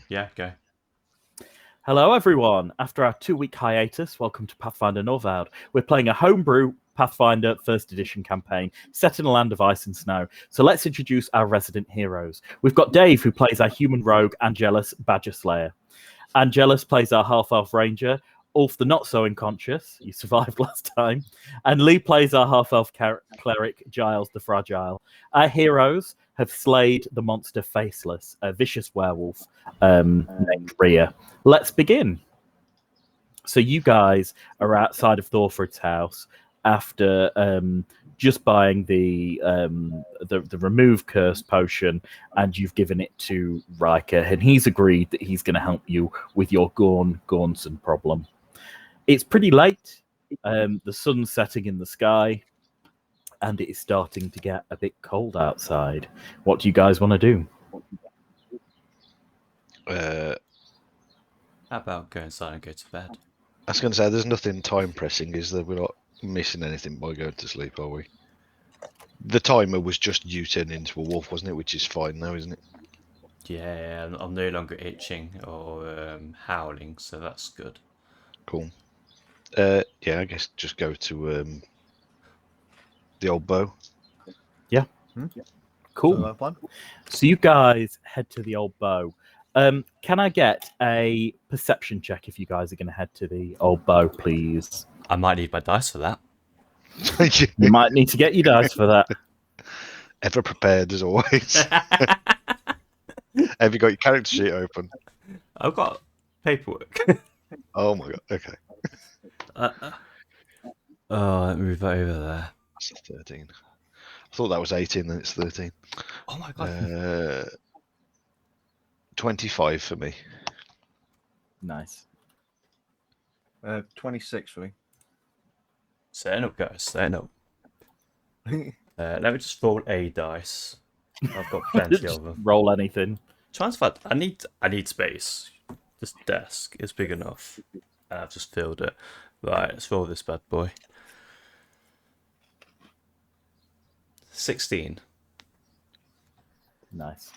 Yeah, go. Hello, everyone. After our 2-week hiatus, welcome to Pathfinder Norvald. We're playing a homebrew Pathfinder First Edition campaign set in a land of ice and snow. So let's introduce our resident heroes. We've got Dave, who plays our human rogue, Angelus Badger Slayer. Angelus plays our half-elf ranger, Ulf the not-so-unconscious. You survived last time. And Lee plays our half-elf cleric, Giles the Fragile. Our heroes have slayed the monster Faceless, a vicious werewolf named Rhea. Let's begin. So you guys are outside of Thorford's house after just buying the remove curse potion, and you've given it to Riker, and he's agreed that he's going to help you with your Gornson problem. It's pretty late. The sun's setting in the sky, and it is starting to get a bit cold outside. What do you guys want to do? How about go inside and go to bed? I was going to say, there's nothing time pressing, is there? We're not missing anything by going to sleep, are we? The timer was just you turning into a wolf, wasn't it? Which is fine now, isn't it? Yeah, I'm no longer itching or howling, so that's good. Cool. Yeah, I guess just go to the old bow. Yeah. Cool. So you guys head to the old bow. Can I get a perception check if you guys are going to head to the old bow, please? I might need my dice for that. You might need to get your dice for that. Ever prepared as always. Have you got your character sheet open? I've got paperwork. Oh my god, okay. Let me move that over there. That's a 13. I thought that was 18, then it's 13. Oh my god. 25 for me. Nice. 26 for me. Setting up, guys. Setting up. Let me just roll a dice. I've got plenty of them. Roll anything. Transfer. I need space. This desk is big enough. And I've just filled it. Right, let's roll this bad boy. 16. Nice.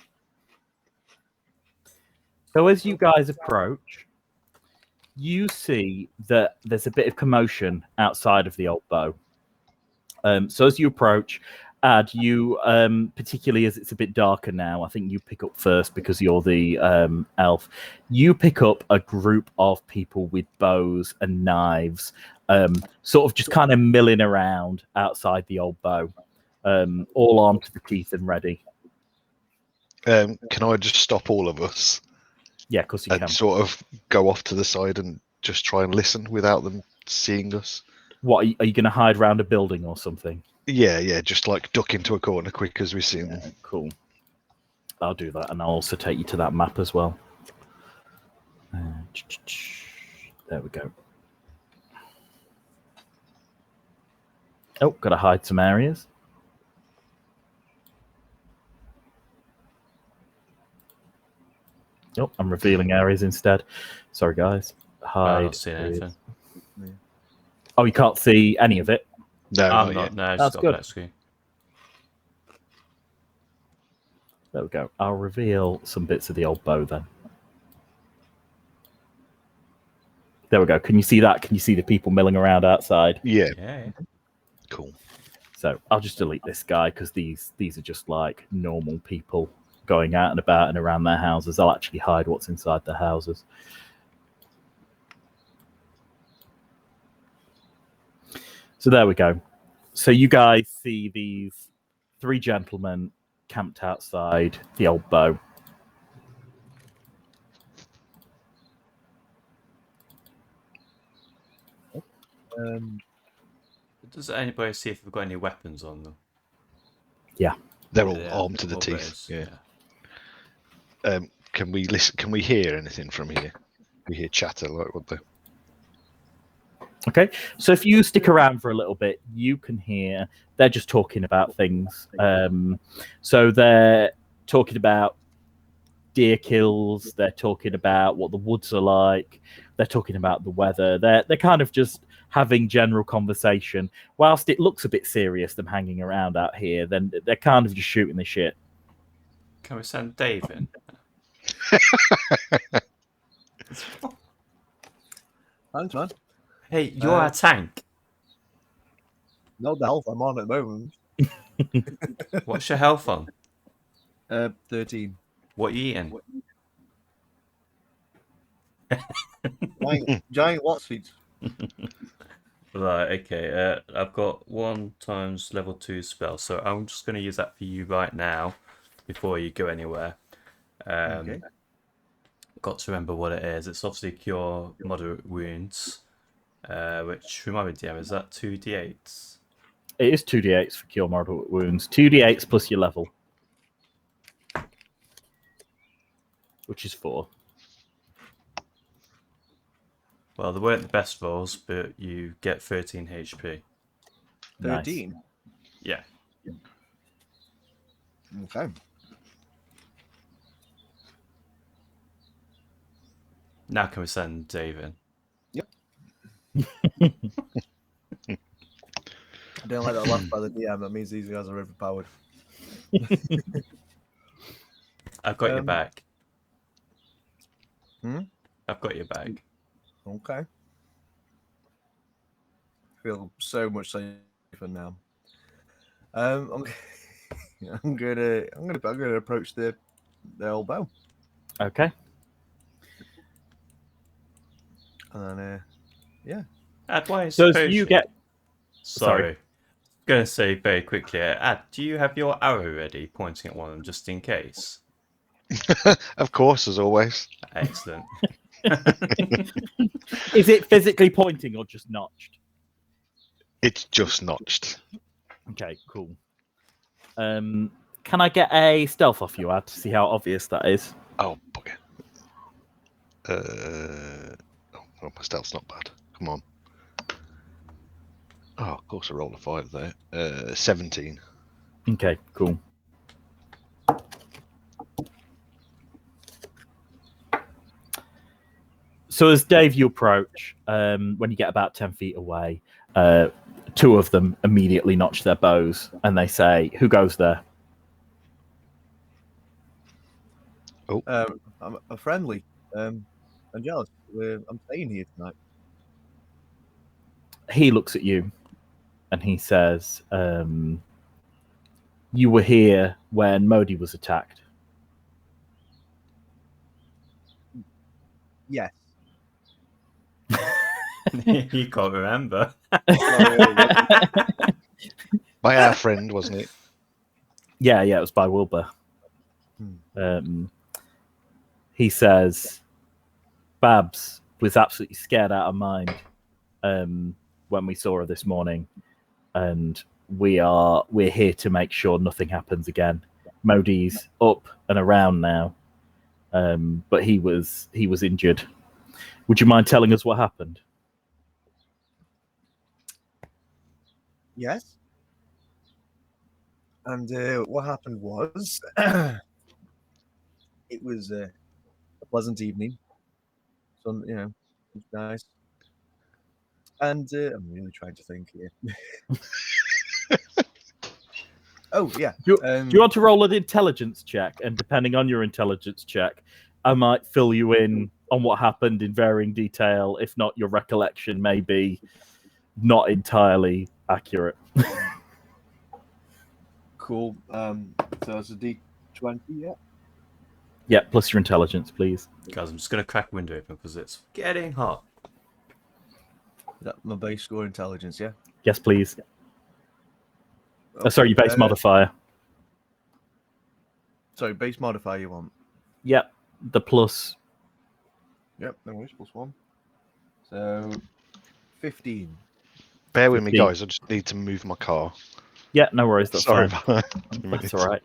So as you guys approach, you see that there's a bit of commotion outside of the old bow. So as you approach, you particularly as it's a bit darker now, I think you pick up first because you're the elf. You pick up a group of people with bows and knives, sort of just kind of milling around outside the old bow, all armed to the teeth and ready. Can I just stop all of us? Yeah, of course you and can. Sort of go off to the side and just try and listen without them seeing us. What, are you going to hide around a building or something? Yeah, just like duck into a corner quick as we see them. Cool. I'll do that, and I'll also take you to that map as well. There we go. Oh, got to hide some areas. Oh, I'm revealing areas instead. Sorry, guys. Hide. I'm not seeing anything. Oh, you can't see any of it? No, I'm not not. yet. No, it's That's got good. black screen. There we go. I'll reveal some bits of the old bow then. There we go. Can you see that? Can you see the people milling around outside? Yeah. Yeah. Cool. So I'll just delete this guy because these are just like normal people going out and about and around their houses. I'll actually hide what's inside their houses. So there we go. So you guys see these 3 gentlemen camped outside the old bow. Does anybody see if we've got any weapons on them? Yeah. They're all Yeah, armed to the all teeth. those, Yeah. Can we listen? Can we hear anything from here? We hear chatter like what the? Okay, so if you stick around for a little bit, you can hear they're just talking about things. So they're talking about deer kills. They're talking about what the woods are like. They're talking about the weather. They're kind of just having general conversation. Whilst it looks a bit serious, them hanging around out here, then they're kind of just shooting the shit. Can we send Dave in? Thanks, man. Hey, you're a tank. Not the health I'm on at the moment. What's your health on? 13. What are you eating? Giant what sweets? Right, okay. I've got 1 times level 2 spell, so I'm just going to use that for you right now before you go anywhere. Okay. Got to remember what it is. It's obviously cure moderate wounds, which, remind me, DM, is that 2d8s? It is 2d8s for cure moderate wounds. 2d8s plus your level, which is 4. Well, they weren't the best rolls, but you get 13 HP. 13. Nice. Yeah. Okay. Now can we send Dave in? Yep. I don't like that laugh by the DM. That means these guys are overpowered. I've got your back. I've got your back. Okay. Feel so much safer now. I'm gonna approach the old bow. Okay. And then yeah. Why So as you get... Sorry. Going to say very quickly, do you have your arrow ready, pointing at one of them just in case? Of course, as always. Excellent. Is it physically pointing or just notched? It's just notched. Okay, cool. Can I get a stealth off you, Ad, to see how obvious that is? Oh, bugger. Well, my stealth's not bad. Come on. Oh, of course I rolled a 5 there. 17. Okay, cool. So as Dave, you approach, when you get about 10 feet away, 2 of them immediately notch their bows and they say, "Who goes there?" Oh. I'm a friendly. I'm jealous. I'm staying here tonight. He looks at you and he says, "You were here when Modi was attacked." Yes. You can't remember. By our friend, wasn't it? Yeah, it was by Wilbur. He says, "Babs was absolutely scared out of mind when we saw her this morning, and we're here to make sure nothing happens again. Modi's up and around now, but he was injured. Would you mind telling us what happened?" Yes. And what happened was, it was a pleasant evening. So, it was nice. And I'm really trying to think here. Oh, yeah. Do you want to roll an intelligence check? And depending on your intelligence check, I might fill you in on what happened in varying detail. If not, your recollection may be not entirely accurate. Cool. So it's a D20, yeah? Yeah, plus your intelligence, please. Guys, I'm just going to crack a window open because it's getting hot. Is that my base score intelligence, yeah? Yes, please. Okay, Sorry, your base modifier. Sorry, base modifier you want? Yep, the plus. Yep, no worries, +1. So, 15. Bear with me, 15. guys. I just need to move my car. Yeah, no worries. That's Sorry fine. about that. That's all right.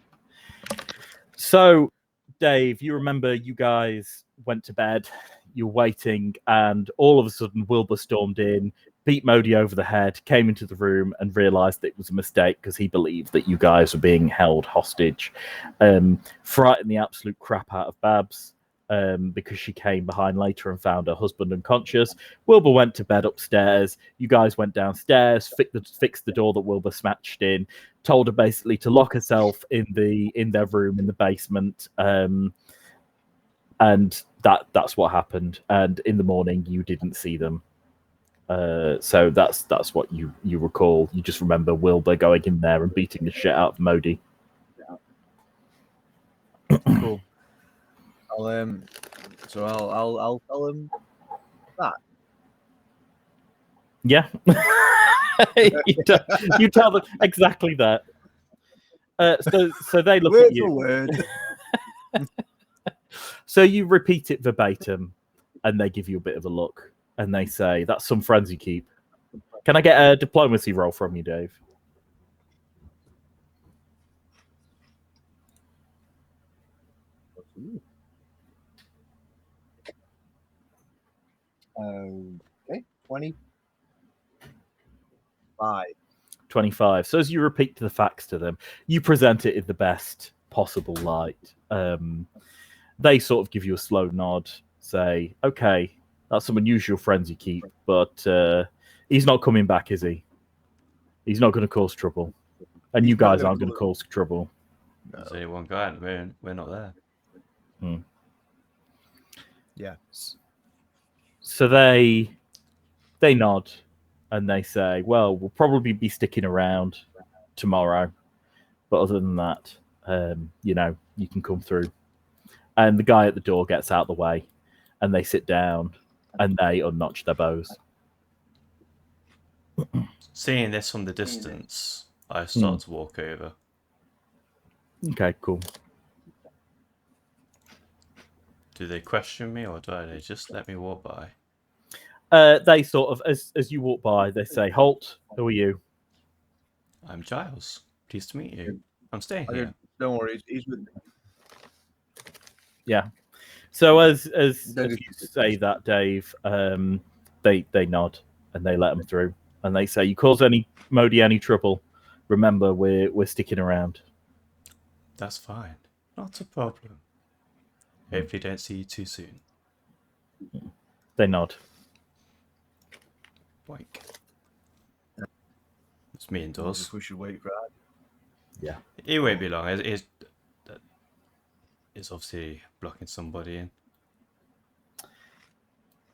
So, Dave, you remember you guys went to bed, you're waiting, and all of a sudden Wilbur stormed in, beat Modi over the head, came into the room and realized that it was a mistake because he believed that you guys were being held hostage. Frightened the absolute crap out of Babs because she came behind later and found her husband unconscious. Wilbur went to bed upstairs. You guys went downstairs, fixed the door that Wilbur smashed in, told her basically to lock herself in their room in the basement. And that's what happened. And in the morning, you didn't see them. So that's what you recall. You just remember Wilbur going in there and beating the shit out of Modi. Cool. I'll tell him that. Yeah. you tell them exactly that. So they look Word at you. for word. So you repeat it verbatim, and they give you a bit of a look, and they say, "That's some friends you keep." Can I get a diplomacy roll from you, Dave? Okay, 25. 25. So as you repeat the facts to them, you present it in the best possible light. They sort of give you a slow nod, say, "Okay, that's some unusual friends you keep, but he's not coming back, is he? He's not going to cause trouble. And you guys aren't going to cause trouble." There's only one guy, and we're not there. Yeah. So they nod and they say, "Well, we'll probably be sticking around tomorrow, but other than that, you can come through." And the guy at the door gets out of the way, and they sit down and they unnotch their bows. Seeing this from the distance, I start to walk over. Okay, cool. Do they question me, or do they just let me walk by? They sort of, as you walk by, they say, "Halt, who are you?" I'm Giles. Pleased to meet you. I'm staying here. Don't worry, he's with me. Yeah. So as Don't you do- say that, Dave, they nod and they let them through, and they say, "You cause Modi any trouble, remember we're sticking around." That's fine. Not a problem. Hopefully don't see you too soon. They nod. Boink. It's me indoors. We should wait for that. Yeah. It won't be long. It's obviously blocking somebody in.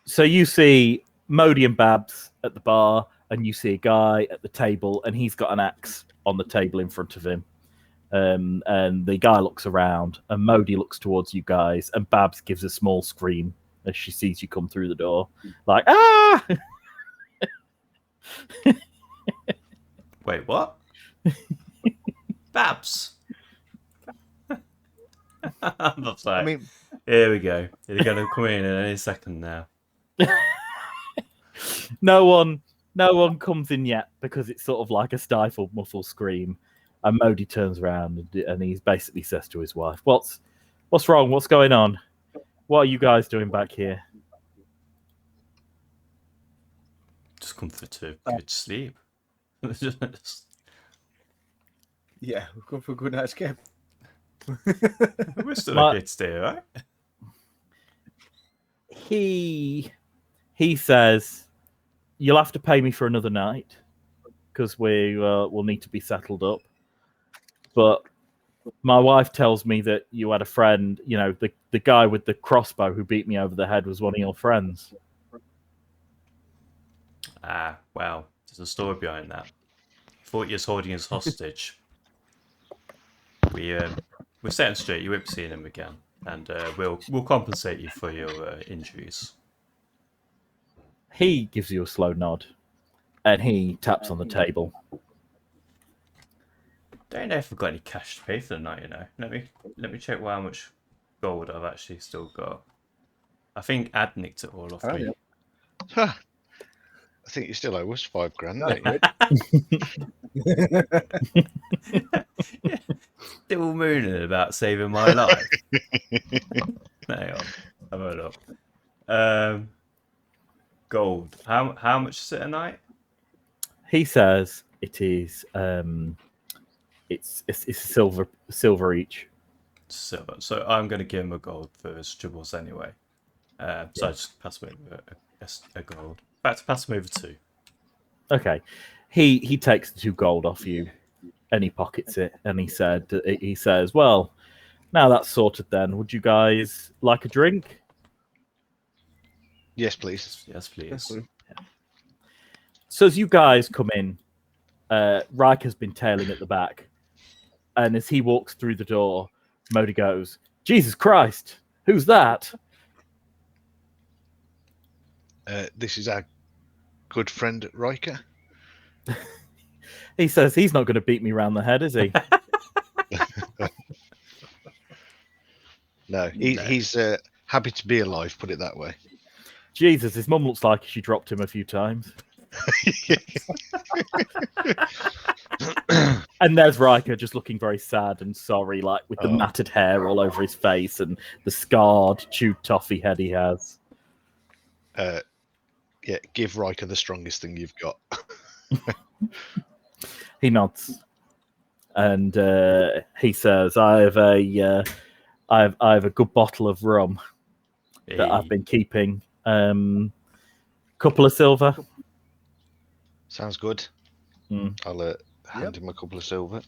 So you see Modi and Babs at the bar, and you see a guy at the table, and he's got an axe on the table in front of him. And the guy looks around, and Modi looks towards you guys, and Babs gives a small scream as she sees you come through the door, like, "Ah!" Wait, what? Babs! I'm not like, I mean, here we go. They're going to come in any second now. No one comes in yet because it's sort of like a stifled, muffled scream. And Modi turns around and he basically says to his wife, "What's wrong? What's going on? What are you guys doing back here?" Just come for a good sleep. yeah, we've come for a good night's sleep. We're still okay to stay, right? He says, "You'll have to pay me for another night because we'll need to be settled up. But my wife tells me that you had a friend, the guy with the crossbow who beat me over the head was one of your friends." Ah, well, there's a story behind that. Thought you was holding us hostage. We're setting straight. You won't be seeing him again, and we'll compensate you for your injuries. He gives you a slow nod, and he taps on the table. Don't know if I've got any cash to pay for the night. Let me check how much gold I've actually still got. I think Ad nicked it all off me. Huh. I think you still owe us $5,000, don't you? Yeah. Still mooning about saving my life. Hang on, have a look. Gold. How much is it a night? He says it is. It's silver each. Silver. So I'm going to give him a gold for his troubles anyway. So I just pass him over a gold. In fact, pass him over 2. Okay. He takes the 2 gold off you, and he pockets it, and he says, "Well, Now that's sorted then. Would you guys like a drink? Yes, please. Yes, please. Yes, So as you guys come in, Riker's been tailing at the back. And as he walks through the door, Modi goes, Jesus Christ, who's that? This is our good friend Riker. He says he's not going to beat me round the head, is he? No, he's happy to be alive, put it that way. Jesus, his mum looks like she dropped him a few times. And there's Riker just looking very sad and sorry, like with the matted hair all over his face and the scarred, chewed toffee head he has. Yeah, give Riker the strongest thing you've got. He nods, and he says, "I have a good bottle of rum that I've been keeping. Couple of silver." Sounds good. Mm. I'll hand him a couple of silver.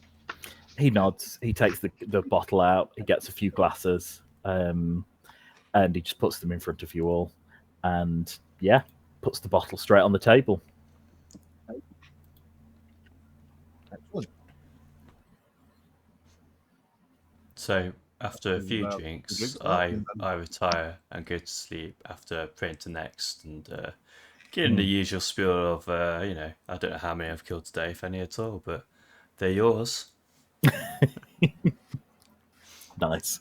He nods. He takes the bottle out. He gets a few glasses, and he just puts them in front of you all, and puts the bottle straight on the table. Excellent. So after a few Well, drinks, drinks, I retire and go to sleep after praying to next and getting the usual spiel of I don't know how many I've killed today, if any at all, but they're yours. Nice.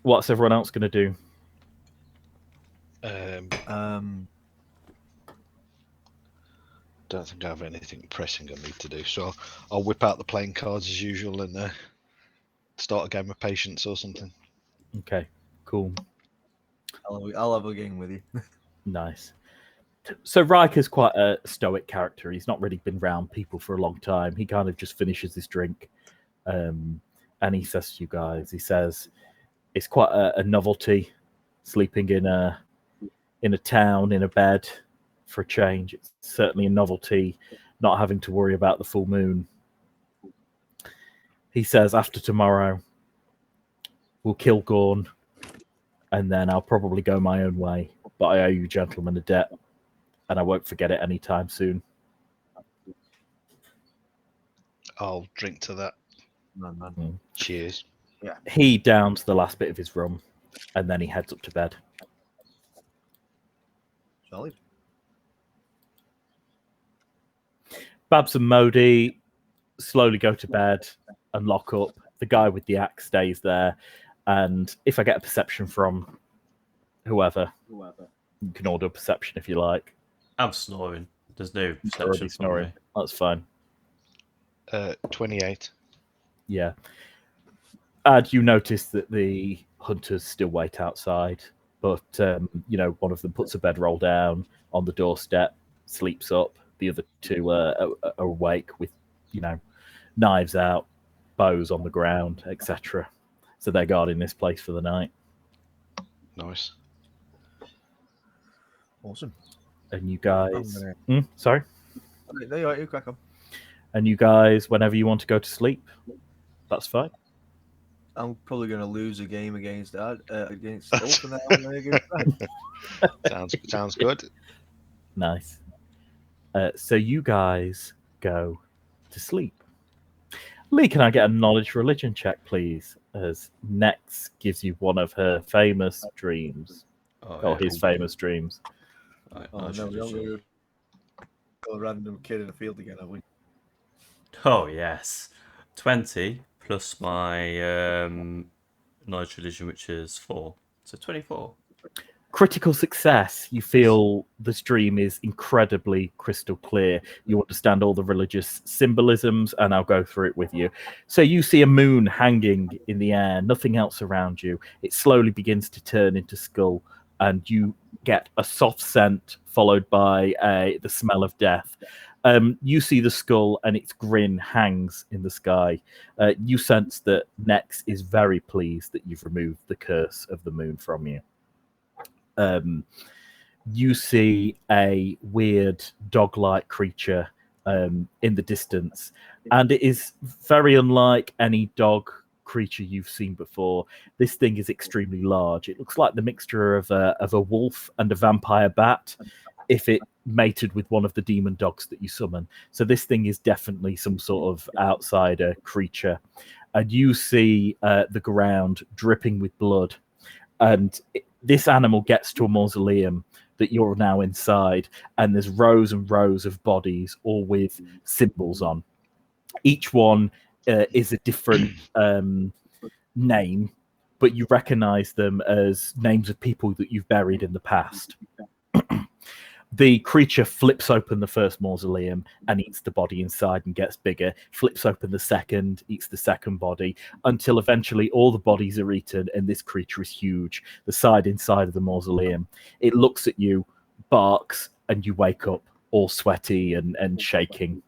What's everyone else going to do? Don't think I have anything pressing I need to do, so I'll whip out the playing cards as usual and start a game of patience or something. Okay, cool. I'll have a game with you. Nice. So Riker's quite a stoic character. He's not really been around people for a long time. He kind of just finishes his drink, and he says to you guys, he says, it's quite a novelty sleeping in a town in a bed for a change. It's certainly a novelty not having to worry about the full moon. He says, after tomorrow, we'll kill Gorn, and then I'll probably go my own way. But I owe you gentlemen a debt, and I won't forget it anytime soon. I'll drink to that. Man. Cheers. Yeah. He downs the last bit of his rum, and then he heads up to bed. Solid. Babs and Modi slowly go to bed and lock up. The guy with the axe stays there. And if I get a perception from whoever, you can order a perception if you like. I'm snoring. There's no Already perception from snoring. me. That's fine. 28. Yeah. And you notice that the hunters still wait outside. But, one of them puts a bedroll down on the doorstep, sleeps up. The other two are awake with, knives out, bows on the ground, etc. So they're guarding this place for the night. Nice. Awesome. And you guys... gonna- Sorry? No, you're right, you crack on. And you guys, whenever you want to go to sleep, that's fine. I'm probably going to lose a game against Ulf, and then I'm going to go back. Sounds good. Nice. So you guys go to sleep. Lee, can I get a knowledge religion check, please? As Nex gives you one of her famous dreams. His famous dreams. Right, Oh, no, we don't go a random kid in the field again, have we? Oh, yes. 20 plus my knowledge religion, which is 4. So 24. Critical success. You feel this dream is incredibly crystal clear. You understand all the religious symbolisms, and I'll go through it with you. So you see a moon hanging in the air, nothing else around you. It slowly begins to turn into skull, and you get a soft scent followed by the smell of death. You see the skull, and its grin hangs in the sky. You sense that Nex is very pleased that you've removed the curse of the moon from you. You see a weird dog-like creature in the distance, and it is very unlike any dog creature you've seen before. This thing is extremely large. It looks like the mixture of a wolf and a vampire bat, if it mated with one of the demon dogs that you summon. So this thing is definitely some sort of outsider creature. And you see the ground dripping with blood. And this animal gets to a mausoleum that you're now inside, and there's rows and rows of bodies, all with symbols on. Each one is a different name, but you recognize them as names of people that you've buried in the past. The creature flips open the first mausoleum and eats the body inside and gets bigger, flips open the second, eats the second body, until eventually all the bodies are eaten and this creature is huge, the side inside of the mausoleum. It looks at you, barks, and you wake up all sweaty and shaking.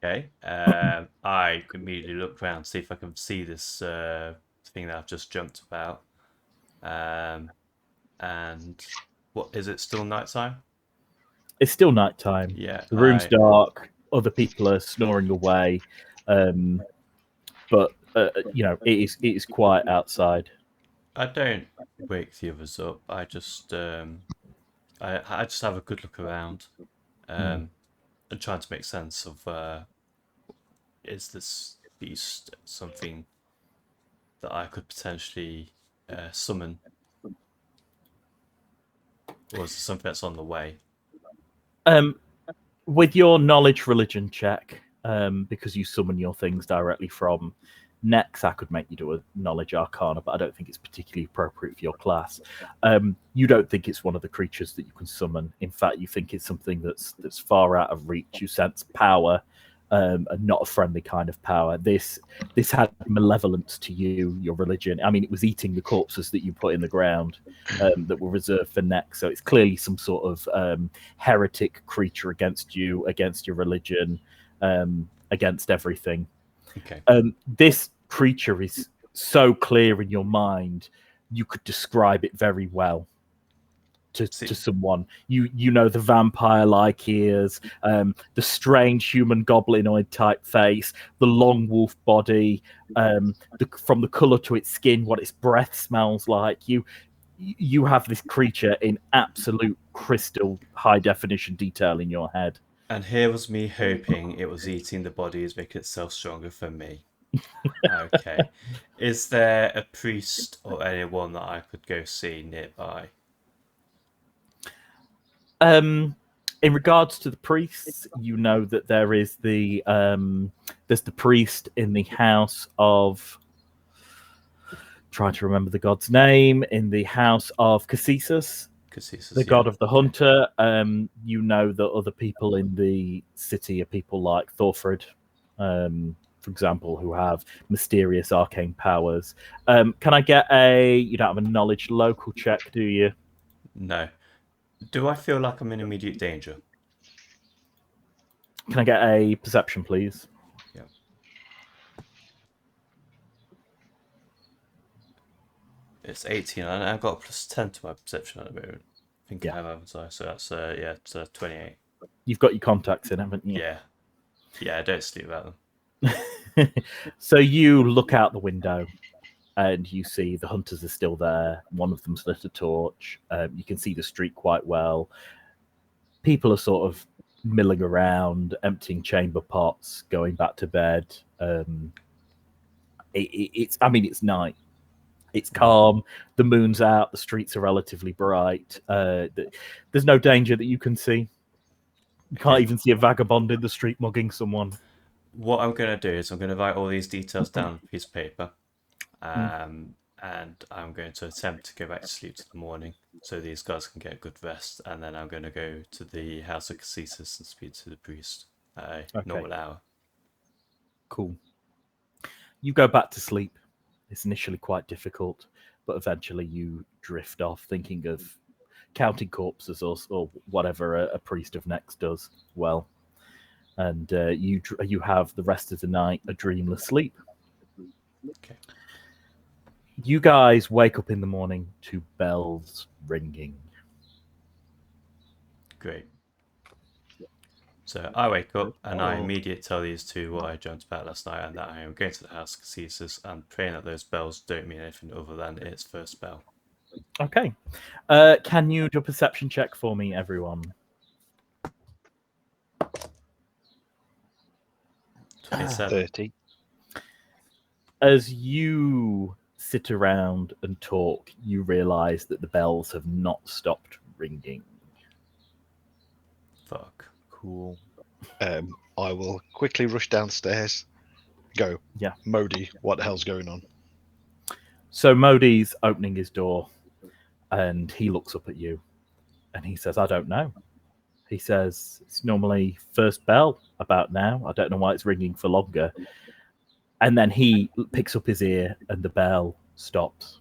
Okay. I immediately look around to see if I can see this thing that I've just jumped about. And what is it? Still nighttime? It's still nighttime. Yeah. The room's dark. Other people are snoring away, but it is quiet outside. I don't wake the others up. I just I just have a good look around, and trying to make sense of is this beast something that I could potentially summon, or is it something that's on the way? With your knowledge religion check, because you summon your things directly from Nex, I could make you do a knowledge arcana, but I don't think it's particularly appropriate for your class. You don't think it's one of the creatures that you can summon. In fact, you think it's something that's far out of reach. You sense power, and not a friendly kind of power. This had malevolence to you, your religion. I mean, it was eating the corpses that you put in the ground that were reserved for Nex. So it's clearly some sort of heretic creature against you, against your religion, against everything. Okay. This creature is so clear in your mind, you could describe it very well to someone. You know the vampire-like ears, the strange human goblinoid type face, the long wolf body, from the color to its skin, what its breath smells like. You have this creature in absolute crystal high definition detail in your head. And here was me hoping it was eating the bodies, making itself stronger for me. Okay. Is there a priest or anyone that I could go see nearby? In regards to the priests, you know that there is there's the priest in the house of, trying to remember the god's name, in the house of Cassesus, the god of the hunter. You know that other people in the city are people like Thorfrid, for example, who have mysterious arcane powers. Can I get you don't have a knowledge local check, do you? No. Do I feel like I'm in immediate danger? Can I get a perception, please? Yeah. It's 18, and I've got a +10 to my perception at the moment. I think I have, haven't I? So that's it's 28. You've got your contacts in, haven't you? Yeah. Yeah, I don't sleep about them. So you look out the window and you see the hunters are still there. One of them's lit a torch. You can see the street quite well. People are sort of milling around, emptying chamber pots, going back to bed. It's night. It's calm. The moon's out. The streets are relatively bright. There's no danger that you can see. You can't even see a vagabond in the street mugging someone. What I'm going to do is I'm going to write all these details down on a piece of paper. And I'm going to attempt to go back to sleep till the morning so these guys can get a good rest. And then I'm going to go to the house of Cassesus and speak to the priest at a normal hour. Cool. You go back to sleep. It's initially quite difficult, but eventually you drift off thinking of counting corpses or whatever a priest of Nex does well. And you have the rest of the night a dreamless sleep. Okay. You guys wake up in the morning to bells ringing. Great. So I wake up and I Oh. immediately tell these two what I dreamt about last night and that I am going to the house of Caesar's and praying that those bells don't mean anything other than its first bell. Okay. Can you do a perception check for me, everyone? 27. 30. As you sit around and talk, you realise that the bells have not stopped ringing. Fuck. Cool. I will quickly rush downstairs. Go. Yeah. Modi, what the hell's going on? So Modi's opening his door and he looks up at you and he says, I don't know. He says, it's normally first bell about now. I don't know why it's ringing for longer. And then he picks up his ear and the bell stops.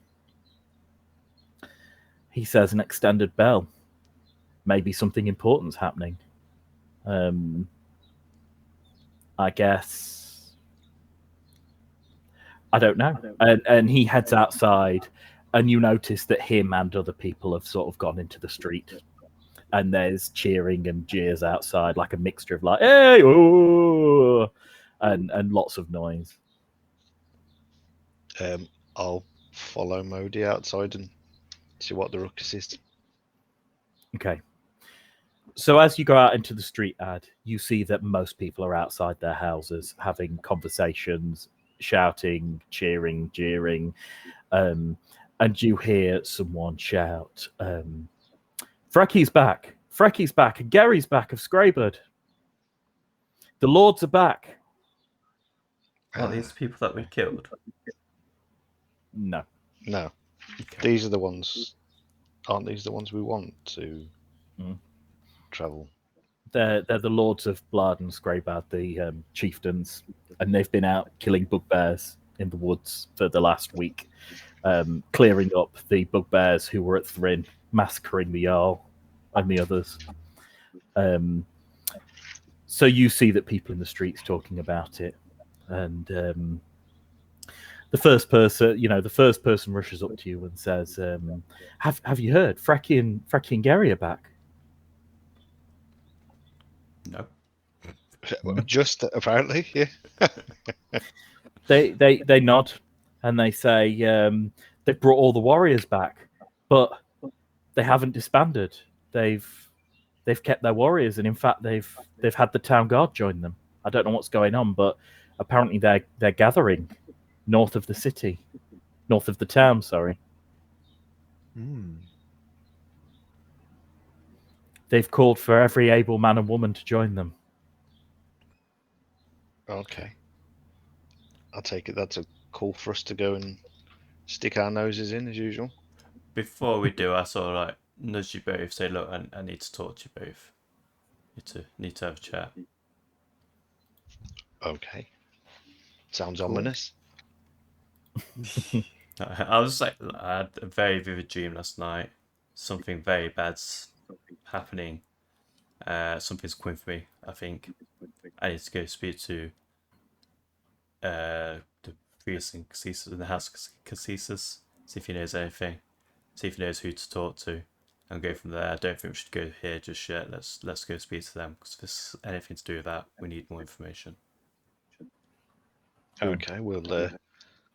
He says, an extended bell. Maybe something important's happening. I guess. I don't know. And he heads outside, and you notice that him and other people have sort of gone into the street. And there's cheering and jeers outside, like a mixture of like, hey, oh, and lots of noise. I'll follow Modi outside and see what the ruckus is. Okay. So as you go out into the street, Ad, you see that most people are outside their houses having conversations, shouting, cheering, jeering, and you hear someone shout, Frecky's back! Frecky's back! And Gary's back of Scraybird! The Lords are back! Are these people that we killed? No. No. Okay. These are the ones. Aren't these the ones we want to travel? They're the Lords of Blood and Scraybad, the chieftains, and they've been out killing bugbears in the woods for the last week, clearing up the bugbears who were at Thrin, massacring the Jarl and the others. So you see that people in the streets talking about it, and the first person rushes up to you and says, "Have you heard? Frecky and Gary are back." No. Just apparently, yeah. They nod and they say they brought all the warriors back, but they haven't disbanded. They've kept their warriors, and in fact they've had the town guard join them. I don't know what's going on, but apparently they're gathering north of the city, north of the town. Sorry, they've called for every able man and woman to join them. Okay. I'll take it. That's a call for us to go and stick our noses in as usual. Before we do, I sort of like nudge you both, say, look, I need to talk to you both. Need to have a chat. Okay. Sounds ominous. I was like, I had a very vivid dream last night. Something very bad's happening. Something's coming for me. I think I need to go speak to the priest in Caesar's, in the house of Caesar's. See if he knows anything. See if he knows who to talk to, and go from there. I don't think we should go here just yet. Let's go speak to them, because if there's anything to do with that, we need more information. Okay, we'll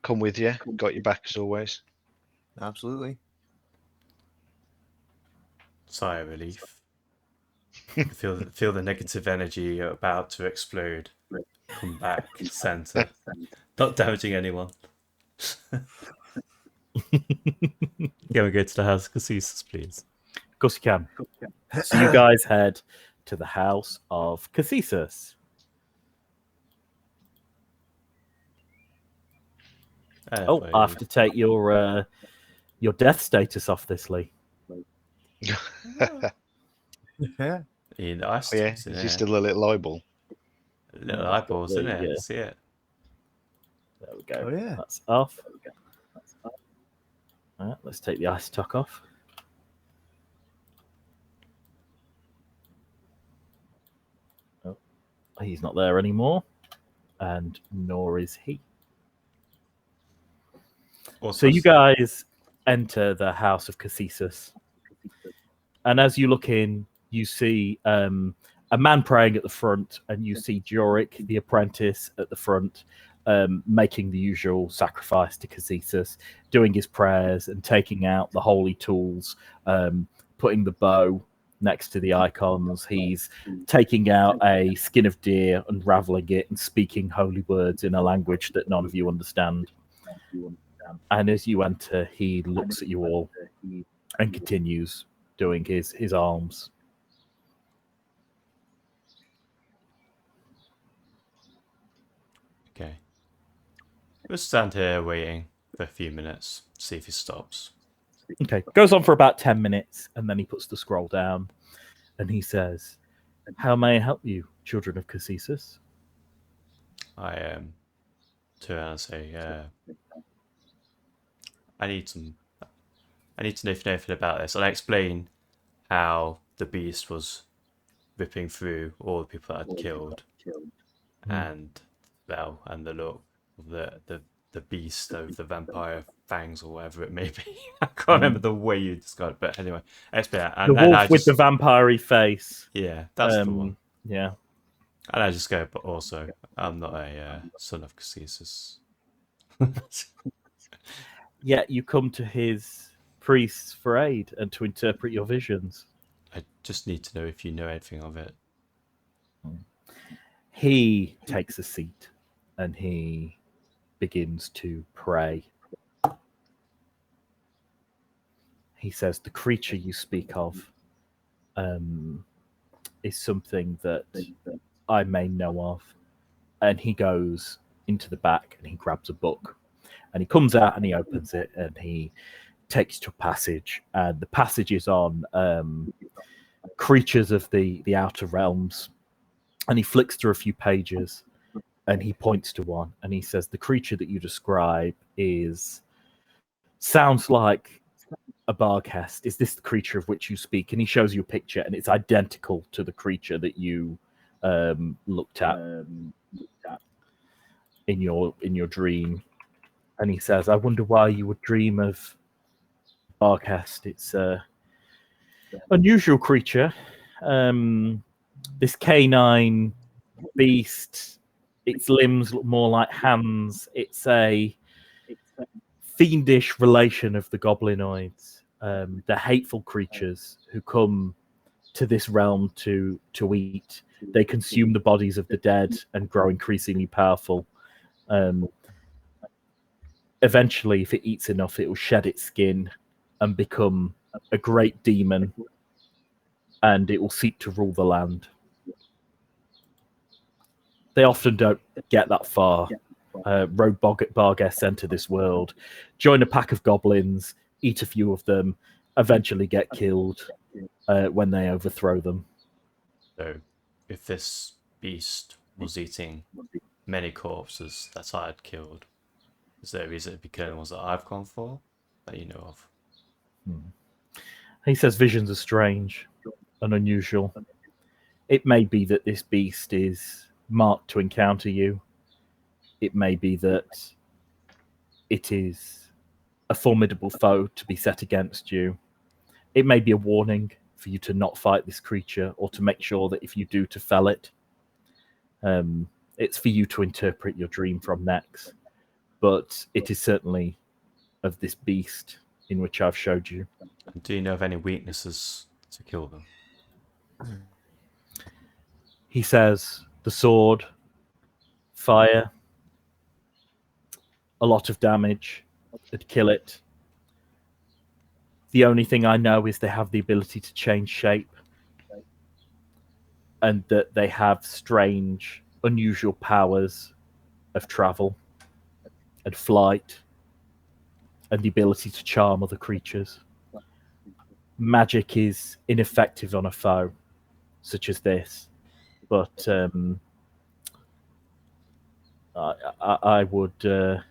come with you. Got your back as always. Absolutely. Sigh of relief. feel the negative energy about to explode. Come back, center. Not damaging anyone. Can we go to the house of Caesar's, please? Of course you can. So you guys head to the house of Caesar's. Oh, I have to take your death status off this, Lee. Yeah. Nice. Yeah, is he still a little eyeball? Little eyeballs, isn't it? Yeah. See it. There we go. Oh, yeah. That's off. All right, let's take the ice tuck off. Oh, he's not there anymore, and nor is he. So you guys enter the house of Caesar's, and as you look in, you see a a man praying at the front, and you see Jorik, the apprentice, at the front, making the usual sacrifice to Casesus, doing his prayers and taking out the holy tools, putting the bow next to the icons. He's taking out a skin of deer, unraveling it, and speaking holy words in a language that none of you understand. And as you enter, he looks at you all and continues doing his alms. Okay. We'll stand here waiting for a few minutes, see if he stops. Okay, goes on for about 10 minutes, and then he puts the scroll down, and he says, "How may I help you, children of Casesus?" I turn and say, I need to know if you know anything about this. And I explain how the beast was ripping through all the people that I'd killed, and the look of the beast of the vampire fangs or whatever it may be. I can't remember the way you described it, but anyway, I explain that. The wolf with the vampire-y face. Yeah, that's the one. Yeah. And I just go, but also, I'm not a son of Casesus. Yet you come to his priests for aid and to interpret your visions. I just need to know if you know anything of it. He takes a seat and he begins to pray. He says, "The creature you speak of is something that I may know of." And he goes into the back and he grabs a book. And he comes out and he opens it and he takes to a passage. And the passage is on creatures of the outer realms. And he flicks through a few pages and he points to one. And he says, "The creature that you describe sounds like a Barghest. Is this the creature of which you speak?" And he shows you a picture and it's identical to the creature that you looked at in your dream. And he says, "I wonder why you would dream of Barghest. It's a unusual creature. This canine beast, its limbs look more like hands. It's a fiendish relation of the goblinoids, the hateful creatures who come to this realm to eat. They consume the bodies of the dead and grow increasingly powerful. Eventually, if it eats enough, it will shed its skin and become a great demon, and it will seek to rule the land. They often don't get that far. Rogue Barghest enter this world, join a pack of goblins, eat a few of them, eventually get killed when they overthrow them." So, if this beast was eating many corpses that I had killed, is there a reason to be killing the ones that I've gone for that you know of? He says, "Visions are strange and unusual. It may be that this beast is marked to encounter you. It may be that it is a formidable foe to be set against you. It may be a warning for you to not fight this creature, or to make sure that if you do, to fell it. It's for you to interpret your dream from next. But it is certainly of this beast in which I've showed you." And do you know of any weaknesses to kill them? He says, "The sword, fire, a lot of damage, it'd kill it. The only thing I know is they have the ability to change shape, and that they have strange, unusual powers of travel and flight, and the ability to charm other creatures. Magic is ineffective on a foe such as this, but I would."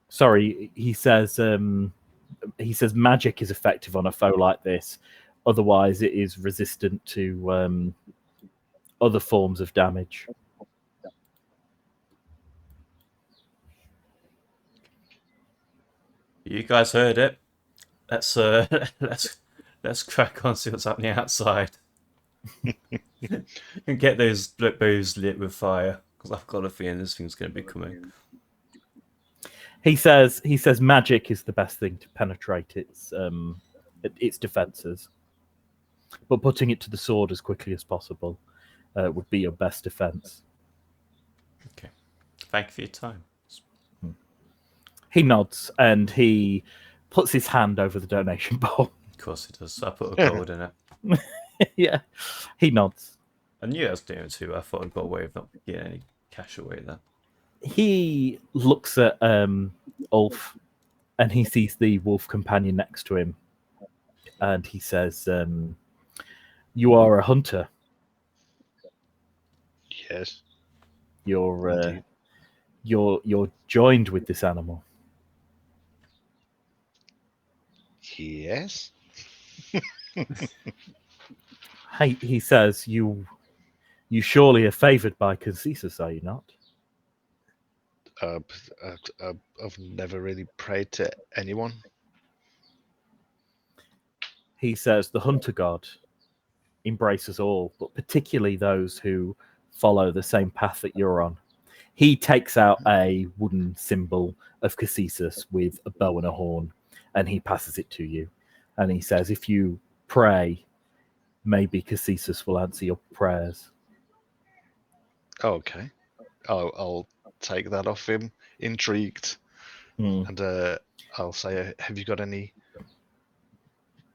Sorry, he says. He says magic is effective on a foe like this. Otherwise, it is resistant to other forms of damage. You guys heard it. Let's let's crack on, see what's happening outside. And get those bows lit with fire, because I've got a feeling this thing's going to be coming. He says magic is the best thing to penetrate its defenses, but putting it to the sword as quickly as possible would be your best defense. Okay. Thank you for your time. He nods and he puts his hand over the donation bowl. Of course it does. I put a gold in it. Yeah, he nods. I knew I was doing it too. I thought I got away with not getting any cash away there. He looks at Ulf and he sees the wolf companion next to him, and he says, "You are a hunter. Yes. You're joined with this animal." Yes. He says, "You surely are favoured by Concesus, are you not?" I've never really prayed to anyone. He says, "The hunter god embraces all, but particularly those who follow the same path that you're on." He takes out a wooden symbol of Concesus with a bow and a horn, and he passes it to you. And he says, "If you pray, maybe Concesus will answer your prayers." Okay. I'll take that off him, intrigued. And I'll say, have you got any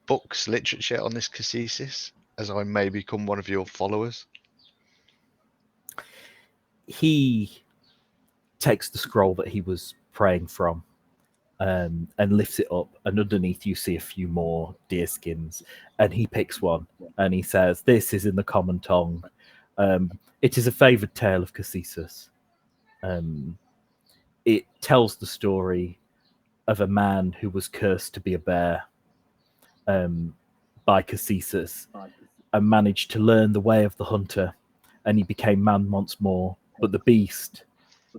books, literature on this Concesus, as I may become one of your followers? He takes the scroll that he was praying from and lifts it up, and underneath you see a few more deer skins, and he picks one and he says, "This is in the common tongue. It is a favoured tale of Concesus. It tells the story of a man who was cursed to be a bear by Concesus and managed to learn the way of the hunter, and he became man once more, but the beast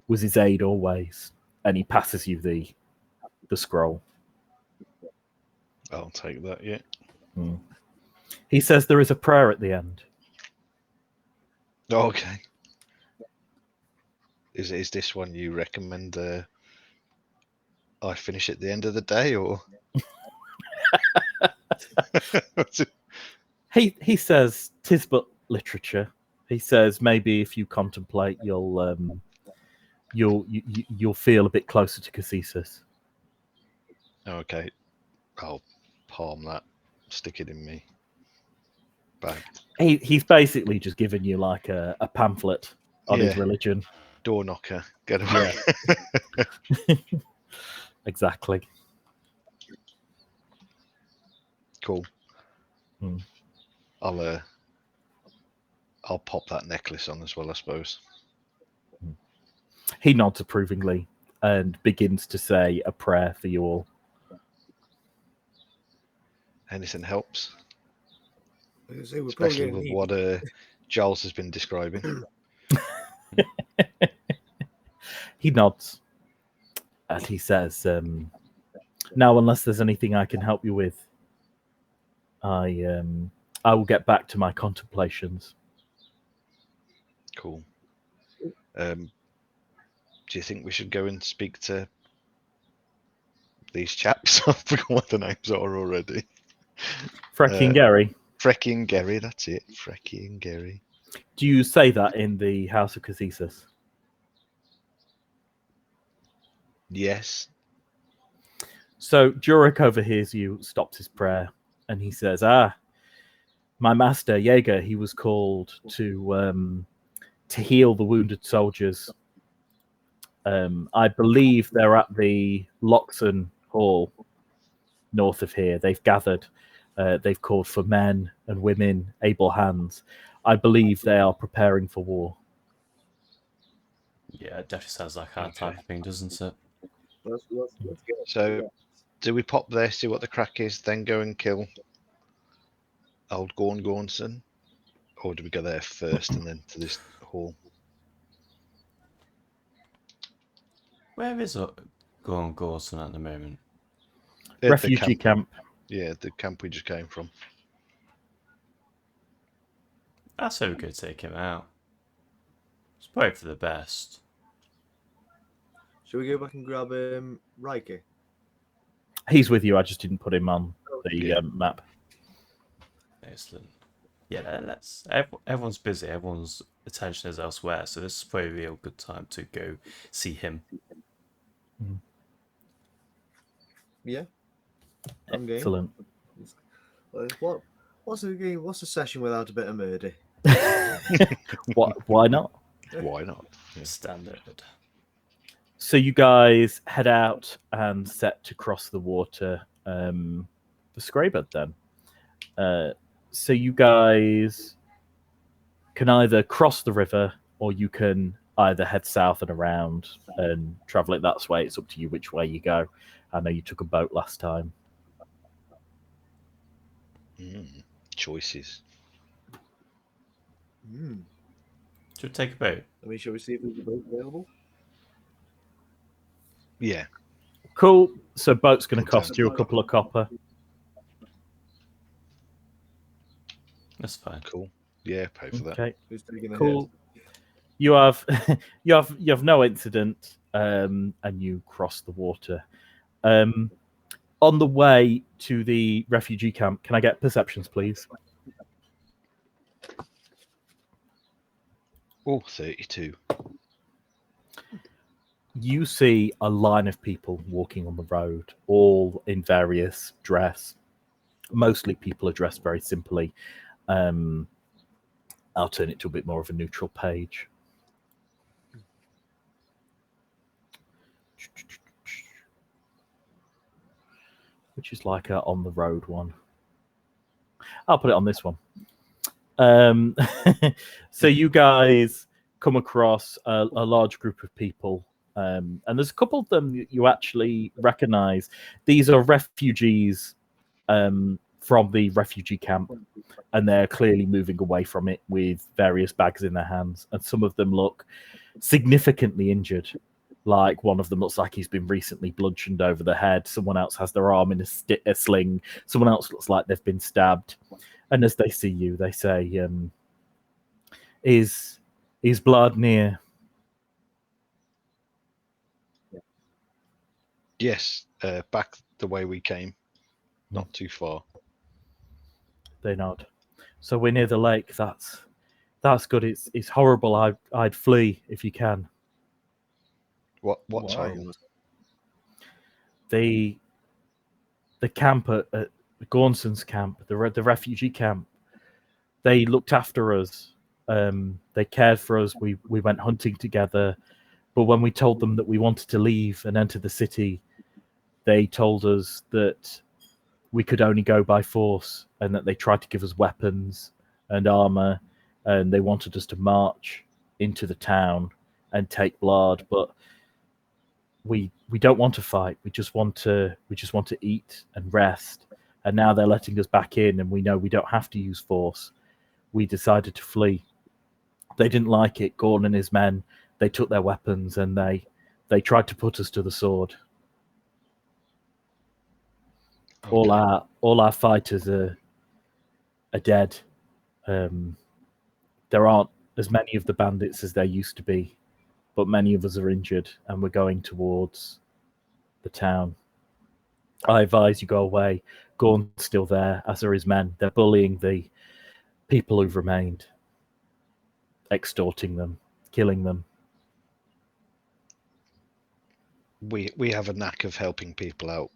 was his aid always." And he passes you the scroll. I'll take that, yeah. He says there is a prayer at the end. Okay. Is this one you recommend I finish at the end of the day, or? He says, "'Tis but literature." He says, "Maybe if you contemplate, you'll feel a bit closer to Concesus." Okay. I'll palm that, stick it in me bag. He's basically just given you like a pamphlet on his Yeah. religion. Door knocker. Get away. Yeah. Exactly. Cool. Hmm. I'll pop that necklace on as well, I suppose. He nods approvingly and begins to say a prayer for you all. Anything helps, I was gonna say, we're probably especially gonna with need- what Giles has been describing. He nods and he says, "Now, unless there's anything I can help you with, I will get back to my contemplations." Cool. Do you think we should go and speak to these chaps? I forgot what the names are already. Frecky and Gary. Frecky and Gary, that's it. Frecky and Gary. Do you say that in the House of Concesus? Yes. So Jurek overhears you, stops his prayer, and he says, "My master, Jaeger, he was called to heal the wounded soldiers. I believe they're at the Loxon Hall north of here. They've gathered. They've called for men and women, able hands. I believe they are preparing for war." Yeah, it definitely sounds like our type of thing, doesn't it? Let's go. So, do we pop there, see what the crack is, then go and kill old Gornson? Or do we go there first and then to this hall? Where is Gornson at the moment? The Refugee camp. Yeah, the camp we just came from. I say we go take him out. It's probably for the best. Shall we go back and grab Riker? He's with you. I just didn't put him on the Yeah. map. Excellent. Yeah, let's. Everyone's busy. Everyone's attention is elsewhere, so this is probably a real good time to go see him. Yeah. I'm game. Excellent. What's a game? What's a session without a bit of murder? Why not? Why not? Yeah. Standard. So you guys head out and set to cross the water for Scrabert then. So you guys can either cross the river or you can either head south and around and travel it that way. It's up to you which way you go. I know you took a boat last time. Choices. Should we take a boat? I mean, shall we see if there's a boat available? Yeah. Cool. So boat's going to cost you a couple of copper. That's fine. Cool. Yeah, pay for that. Okay. Who's taking the Cool. You have you have no incident, and you cross the water. On the way to the refugee camp, can I get perceptions, please? Oh, 32. You see a line of people walking on the road, all in various dress. Mostly people are dressed very simply. I'll turn it to a bit more of a neutral page. Which is like a on the road one. I'll put it on this one. So you guys come across a large group of people, and there's a couple of them you actually recognize. These are refugees from the refugee camp, and they're clearly moving away from it with various bags in their hands, and some of them look significantly injured. Like one of them looks like he's been recently bludgeoned over the head. Someone else has their arm in a sling. Someone else looks like they've been stabbed. And as they see you, they say, is blood near? Yes, back the way we came. Not too far. They nod. So we're near the lake. That's good. It's horrible. I'd flee if you can. What's Why? horrible? The camp at Gornson's camp, the refugee camp, they looked after us. They cared for us. We went hunting together. But when we told them that we wanted to leave and enter the city, they told us that we could only go by force, and that they tried to give us weapons and armor, and they wanted us to march into the town and take blood. But we don't want to fight. We just want to eat and rest. And now they're letting us back in, and we know we don't have to use force. We decided to flee. They didn't like it. Gorn and his men, they took their weapons and they tried to put us to the sword. Okay. All our fighters are dead. There aren't as many of the bandits as there used to be, but many of us are injured, and we're going towards the town. I advise you go away. Gorn's still there, as are his men. They're bullying the people who've remained, extorting them, killing them. We have a knack of helping people out.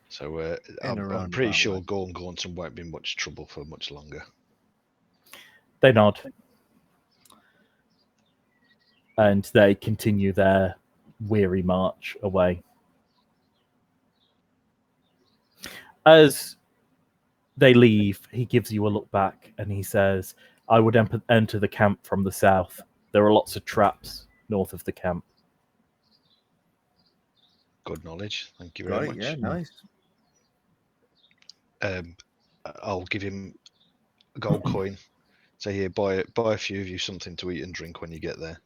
So I'm pretty sure Gornson won't be in much trouble for much longer. They nod. And they continue their weary march away. As they leave, he gives you a look back and he says, I would enter the camp from the south. There are lots of traps north of the camp. Good knowledge. Thank you very much. Yeah, nice. I'll give him a gold coin. Say here, buy a few of you something to eat and drink when you get there.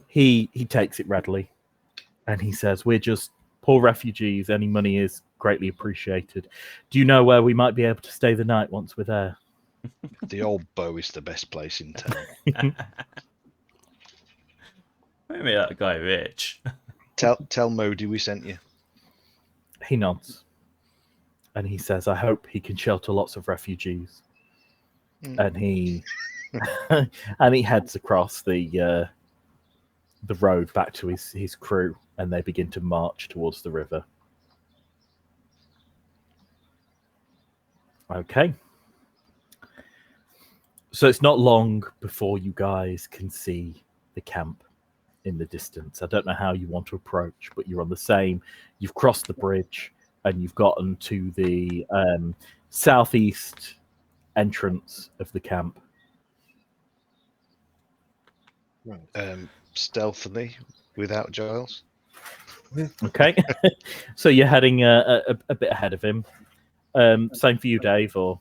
He takes it readily, and he says, we're just poor refugees. Any money is greatly appreciated. Do you know where we might be able to stay the night once we're there? The old bow is the best place in town. Maybe that guy rich. Tell Modi we sent you. He nods. And he says, I hope he can shelter lots of refugees. And he and he heads across the road back to his crew, and they begin to march towards the river. Okay. So it's not long before you guys can see the camp in the distance. I don't know how you want to approach, but you're on the same. You've crossed the bridge, and you've gotten to the southeast entrance of the camp. Stealthily, without Giles. Okay. So you're heading a bit ahead of him. Same for you, Dave, or?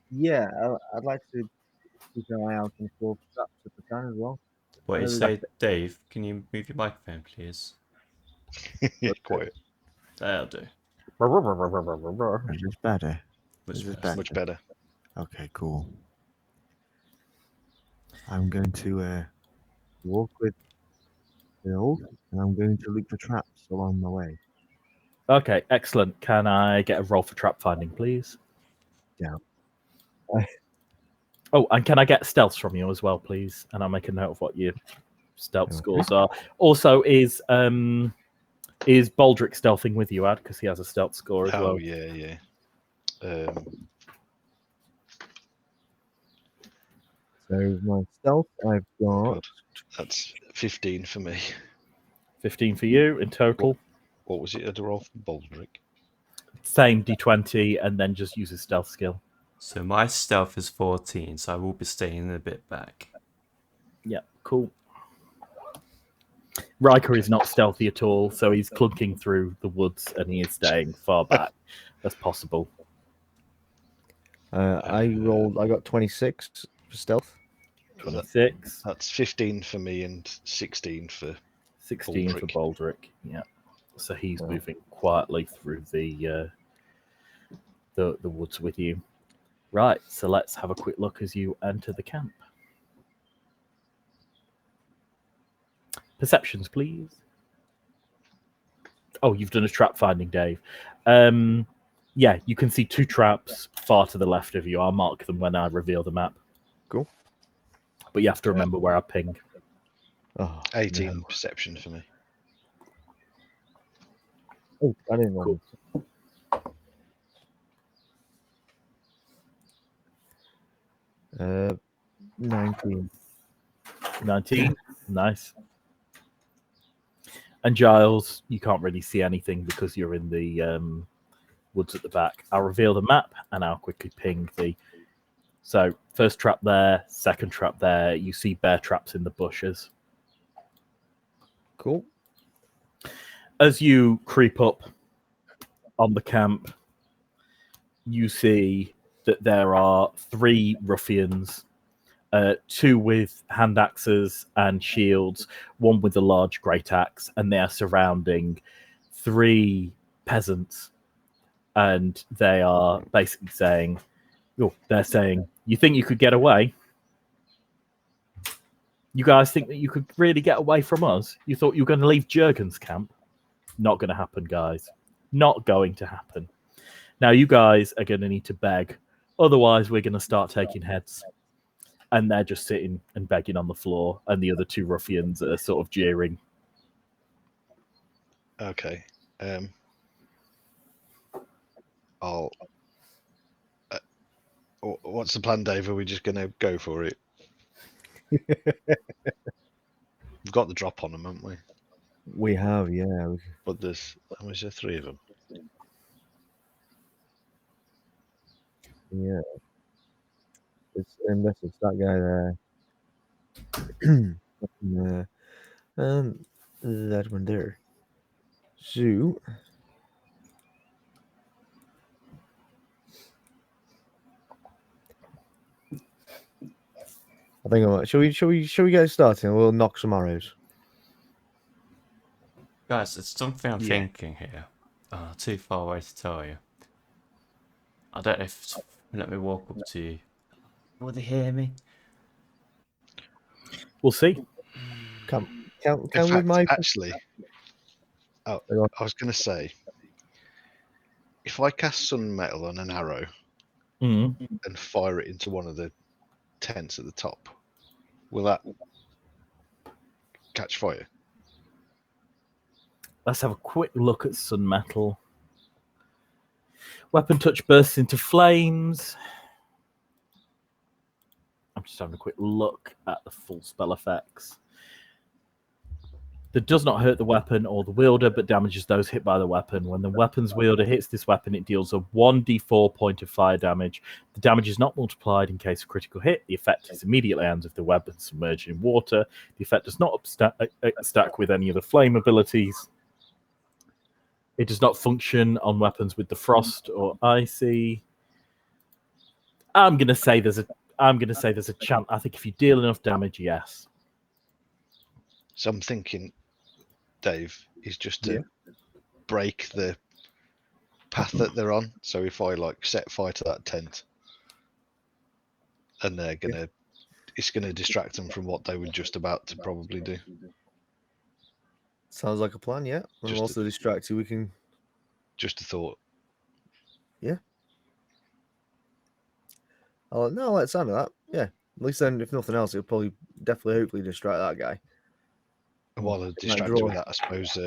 Yeah, I'd like to keep an eye out for traps if I can as well. What you say, Dave? Can you move your microphone, please? Yeah, quite. That'll do. Is this better? Much Is this better. better? Much better. Okay, cool. I'm going to walk with Bill, and I'm going to look for traps along the way. Okay, excellent. Can I get a roll for trap finding, please? Yeah. Oh, and can I get stealth from you as well, please? And I'll make a note of what your stealth Okay. scores are. Also, is Baldric stealthing with you, Ad? Because he has a stealth score as well. Oh yeah. So my stealth, I've got God, that's 15 for me. 15 for you in total. What was it? A roll for Baldric? Same d20, and then just use his stealth skill. So my stealth is 14, so I will be staying a bit back. Yeah, cool. Riker is not stealthy at all, so he's clunking through the woods, and he is staying far back as possible. I got 26 for stealth. 26, That's 15 for me and 16 for 16 for Baldric. Baldric. Yeah, so he's Oh. moving quietly through the woods with you. Right, so let's have a quick look as you enter the camp. Perceptions, please. Oh, you've done a trap finding, Dave. Yeah, you can see 2 traps far to the left of you. I'll mark them when I reveal the map. Cool. But you have to remember where I ping. Oh, 18 no. perception for me. Oh, I didn't know. Cool. Uh, 19. 19. Nice. And Giles, you can't really see anything because you're in the woods at the back. I'll reveal the map and I'll quickly ping the... So, first trap there, second trap there. You see bear traps in the bushes. Cool. As you creep up on the camp, you see that there are 3 ruffians, 2 with hand axes and shields, 1 with a large great axe, and they are surrounding 3 peasants. And they are basically saying, you think you could get away? You guys think that you could really get away from us? You thought you were going to leave Jurgen's camp? Not going to happen, guys. Not going to happen. Now, you guys are going to need to beg. Otherwise, we're going to start taking heads. And they're just sitting and begging on the floor. And the other 2 ruffians are sort of jeering. Okay. I'll. What's the plan, Dave? Are we just going to go for it? We've got the drop on them, haven't we? We have, yeah. But there's, how much? There 3 of them. Yeah. Unless it's that guy there. That one there. So, I think I might. Shall we get started? We'll knock some arrows. Guys, it's something I'm Yeah. thinking here. Too far away to tell you. I don't know if let me walk up to you. Will they hear me? We'll see. Can In with fact, my actually, I was going to say, if I cast sun metal on an arrow Mm. and fire it into one of the tents at the top, will that catch fire? Let's have a quick look at Sun Metal. Weapon touch bursts into flames. I'm just having a quick look at the full spell effects. That does not hurt the weapon or the wielder, but damages those hit by the weapon. When the weapon's wielder hits this weapon, it deals a 1d4 point of fire damage. The damage is not multiplied in case of critical hit. The effect is immediately ends if the weapon is submerged in water. The effect does not stack with any of the flame abilities. It does not function on weapons with the frost or icy. I'm gonna say there's a chance. I think if you deal enough damage, yes. So I'm thinking, Dave, is just to break the path that they're on. So if I like set fire to that tent, and they're gonna, it's gonna distract them from what they were just about to probably do. sounds like a plan, yeah. And Just also distract you. We can. Just a thought. Oh no, I like the sound of that. Yeah. At least then, if nothing else, it'll probably definitely hopefully distract that guy. And while they're distracted with that, I suppose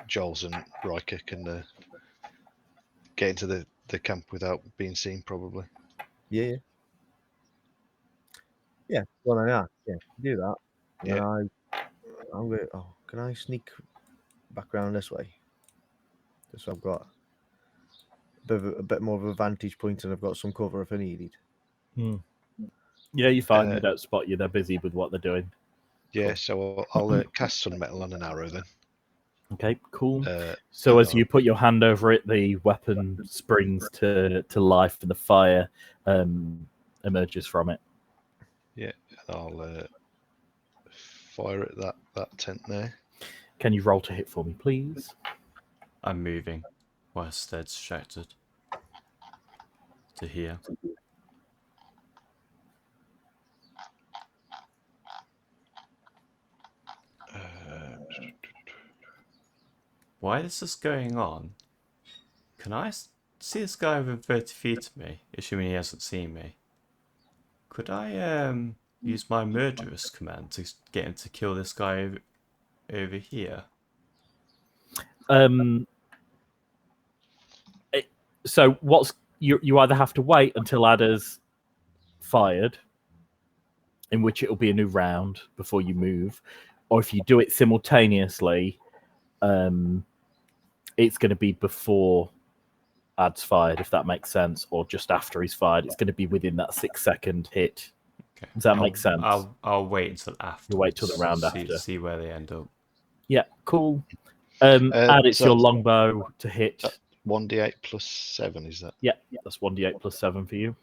Joel's and Riker can get into the camp without being seen, probably. Yeah. Yeah. Well, then, yeah. Do that. And Yeah. then I'm going. Oh, can I sneak back around this way? Just so I've got a bit more of a vantage point, and I've got some cover if I needed. Yeah, you're fine. They don't spot you. They're busy with what they're doing. Yeah, so I'll cast sun metal on an arrow then. Okay, cool. So as you put your hand over it, the weapon springs to life, and the fire emerges from it. Yeah, and I'll fire at that tent there. Can you roll to hit for me, please? I'm moving whilst they're distracted to here. Why is this going on? Can I see this guy within 30 feet of me, assuming he hasn't seen me? Could I use my murderous command to get him to kill this guy over here? So you either have to wait until Adder's fired, in which it'll be a new round before you move, or if you do it simultaneously, it's going to be before Ad's fired, if that makes sense, or just after he's fired. It's going to be within that 6-second hit. Okay. Does that make sense? I'll wait until after. You'll wait till the round after. See where they end up. Yeah, cool. Ad, it's so your longbow to hit. 1d8 plus 7, is that? Yeah, that's 1d8 plus 7 for you.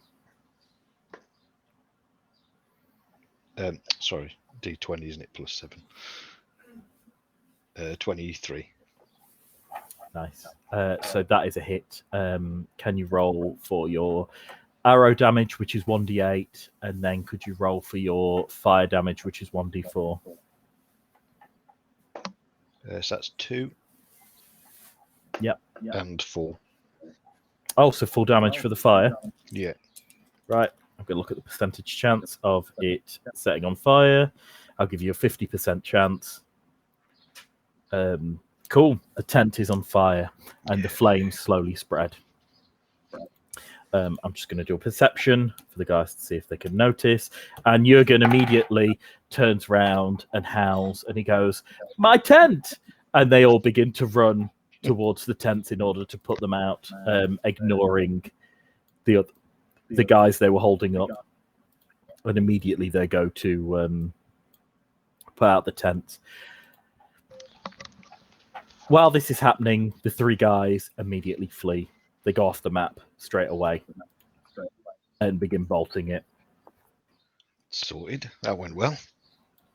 Sorry, d20, isn't it? Plus 7. 23. Nice. So that is a hit. Can you roll for your arrow damage, which is 1d8, and then could you roll for your fire damage, which is 1d4? So that's 2. Yep. And 4. Oh, so full damage for the fire. Yeah. Right. I'm going to look at the percentage chance of it setting on fire. I'll give you a 50% chance. Cool. The tent is on fire and the flames slowly spread. I'm just going to do a perception for the guys to see if they can notice. And Jurgen immediately turns around and howls, and he goes, "My tent!" And they all begin to run towards the tents in order to put them out, ignoring the guys they were holding up. And immediately they go to put out the tents. While this is happening, the 3 guys immediately flee. They go off the map straight away and begin bolting it. Sorted. That went well.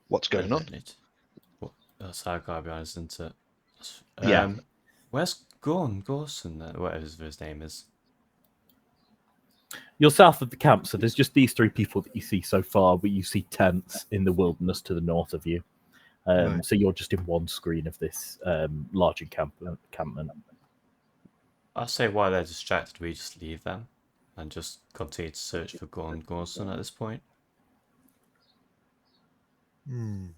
What's going on? That's our guy behind us, isn't it? Yeah. Where's Gornson then? Whatever his name is. You're south of the camp, so there's just these three people that you see so far, but you see tents in the wilderness to the north of you. Right. So you're just in one screen of this large encampment. I say while they're distracted, we just leave them and just continue to search for Gornson at this point. Hmm.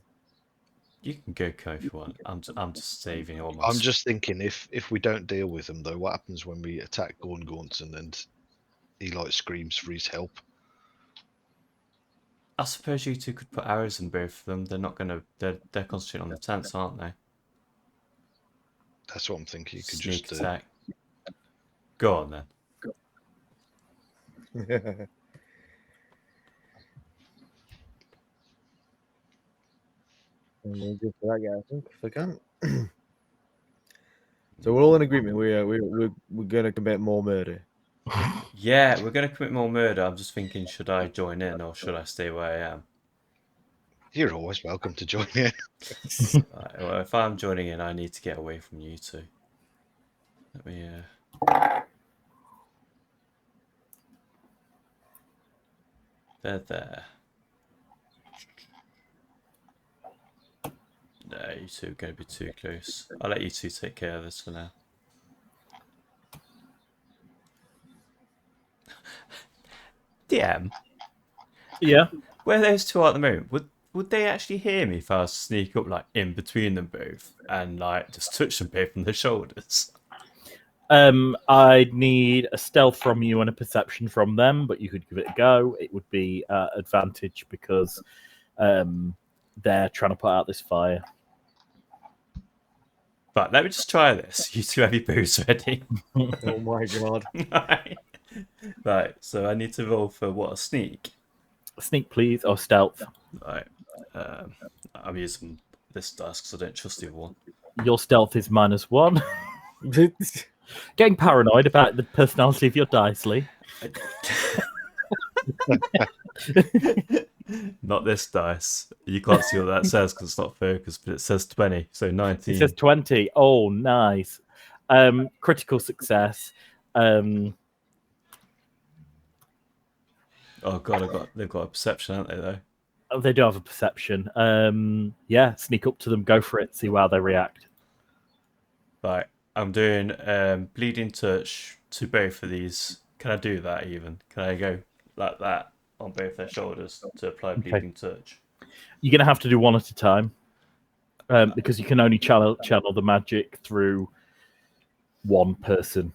You can go, Co, if you want. I'm just saving all my. I'm just thinking if we don't deal with them though, what happens when we attack Gornson and he like screams for his help? I suppose you two could put arrows in both of them. They're not gonna. They're concentrating on the tents, aren't they? That's what I'm thinking. You could Sneak just attack. Go on then. And we'll go for that guy, I think, if I can. So we're all in agreement. We're gonna commit more murder. Yeah, we're gonna commit more murder. I'm just thinking, should I join in or should I stay where I am? You're always welcome to join in. Right, well, if I'm joining in, I need to get away from you two. Let me. They're there. No, you two are going to be too close. I'll let you two take care of this for now. DM, Yeah. where those two are at the moment, would they actually hear me if I was to sneak up like in between them both and like just touch them both on the shoulders? I'd need a stealth from you and a perception from them, but you could give it a go. It would be advantage because they're trying to put out this fire. But let me just try this. You two have your bows ready. Oh my god. Right, so I need to roll for what, a sneak? Sneak, please, or stealth. Right, I'm using this dice because I don't trust the other one. Your stealth is -1. Getting paranoid about the personality of your dice, Lee. Not this dice. You can't see what that says because it's not focused, but it says 20, so 19. It says 20. Oh, nice. Critical success. Oh god, they've got a perception, haven't they? Though They do have a perception. Yeah, sneak up to them, go for it, see how they react. right, I'm doing bleeding touch to both of these. Can I do that even? Can I go like that on both their shoulders to apply bleeding touch? You're going to have to do one at a time because you can only channel the magic through one person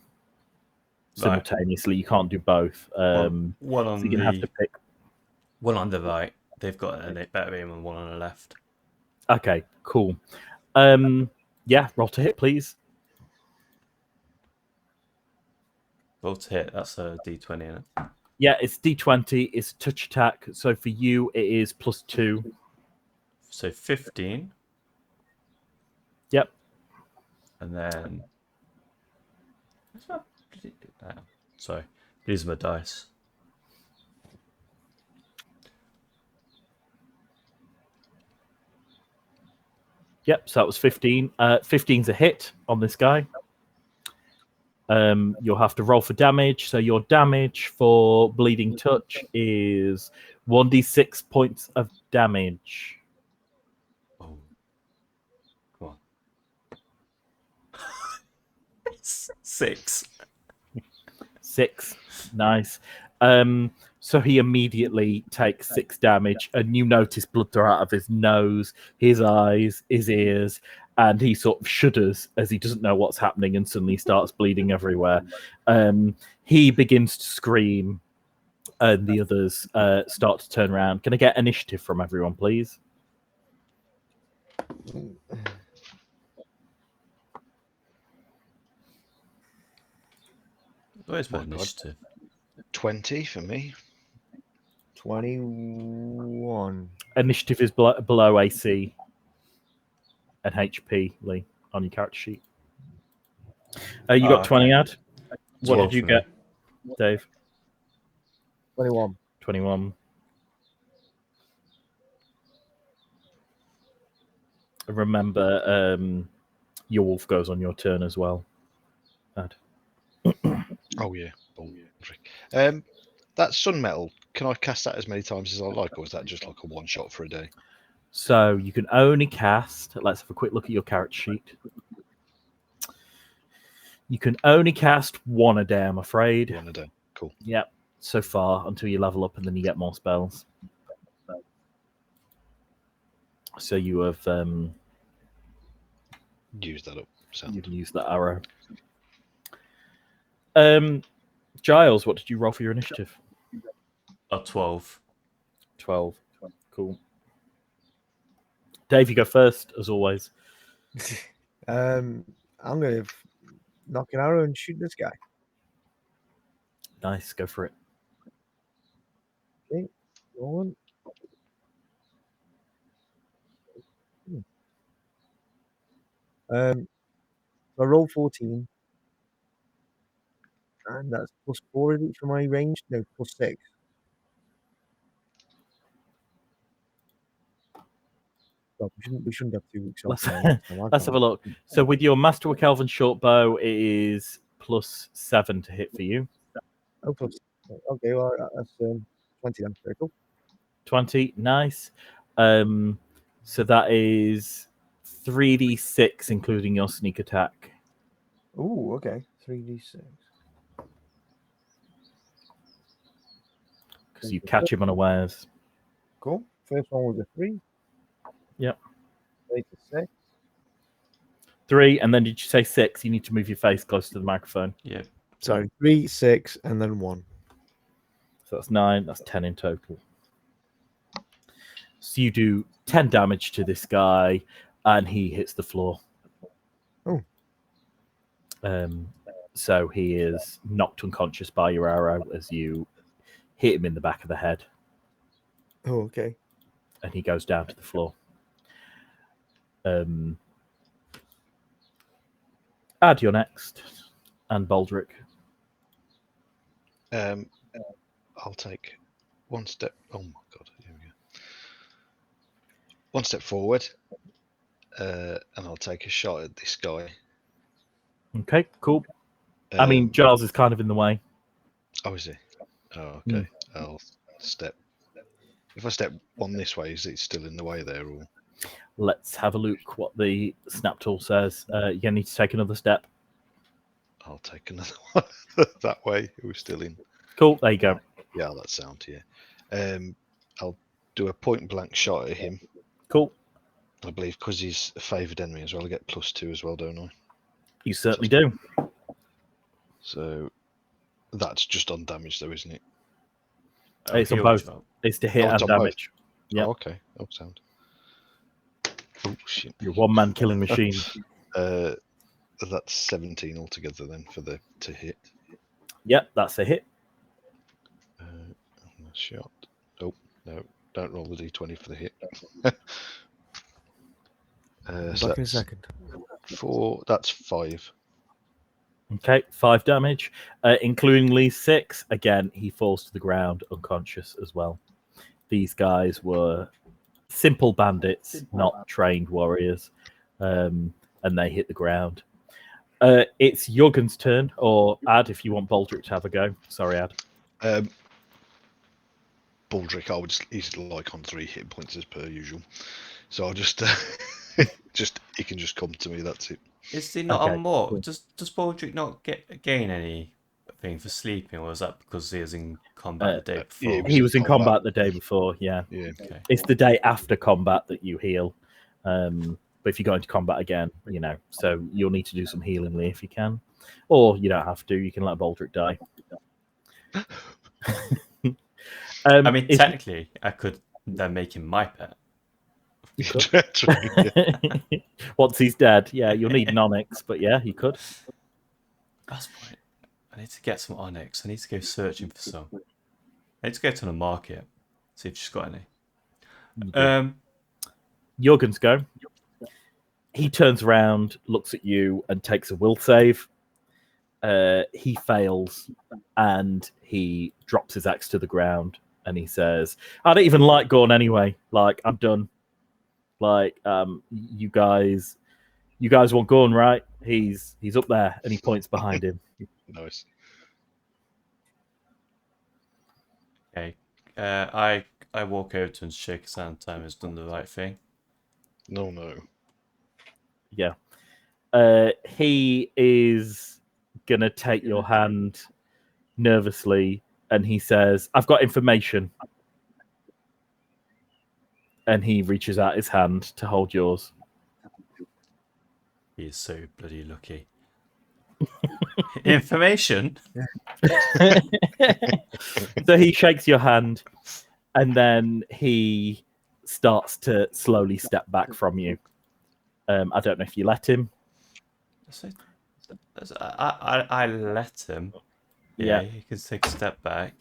simultaneously. You can't do both. One on so you're going to have to pick. One on the right. They've got a better aim than one on the left. Okay, cool. Yeah, roll to hit, please. Roll to hit. That's a D20, isn't it? Yeah, it's D20. It's a touch attack. So for you, it is +2. So 15. Yep. And then... Sorry. These are my dice. Yep, so that was 15. 15's a hit on this guy. You'll have to roll for damage. So your damage for bleeding touch is 1d6 points of damage. Oh. Come on. 6. 6. Nice. So he immediately takes 6 damage, and you notice blood throw out of his nose, his eyes, his ears, and he sort of shudders as he doesn't know what's happening and suddenly starts bleeding everywhere. He begins to scream, and the others start to turn around. Can I get initiative from everyone, please? Where's my My God. initiative? 20 for me. 21. Initiative is below AC and HP, Lee, on your character sheet. You got 20, Ad? What 12 did you for me. get, Dave? 21. 21. Remember, your wolf goes on your turn as well, Ad. Oh yeah. Oh, yeah. That sun metal, can I cast that as many times as I like, or is that just like a one shot for a day? So you can only cast. Let's have a quick look at your character sheet. You can only cast one a day, I'm afraid. One a day. Cool. Yep. So far, until you level up, and then you get more spells. So you have Use that up. Sound. you can use that arrow. Giles, what did you roll for your initiative? A 12. 12. Cool. Dave, you go first, as always. I'm going to knock an arrow and shoot this guy. Nice, go for it. Okay, go on. I roll 14. And that's +4 is it for my range? No, +6. Well, we shouldn't have 2 weeks off. Let's have a look. So with your Masterwork Elven short bow, it is +7 to hit for you. Oh, plus. Okay, well, that's 20 then. Very cool. 20, nice. So that is 3d6, including your sneak attack. Ooh, okay. 3d6. Because you catch him unawares. Cool. First one was a 3. Yep. 6. 3, and then did you say 6? You need to move your face close to the microphone. Yeah. Sorry, 3, 6, and then 1. So that's 9. That's 10 in total. So you do 10 damage to this guy, and he hits the floor. Oh. So he is knocked unconscious by your arrow as you hit him in the back of the head, Oh, okay. and he goes down to the floor. Add your next, and Baldric. I'll take one step. Oh my god! Here we go. One step forward, and I'll take a shot at this guy. Okay, cool. I mean, Giles is kind of in the way. Oh, is he? Oh, okay. I'll step. If I step one this way, is it still in the way there? Or Let's have a look what the snap tool says. You're going to need to take another step. I'll take another one that way. We're still in. Cool, there you go. Yeah, that sound. Yeah. I'll do a point blank shot at him. Cool. I believe because he's a favoured enemy as well. I get +2 as well, don't I? You certainly do. So that's just on damage, though, isn't it? It's on Heal both. shot. It's to hit Oh, and it's on both. damage. Yep. Oh, okay. Oh, sound. Oh shit. You're one man killing machine. That's 17 altogether then for the to hit. Yep, that's a hit. Shot. Oh no! Don't roll the d20 for the hit. So Back in a that's second. 4. That's 5. Okay, 5 damage, including Lee's 6. Again, he falls to the ground unconscious as well. These guys were simple bandits, not trained warriors, and they hit the ground. It's Jurgen's turn, or Ad, if you want Baldric to have a go. Sorry, Ad. Baldric, he's like on 3 hit points as per usual, so I'll just he can just come to me. That's it. Is he not Okay, on more? cool. Does Baldric not gain anything for sleeping, or is that because he was in combat the day before? yeah, He was in combat the day before, yeah. Yeah. Okay. It's the day after combat that you heal. But if you go into combat again, so you'll need to do some healing, Lee, if you can. Or you don't have to. You can let Baldric die. I mean, technically, I could then make him my pet. Once he's dead, yeah, you'll need an onyx, but yeah, you could. That's the point. I need to get some onyx. I need to go searching for some. I need to go to the market, see if she's got any. Jurgen's go. He turns around, looks at you, and takes a will save. He fails, and he drops his axe to the ground, and he says, "I don't even like Gorn anyway. Like, I'm done. Like, you guys want Gorn, right? He's up there," and he points behind him. Nice. Okay. I walk over to him and shake his hand. Time has done the right thing. No, no. Yeah. He is gonna take your hand nervously, and he says, "I've got information." And he reaches out his hand to hold yours. He is so bloody lucky. Information. So he shakes your hand, and then he starts to slowly step back from you. I don't know if you let him. So, I let him. Yeah. He can take a step back.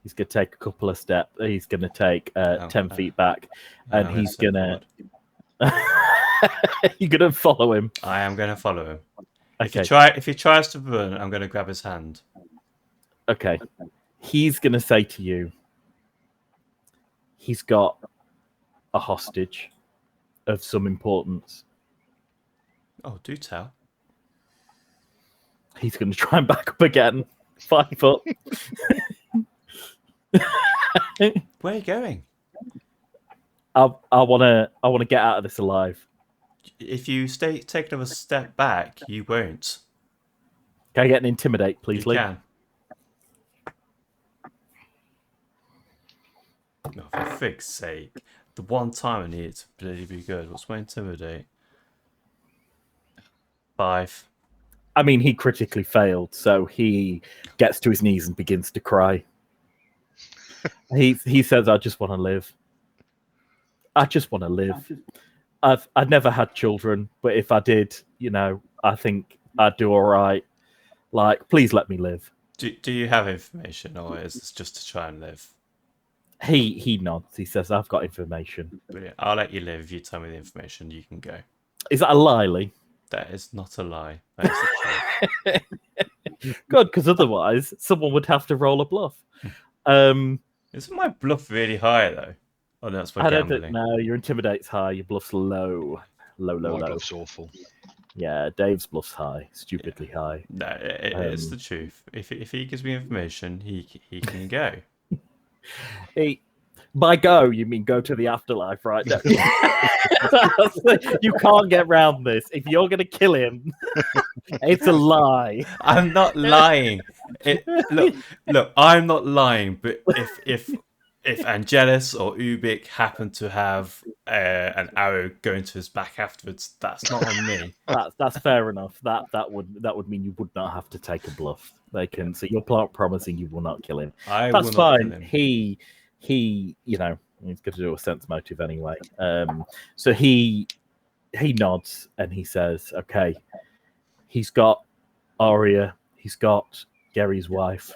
He's going to take a couple of steps. He's going to take 10 feet back, and I'm he's step going forward. to... You're going to follow him. I am going to follow him. Okay. If he tries to run, I'm going to grab his hand. Okay. He's going to say to you, he's got a hostage of some importance. Oh, do tell. He's going to try and back up again. 5 foot. Where are you going? I want to get out of this alive. If you take another step back, you won't. Can I get an intimidate, please, You Lee? can. Oh, for fig's sake. The one time I need it to bloody be good. What's my intimidate? 5. I mean, he critically failed, so he gets to his knees and begins to cry. He says, "I just want to live. I just want to live. I'd never had children, but if I did, I think I'd do all right. Like, please let me live." Do you have information, or is this just to try and live? He nods. He says, "I've got information." Brilliant. I'll let you live if you tell me the information. You can go. Is that a lie, Lee? That is not a lie. That is the truth. Good, because otherwise someone would have to roll a bluff. Isn't my bluff really high though? Oh, no, that's my I don't gambling. think. No, your intimidate's high. Your bluff's low. Low. My bluff's awful. Yeah, Dave's bluff's high. Stupidly high. No, it's the truth. If he gives me information, he can go. By go, you mean go to the afterlife, right? You can't get round this. If you're going to kill him, it's a lie. I'm not lying. Look, I'm not lying. But if Angelus or Ubik happen to have an arrow going to his back afterwards, that's not on me. That's fair enough. That would mean you would not have to take a bluff. They can. So you're promising you will not kill him. That's fine. He he's going to do a sense motive anyway. So he nods and he says, "Okay, he's got Arya, he's got Gary's wife."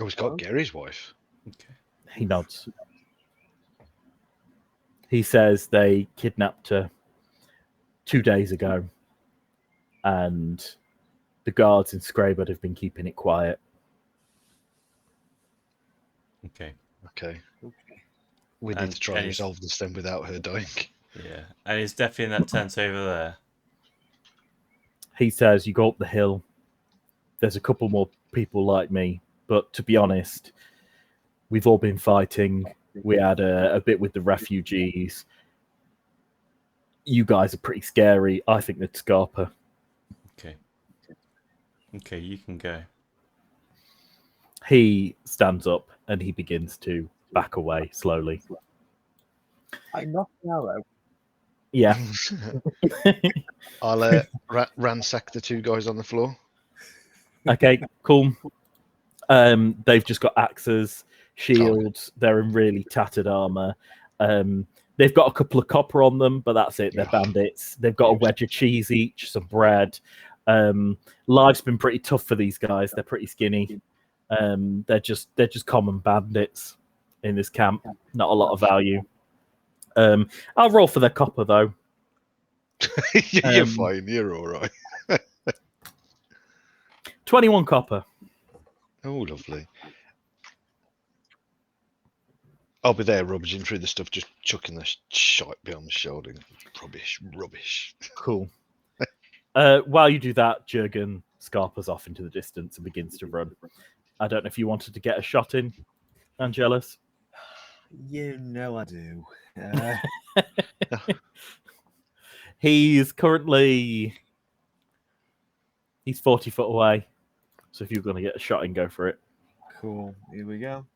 Oh, he's got Gary's wife. Okay. He nods. He says they kidnapped her 2 days ago, and the guards in Scrabud have been keeping it quiet. Okay. We need to try and resolve this then without her dying. Yeah, and he's definitely in that tent over there. He says, "You go up the hill. There's a couple more people like me, but to be honest, we've all been fighting. We had a bit with the refugees. You guys are pretty scary. I think that's Scarpa." Okay, you can go. He stands up and he begins to back away slowly. I knocked an arrow. Yeah. I'll ransack the 2 guys on the floor. Okay, cool. They've just got axes, shields. They're in really tattered armor. They've got a couple of copper on them, but that's it. They're bandits. They've got a wedge of cheese each, some bread. Life's been pretty tough for these guys. They're pretty skinny. They're just common bandits in this camp. Not a lot of value. I'll roll for their copper though. You're fine. You're all right. 21 copper. Oh, lovely. I'll be there rummaging through the stuff, just chucking the shite behind the shoulder. Rubbish. Cool. While you do that, Jurgen scarpers off into the distance and begins to run. I don't know if you wanted to get a shot in, Angelus. You know I do. He's 40 foot away. So if you're going to get a shot in, go for it. Cool. Here we go.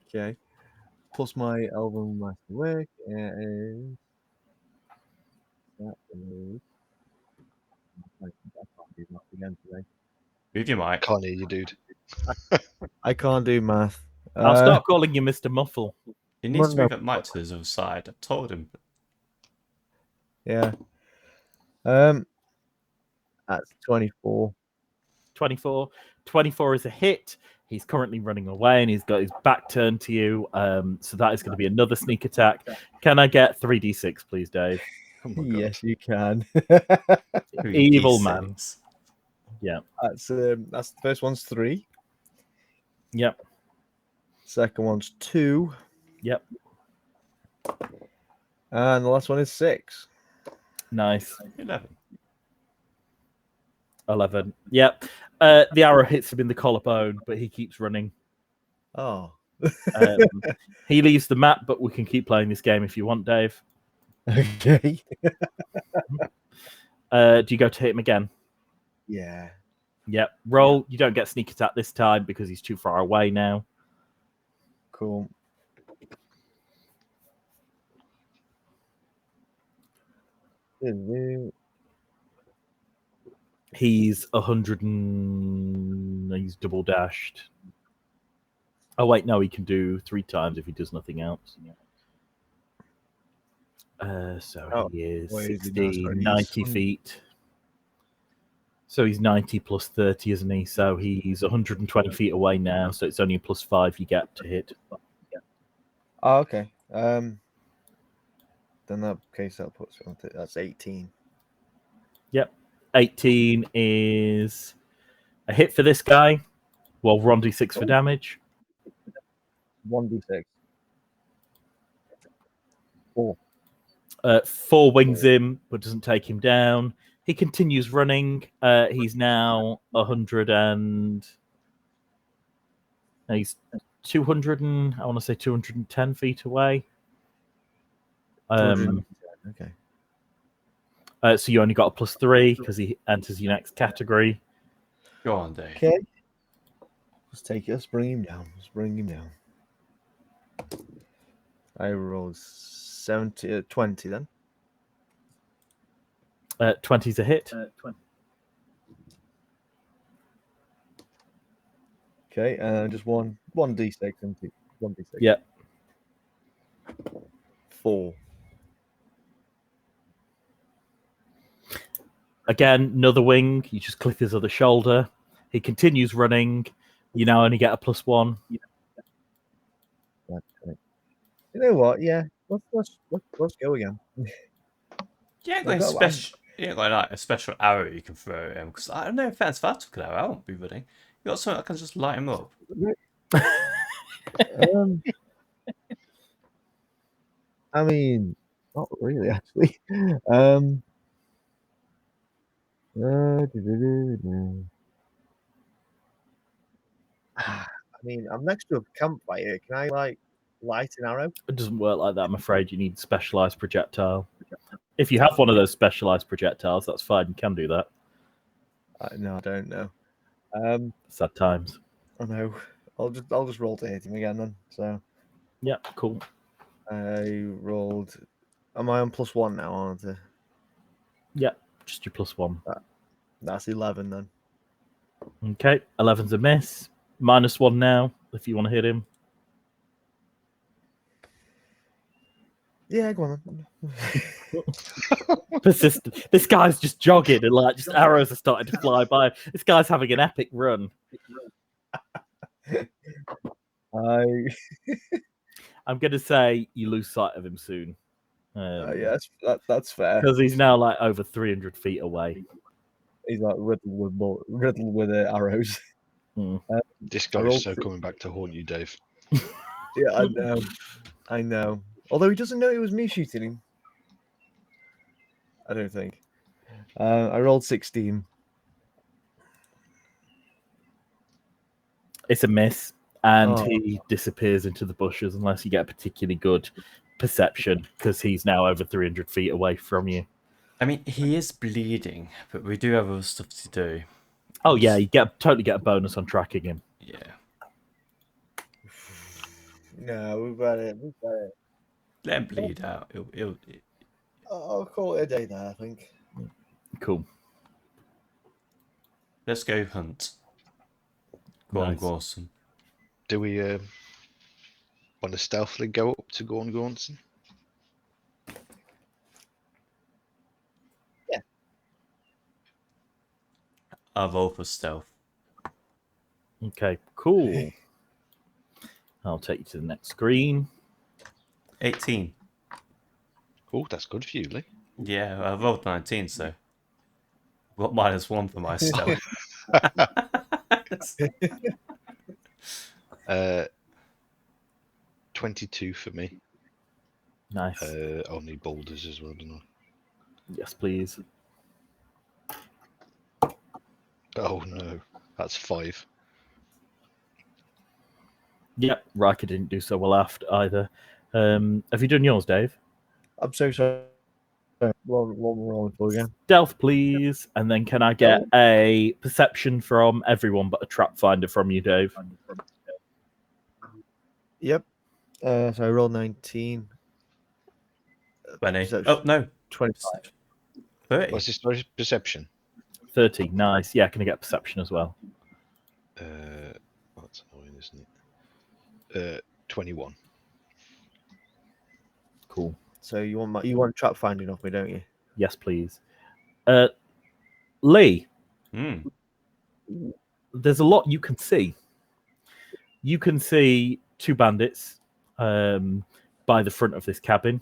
Okay. Plus my Elven Master Work is. That is. I can't do math again today. Move your mic. Can't hear you, dude. I can't do math. I'll start calling you Mr. Muffle. He needs to no. move that mic to the other side. I told him. Yeah. That's 24. 24. 24 is a hit. He's currently running away and he's got his back turned to you. So that is going to be another sneak attack. Can I get 3d6, please, Dave? Oh my God. Yes, you can. Evil man. 3d6. Yeah. That's the first one's 3. Yep. Second one's 2. Yep. And the last one is 6. Nice. 11. 11. Yep. The arrow hits him in the collarbone, but he keeps running. Oh. He leaves the map, but we can keep playing this game if you want, Dave. Okay. Do you go to hit him again? Yeah. Yep. Roll. You don't get sneak attack this time because he's too far away now. Cool. He's 100 and he's double dashed. Oh wait, no, he can do 3 times if he does nothing else. So he is where is he 60, now? Sorry, he's 90 on- feet. So he's 90 plus 30, isn't he? So he's 120 feet away now. So it's only a plus 5 you get to hit. Oh, okay. Then that case that puts it on that's 18. Yep. 18 is a hit for this guy. Well, Ron D6 for damage. 1d6. 4. 4 wings him, but doesn't take him down. He continues running. He's now 100 and he's 200 and I want to say 210 feet away. Okay. So you only got a plus 3 because he enters your next category. Go on, Dave. Okay. Let's bring him down. I rolled 20 then. 20's a hit. 20. Okay, and just one d6 and 1d6. Yeah. 4. Again, another wing. You just clip his other shoulder. He continues running. You now only get a plus 1. That's great. You know what? Yeah, let's go again. You ain't got like a special arrow you can throw at him because I don't know if that's vertical arrow. I won't be running. You got something that can just light him up. I mean, not really, actually. I mean, I'm next to a campfire. Can I light an arrow? It doesn't work like that, I'm afraid. You need specialized projectile. If you have one of those specialized projectiles, that's fine. You can do that. No, I don't know. Sad times. I know. I'll just roll to hit him again then. So Yeah, cool. I rolled. Am I on +1 now? Aren't I? Yeah, just your plus 1. That's 11 then. Okay, 11's a miss. -1 now, if you want to hit him. Yeah, go on then. Persistent. This guy's just jogging and just arrows are starting to fly by. This guy's having an epic run. I'm going to say you lose sight of him soon. Yeah, that's fair. Because he's now over 300 feet away. He's riddled with arrows. This guy is so coming back to haunt you, Dave. Yeah, I know. Although he doesn't know it was me shooting him. I don't think. I rolled 16. It's a miss, and Oh. he disappears into the bushes unless you get a particularly good perception, because he's now over 300 feet away from you. I mean, he is bleeding, but we do have other stuff to do. Oh yeah, you totally get a bonus on tracking him. Yeah. No, we've got it. We've got it. Let him bleed out. I'll call it a day there, I think. Cool. Let's go hunt. Go on, Nice. Gornson. Do we want to stealthily go up to Gornson? I'll roll for stealth. Okay, cool. I'll take you to the next screen. 18. Oh, that's good for you, Lee. Yeah, I rolled 19, so got -1 for my stealth. 22 for me. Nice. I'll need boulders as well, don't Yes, please. I? Oh no, that's 5. Yep, Riker didn't do so well after either. Have you done yours, Dave? I'm so sorry. What we're rolling for again? Stealth, please. And then can I get a perception from everyone but a trap finder from you, Dave? Yep. So I rolled 19. 20. Perception. Oh, no. 25. 30. What's this story? Perception? 30. Nice. Yeah, can I get perception as well? That's annoying, isn't it? 21. Cool. So you want trap finding off me, don't you? Yes, please. Lee, Hmm. there's a lot you can see. You can see 2 bandits by the front of this cabin.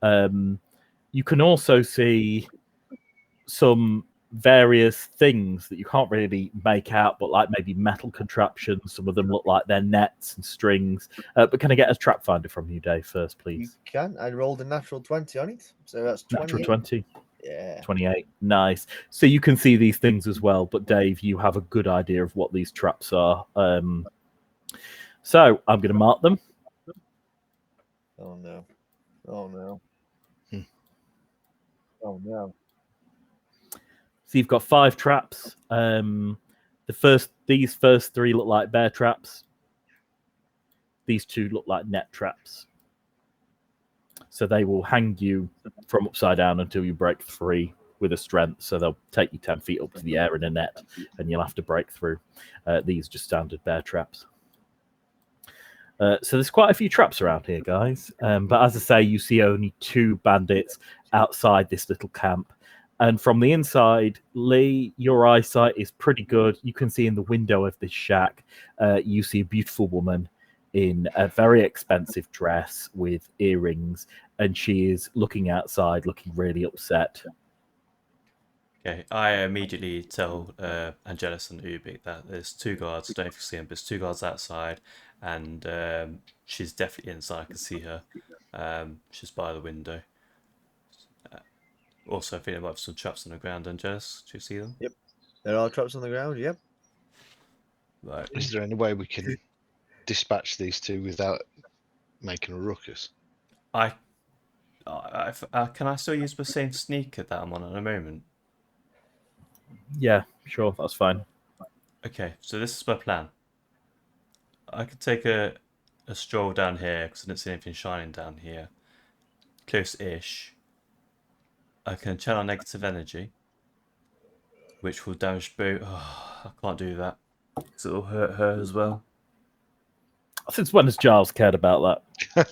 You can also see some various things that you can't really make out, but like maybe metal contraptions. Some of them look like they're nets and strings. But can I get a trap finder from you, Dave, first, You please? can. I rolled a natural 20 on it. So that's 20. Natural 20. Yeah. 28. Nice. So you can see these things as well, but Dave, you have a good idea of what these traps are. So I'm going to mark them. Oh no. Oh no. Hmm. Oh no. So you've got 5 traps. These first 3 look like bear traps. These 2 look like net traps. So they will hang you from upside down until you break 3 with a strength. So they'll take you 10 feet up to the air in a net, and you'll have to break through. These are just standard bear traps. So there's quite a few traps around here, guys. But as I say, you see only 2 bandits outside this little camp. And from the inside, Lee, your eyesight is pretty good. You can see in the window of this shack, you see a beautiful woman in a very expensive dress with earrings, and she is looking outside, looking really upset. Okay, I immediately tell Angelus and Ubik that there's 2 guards. I don't know if you see them, but there's 2 guards outside, and she's definitely inside. I can see her. She's by the window. Also, I think there might be some traps on the ground. Angelus, do you see them? Yep. There are traps on the ground. Yep. Right. Is there any way we can dispatch these 2 without making a ruckus? Can I still use the same sneaker that I'm on at the moment? Yeah, sure, that's fine. Okay, so this is my plan. I could take a stroll down here because I didn't see anything shining down here. Close-ish. I can channel negative energy, which will damage boot. Oh, I can't do that because it'll hurt her as well. Since when has Giles cared about that?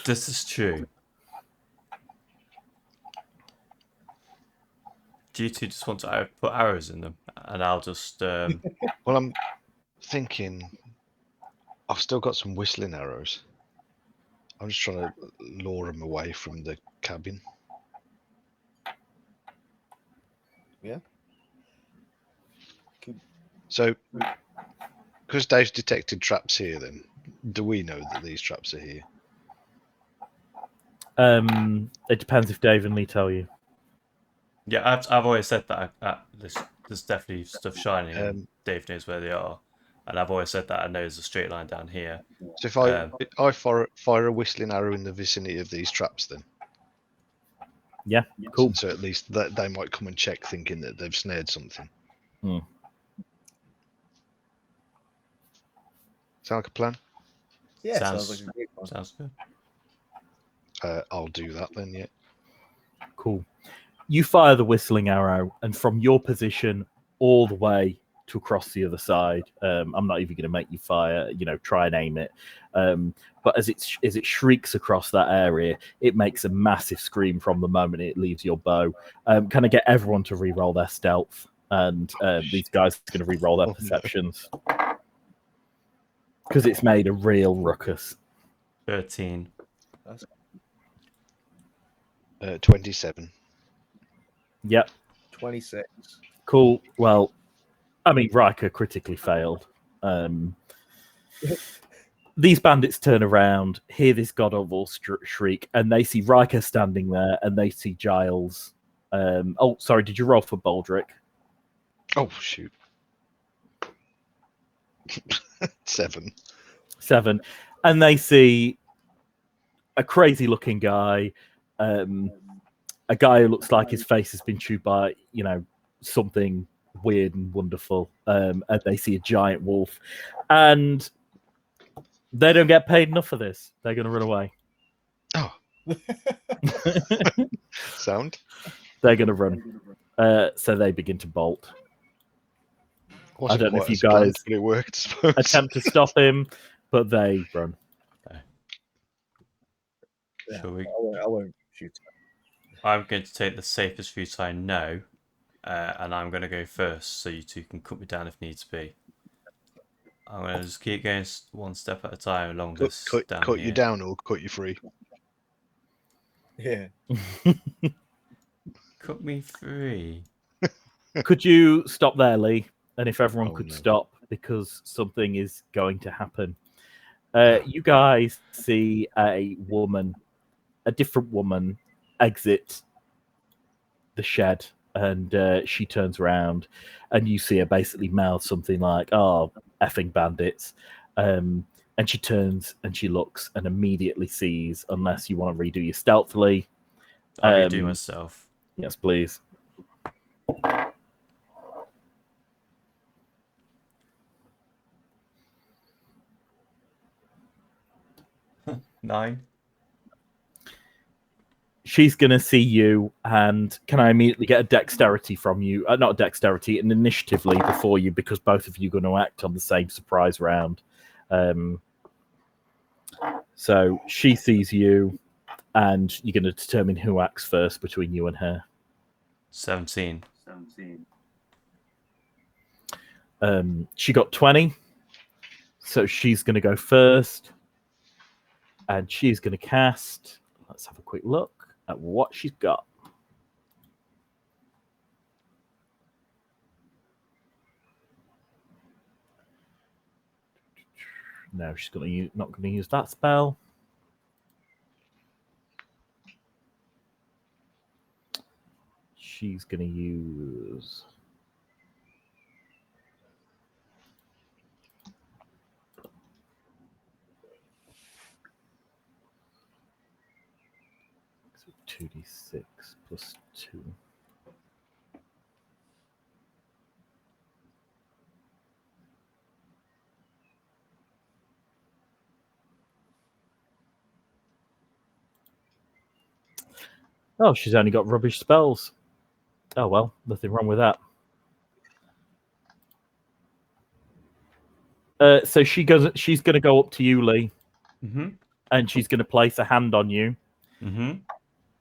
This is true. Do you 2 just want to put arrows in them, and I'll just Well, I'm thinking I've still got some whistling arrows. I'm just trying to lure them away from the cabin. Yeah. So, because Dave's detected traps here, then do we know that these traps are here? It depends if Dave and Lee tell you. Yeah, I've always said that there's definitely stuff shining. Dave knows where they are, and I've always said that I know there's a straight line down here. So if Um, I fire a whistling arrow in the vicinity of these traps, then Yeah, cool. so at least that they might come and check, thinking that they've snared something. Hmm. Sound like a plan? Yeah, Sounds- sounds like a great one. Sounds good. I'll do that then. Yeah. Cool. You fire the whistling arrow, and from your position all the way to across the other side, I'm not even going to make you fire. Try and aim it. But as it shrieks across that area, it makes a massive scream from the moment it leaves your bow. Can I get everyone to re-roll their stealth? And these guys are going to re-roll their Oh, no. perceptions because it's made a real ruckus. 13. 27. Yep. 26. Cool. Well, I mean, Riker critically failed. These bandits turn around, hear this god-awful shriek, and they see Riker standing there, and they see Giles. Sorry, did you roll for Baldric? Oh shoot. 7. 7. And they see a crazy-looking guy, a guy who looks like his face has been chewed by, something weird and wonderful. And they see a giant wolf, and they don't get paid enough for this. They're going to run away. Oh. Sound. They're going to run. So they begin to bolt. Wasn't I don't know if quite you as planned, guys but it worked, I suppose. attempt to stop him, but they run. Yeah, Shall we? I won't shoot. I'm going to take the safest route I know, and I'm going to go first, so you two can cut me down if needs be. I'm going to just keep going one step at a time along this Cut down here. you down or cut you free. Yeah. Cut me free. Could you stop there, Lee? And if everyone Oh, could no. stop, because something is going to happen. You guys see a different woman, exit the shed, and she turns around, and you see her basically mouth something like, "Oh, effing bandits." And she turns and she looks and immediately sees, unless you want to redo your stealthily. I'll redo myself. Yes, please. 9. She's going to see you, and can I immediately get a dexterity from you? Not a dexterity, an initiatively before you, because both of you are going to act on the same surprise round. So she sees you, and you're going to determine who acts first between you and her. 17. She got 20, so she's going to go first, and she's going to cast. Let's have a quick look at what she's got. No, she's not going to use that spell. She's going to use. So 2d6 plus 2. Oh, she's only got rubbish spells. Oh well, nothing wrong with that. So she's going to go up to you, Lee, Mm-hmm. and she's going to place a hand on you. Mm-hmm.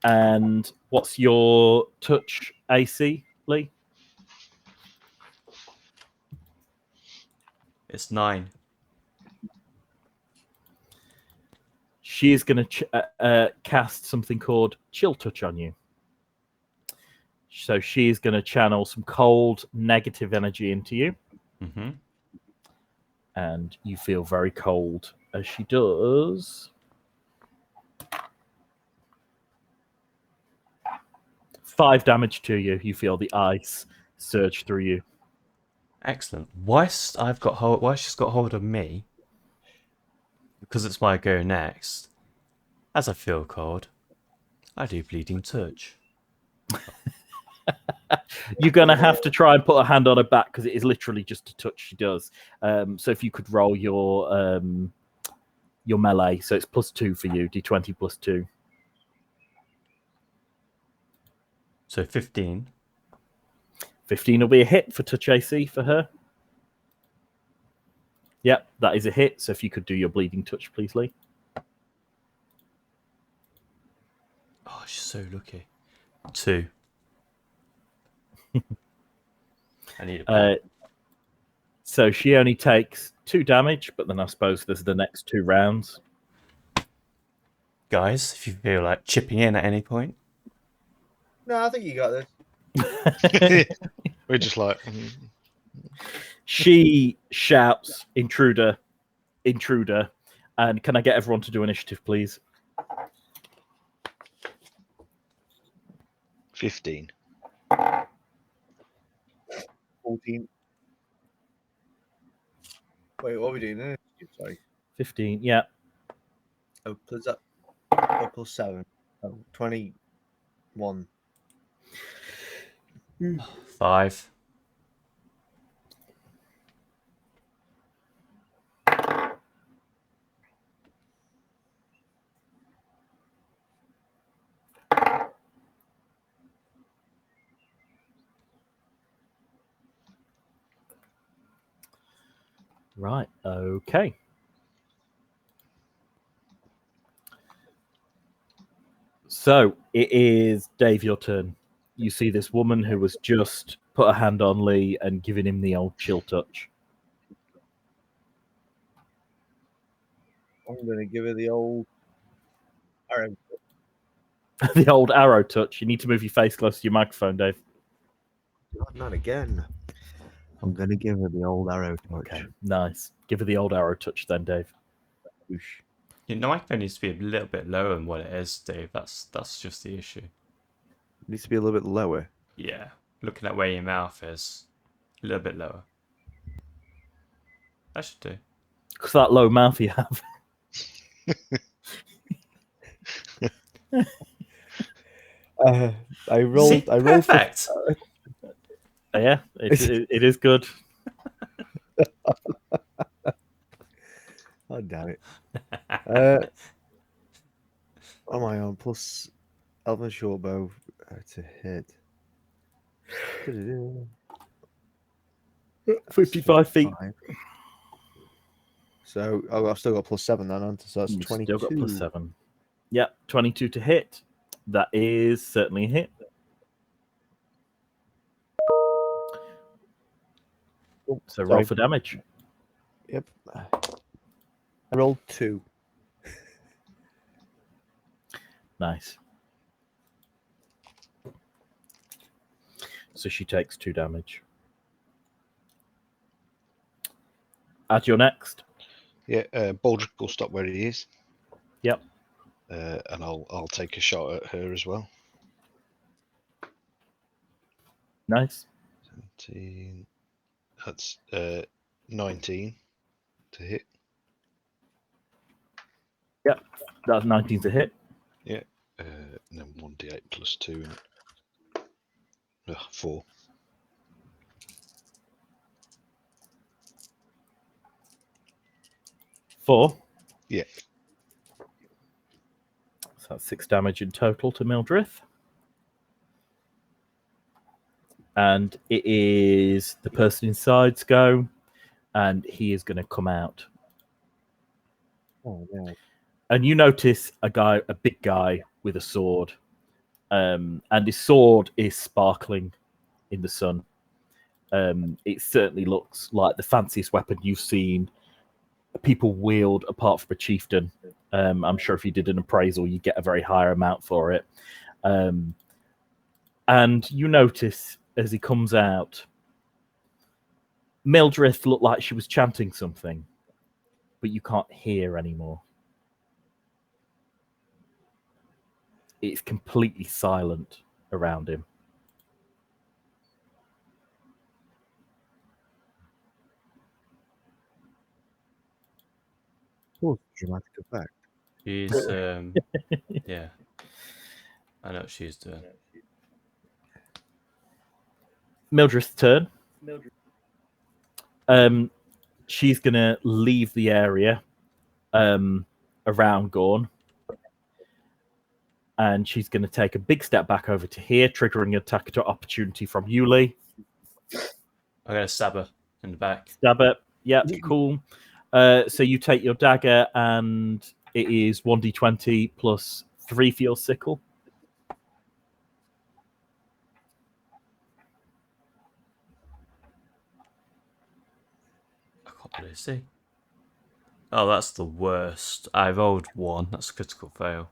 And what's your touch AC, Lee? It's 9. She is going to cast something called Chill Touch on you. So she is going to channel some cold, negative energy into you. Mm-hmm. And you feel very cold as she does. 5 damage to you. You feel the ice surge through you. Excellent. Whilst she's got hold of me, because it's my go next, as I feel cold, I do bleeding touch. You're going to have to try and put a hand on her back because it is literally just a touch she does. So if you could roll your melee, so it's +2 for you, d20 +2. So 15. 15 will be a hit for touch AC for her. Yep, that is a hit. So if you could do your bleeding touch, please, Lee. Oh, she's so lucky. 2. I need a pen. So she only takes 2 damage, but then I suppose there's the next 2 rounds. Guys, if you feel like chipping in at any point. No, I think you got this. We're just like, She shouts, intruder, intruder. And can I get everyone to do initiative, please? 15. 14. Wait, what are we doing? Sorry. 15, yeah. Oh, +7. Oh, 21. 5. Right, okay. So it is Dave, your turn. You see this woman who was just put a hand on Lee and giving him the old chill touch. I'm going to give her the old arrow. The old arrow touch. You need to move your face close to your microphone, Dave. Not again. I'm going to give her the old arrow touch. Okay, nice. Give her the old arrow touch then, Dave. Whoosh. Your microphone needs to be a little bit lower than what it is, Dave. That's just the issue. Needs to be a little bit lower. Yeah. Looking at where your mouth is. A little bit lower. That should do. Because that low mouth you have. I rolled. See? I rolled. Perfect. Yeah, it is good. Oh damn it! What am I on? Plus Elven Shortbow to hit. 55 feet. So I've still got +7 then, haven't I? So that's You've 22. still got +7. Yeah, 22 to hit. That is certainly a hit. Oh, So roll sorry. for damage. Yep. I rolled 2. Nice. So she takes 2 damage. Add your next. Yeah, Baldric will stop where he is. Yep. And I'll take a shot at her as well. Nice. 17. That's 19 to hit. Yep. That's 19 to hit. Yeah. And then 1d8 plus 2. 4. 4. Yeah. So that's 6 damage in total to Mildrith. And it is the person inside's go, and he is going to come out. Oh no. And you notice a big guy with a sword. And his sword is sparkling in the sun. It certainly looks like the fanciest weapon you've seen people wield apart from a chieftain. I'm sure if you did an appraisal, you get a very high amount for it. And you notice as he comes out, Mildrith looked like she was chanting something, but you can't hear anymore. It's completely silent around him. Oh, dramatic effect. She's yeah. I know what she's doing. Mildred's turn. She's gonna leave the area around Gorn, and she's gonna take a big step back over to here, triggering an attack to opportunity from Yuli. I'm gonna stab her in the back. Stab it. Yep, cool. So you take your dagger, and it is 1d20 plus 3 for your sickle. I can't really see. Oh, that's the worst. I rolled 1. That's a critical fail.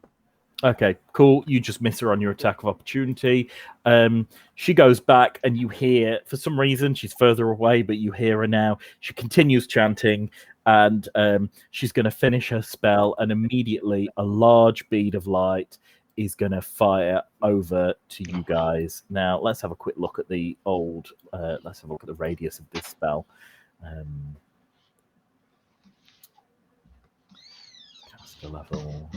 Okay, cool. You just miss her on your attack of opportunity. She goes back, and you hear, for some reason, she's further away, but you hear her now. She continues chanting, and she's going to finish her spell, and immediately a large bead of light is going to fire over to you guys. Now, let's have a quick look at the let's have a look at the radius of this spell. Caster level.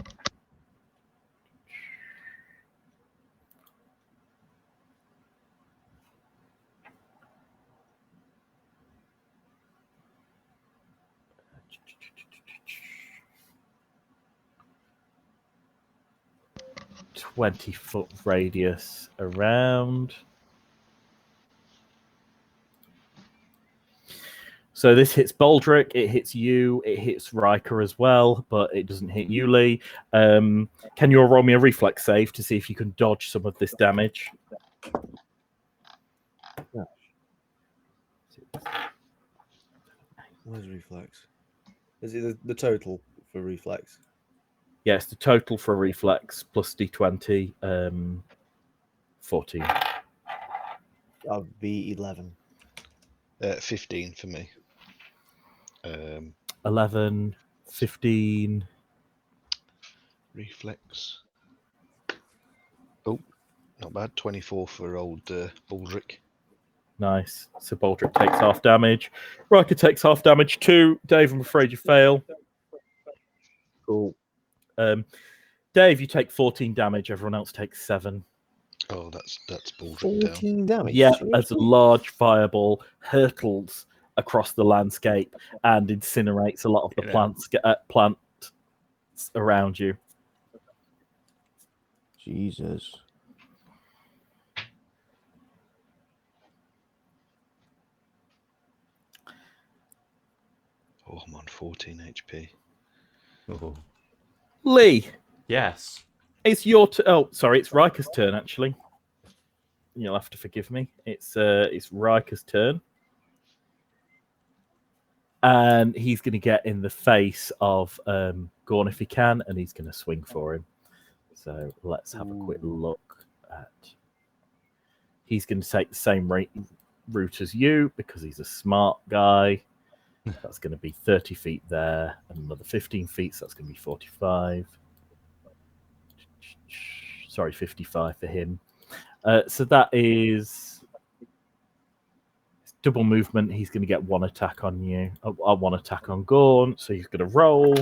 ...20-foot radius around. So this hits Baldric, it hits you, it hits Riker as well, but it doesn't hit Yuli. Can you all roll me a reflex save to see if you can dodge some of this damage? Where's reflex? Is it the total for reflex? Yes, the total for reflex plus d20, 14. That'd be 11. 15 for me. 11, 15. Reflex. Oh, not bad. 24 for old Baldric. Nice. So Baldric takes half damage. Riker takes half damage too. Dave, I'm afraid you fail. Cool. Dave, you take 14 damage. Everyone else takes 7. Oh, that's Baldric down. 14 damage. Yeah, Seriously? as a large fireball hurtles across the landscape and incinerates a lot of the plants around you. Jesus. Oh, I'm on 14 HP. Oh. Lee, Yes. it's your oh, sorry, it's Riker's turn actually. You'll have to forgive me. It's Riker's turn. And he's going to get in the face of Gorn if he can, and he's going to swing for him. So let's have a quick look at... He's going to take the same route as you because he's a smart guy. That's going to be 30 feet there, and another 15 feet, so that's going to be 45. Sorry, 55 for him. So that is... double movement. He's going to get one attack on you. One attack on Gorn. So he's going to roll.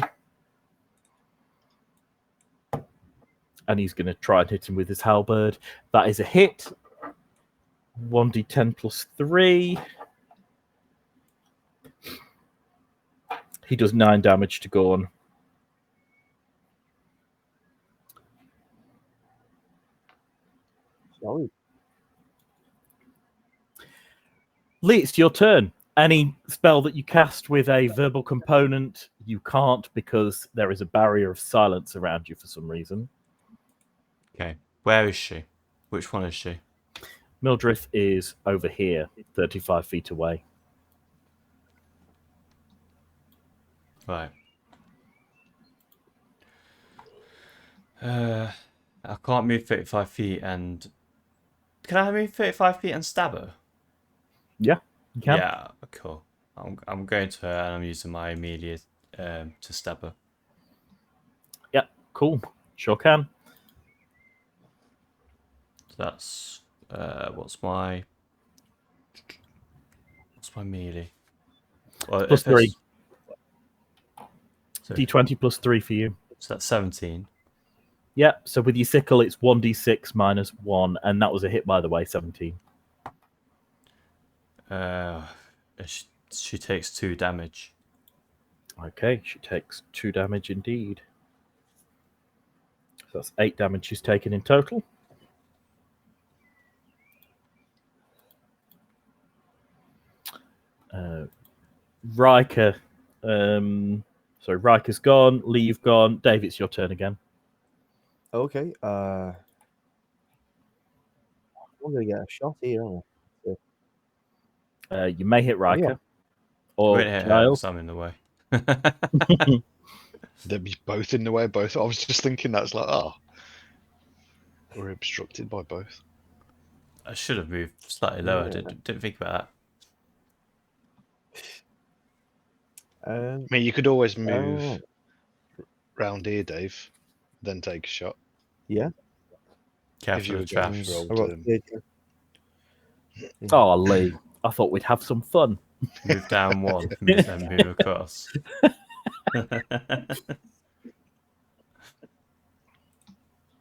And he's going to try and hit him with his halberd. That is a hit. 1d10 plus 3. He does 9 damage to Gorn. Sorry. Lee, it's your turn. Any spell that you cast with a verbal component, you can't because there is a barrier of silence around you for some reason. Okay. Where is she? Which one is she? Mildred is over here, 35 feet away. Right. I can't move 35 feet and... Can I move 35 feet and stab her? Yeah, you can. Yeah, cool. I'm going to her and I'm using my immediate to stab her. Yeah, cool. Sure can. So that's what's my melee? Well, Plus 3. So, D20 plus 3 for you. so that's 17. Yeah, so with your sickle, it's 1d6 minus 1, and that was a hit, by the way, 17. She takes 2 damage. Okay, she takes 2 damage indeed. So that's 8 damage she's taken in total. Riker. Sorry, Riker's gone. Lee, you've gone. Dave, it's your turn again. Okay. I'm gonna get a shot here, aren't I? You may hit Riker. Yeah. Or Wait, here, Giles. I'm in the way. They'd be both in the way, both. I was just thinking that's like, oh, we're obstructed by both. I should have moved slightly lower. Yeah. Didn't think about I mean, you could always move oh, round here, Dave, then take a shot. yeah. that. If you Careful were of going traps. for I've old, got 30. Oh, Lee. I thought we'd have some fun. Move down 1, then move across. I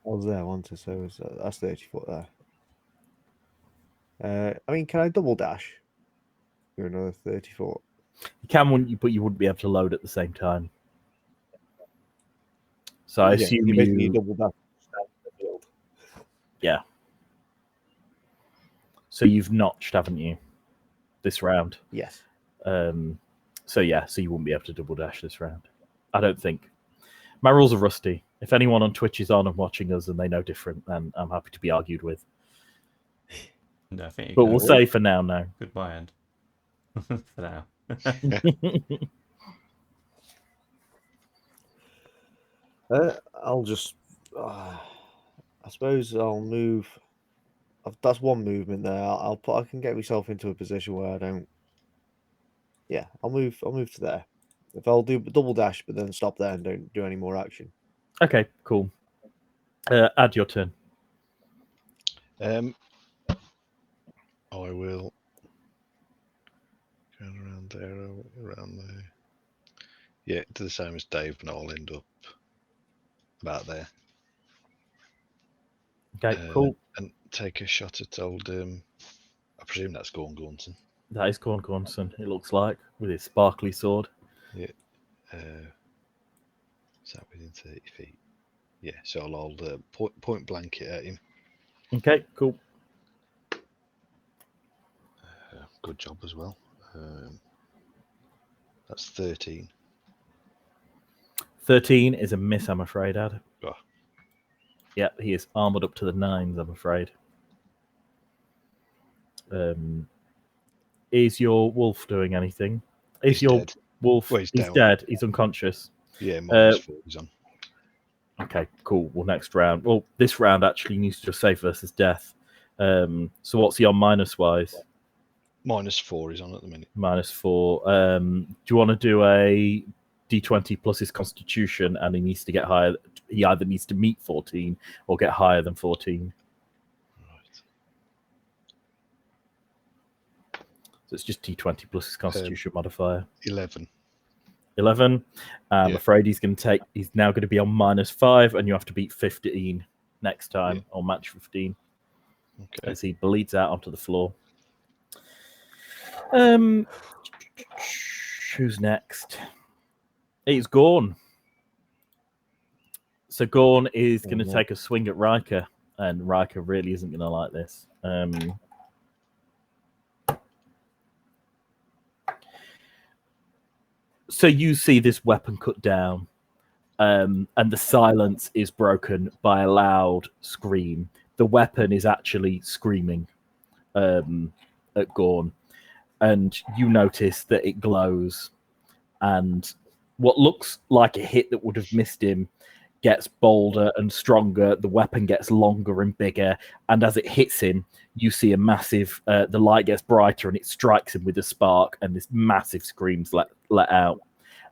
was there once, so that's 30 foot there. I mean, can I double dash? You're another 30 foot. You can, but you wouldn't be able to load at the same time. So I Yeah, assume you basically you... double dash. Stand in the field. Yeah. So you've notched, haven't you, this round? Yes. So yeah, so you wouldn't be able to double dash this round. I don't think. My rules are rusty. If anyone on Twitch is on and watching us and they know different, then I'm happy to be argued with. No, I think you But can. we'll say for now, no. Good my end. For now. I'll just. I suppose I'll move. That's one movement there. I'll put. I can get myself into a position where I don't. Yeah, I'll move. I'll move to there. If I'll do double dash, but then stop there and don't do any more action. Okay, cool. Add your turn. I will go around there, around there. Yeah, do the same as Dave, and I'll end up about there. Okay, cool. And take a shot at old. I presume that's Gornson. That is Gornson, it looks like, with his sparkly sword. Yeah. Is that within 30 feet? Yeah, so I'll hold point blank it at him. Okay, cool. Good job as well. That's 13. 13 is a miss, I'm afraid, Ad. Oh. Yep, he is armored up to the 9s, I'm afraid. Is your wolf doing anything? Is He's your dead. wolf... Well, he's he's down. dead. He's unconscious. Yeah, -4 he's on. Okay, cool. Well, next round. Well, this round actually needs to just save versus death. So what's he on minus-wise? -4 he's on at the minute. -4. Do you want to do a D20 plus his constitution, and he needs to get higher? He either needs to meet 14 or get higher than 14. Right. So it's just D20 plus his constitution modifier. 11. 11. I'm Yeah. afraid he's going to take. He's now going to be on -5, and you have to beat 15 next time, Yeah. or match 15, Okay. as he bleeds out onto the floor. Who's next? It's Gorn. So Gorn is going to take a swing at Riker, and Riker really isn't going to like this. So you see this weapon cut down, and the silence is broken by a loud scream. The weapon is actually screaming at Gorn, and you notice that it glows, and what looks like a hit that would have missed him gets bolder and stronger. The weapon gets longer and bigger, and as it hits him, you see a massive. The light gets brighter, and it strikes him with a spark, and this massive scream's let out,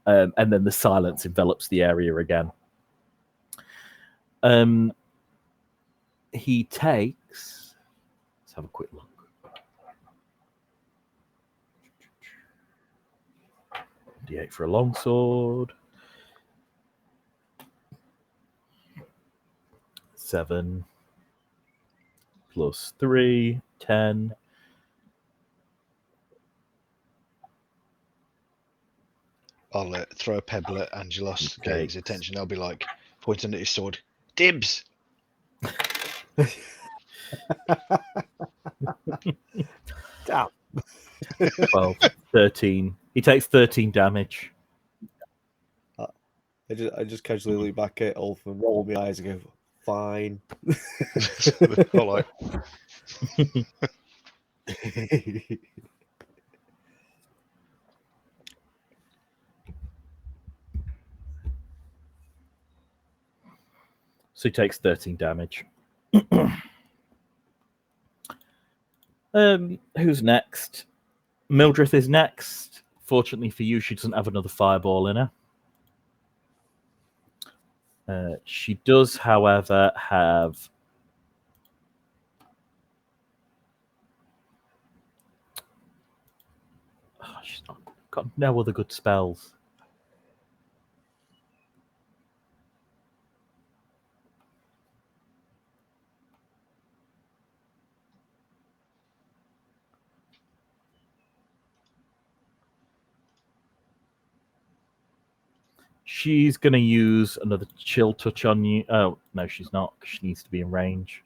and then the silence envelops the area again. He takes. Let's have a quick look. D8 for a longsword. 7 plus 3, 10. I'll throw a pebble at Angelos, get Okay. his attention. I'll be like, pointing at his sword. Dibs! Damn. 12, 13. He takes 13 damage. I just casually look back at Ulf and roll my eyes and go, fine. All right. So he takes 13 damage. Who's next? Mildred is next. Fortunately for you, she doesn't have another fireball in her. She does, however, have... Oh, she's not got no other good spells. She's going to use another chill touch on you. Oh, no, she's not. She needs to be in range.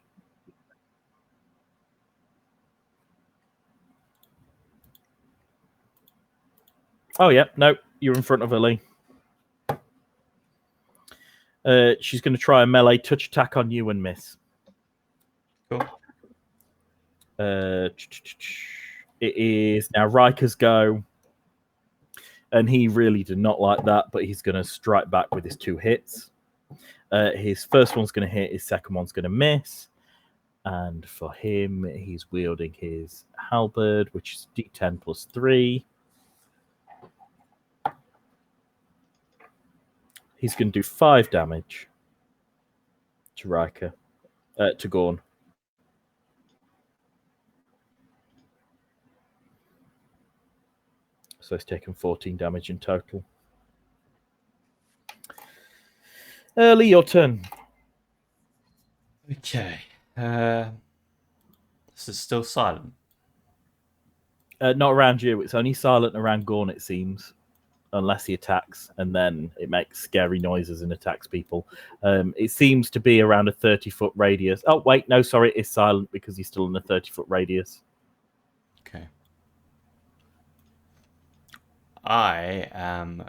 Oh, yeah. No, you're in front of her, Lee. She's going to try a melee touch attack on you and miss. Cool. It is now Riker's go. And he really did not like that, but he's going to strike back with his 2 hits. His first one's going to hit, his second one's going to miss. And for him, he's wielding his halberd, which is D10 plus 3. He's going to do 5 damage to Riker, to Gorn. So he's taken 14 damage in total. Lee, your turn. Okay. This is still silent. Not around you. It's only silent around Gorn, it seems. Unless he attacks, and then it makes scary noises and attacks people. It seems to be around a 30-foot radius. Oh, wait, no, sorry, it's silent because he's still in a 30-foot radius. Okay. I am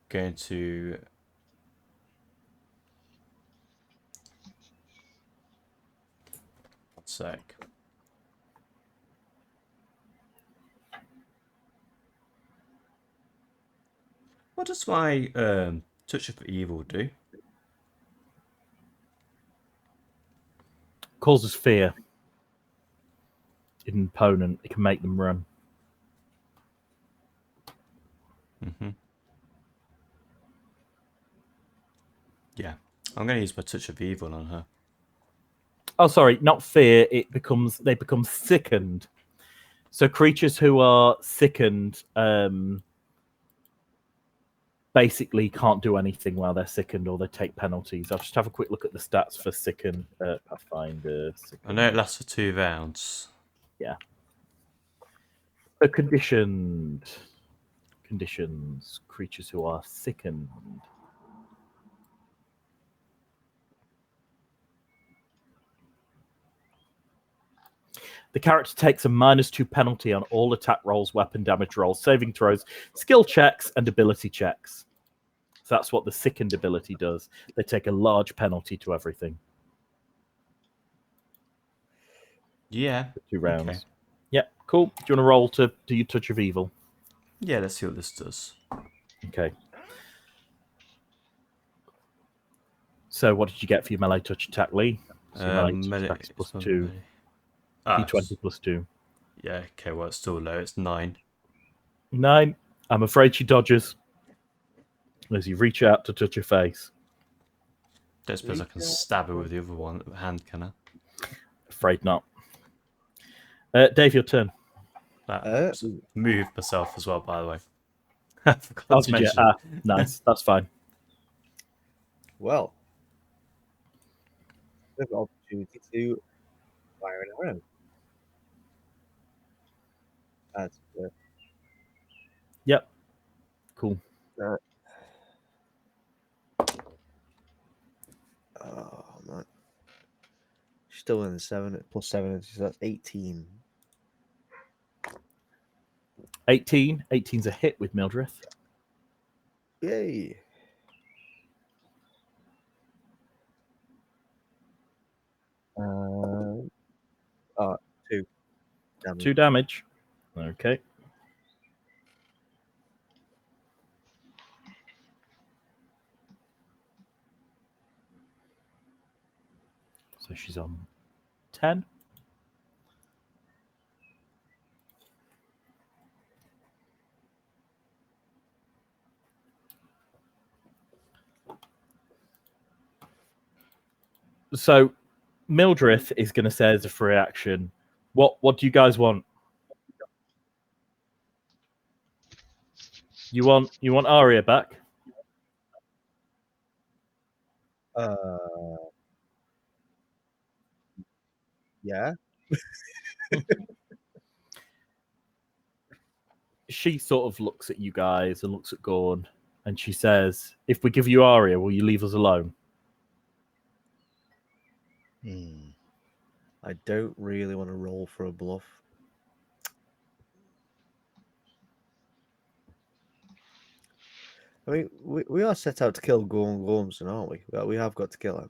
going to... One sec. What does my Touch of Evil do? Causes fear in an opponent. It can make them run. Mm-hmm. Yeah. I'm going to use my Touch of Evil on her. Oh, sorry, not fear. They become sickened. So creatures who are sickened basically can't do anything while they're sickened, or they take penalties. I'll just have a quick look at the stats for sickened Pathfinder. I know it lasts for 2 rounds. Yeah. The conditions. Creatures who are sickened. The character takes a -2 penalty on all attack rolls, weapon damage rolls, saving throws, skill checks, and ability checks. So that's what the sickened ability does. They take a large penalty to everything. Yeah. For 2 rounds. Okay. Yeah, cool. Do you want to roll to do your Touch of Evil? Yeah, let's see what this does. Okay. So what did you get for your melee touch attack, Lee? So your melee touch attack is plus 2. D20 plus 2. Yeah, okay, well, it's still low. It's 9. 9. I'm afraid she dodges as you reach out to touch her face. Don't suppose I can stab her with the other hand, can I? Afraid not. Dave, your turn. Move myself as well, by the way. I forgot Oh, to did you? mention. Nice. That's fine. Well, They've got opportunity to fire an arrow. That's Yep. Cool. oh man. Still in the 7 plus 7, so that's 18. 18. 18's a hit with Mildrith. Yay. Uh, 2 damage. 2 damage. Okay. So she's on 10. So Mildrith is going to say as a free action, what do you guys want? You want Arya back? Yeah. She sort of looks at you guys and looks at Gorn, and she says, "If we give you Arya, will you leave us alone?" I don't really want to roll for a bluff. I mean, we are set out to kill Gornson, aren't we? We have got to kill him.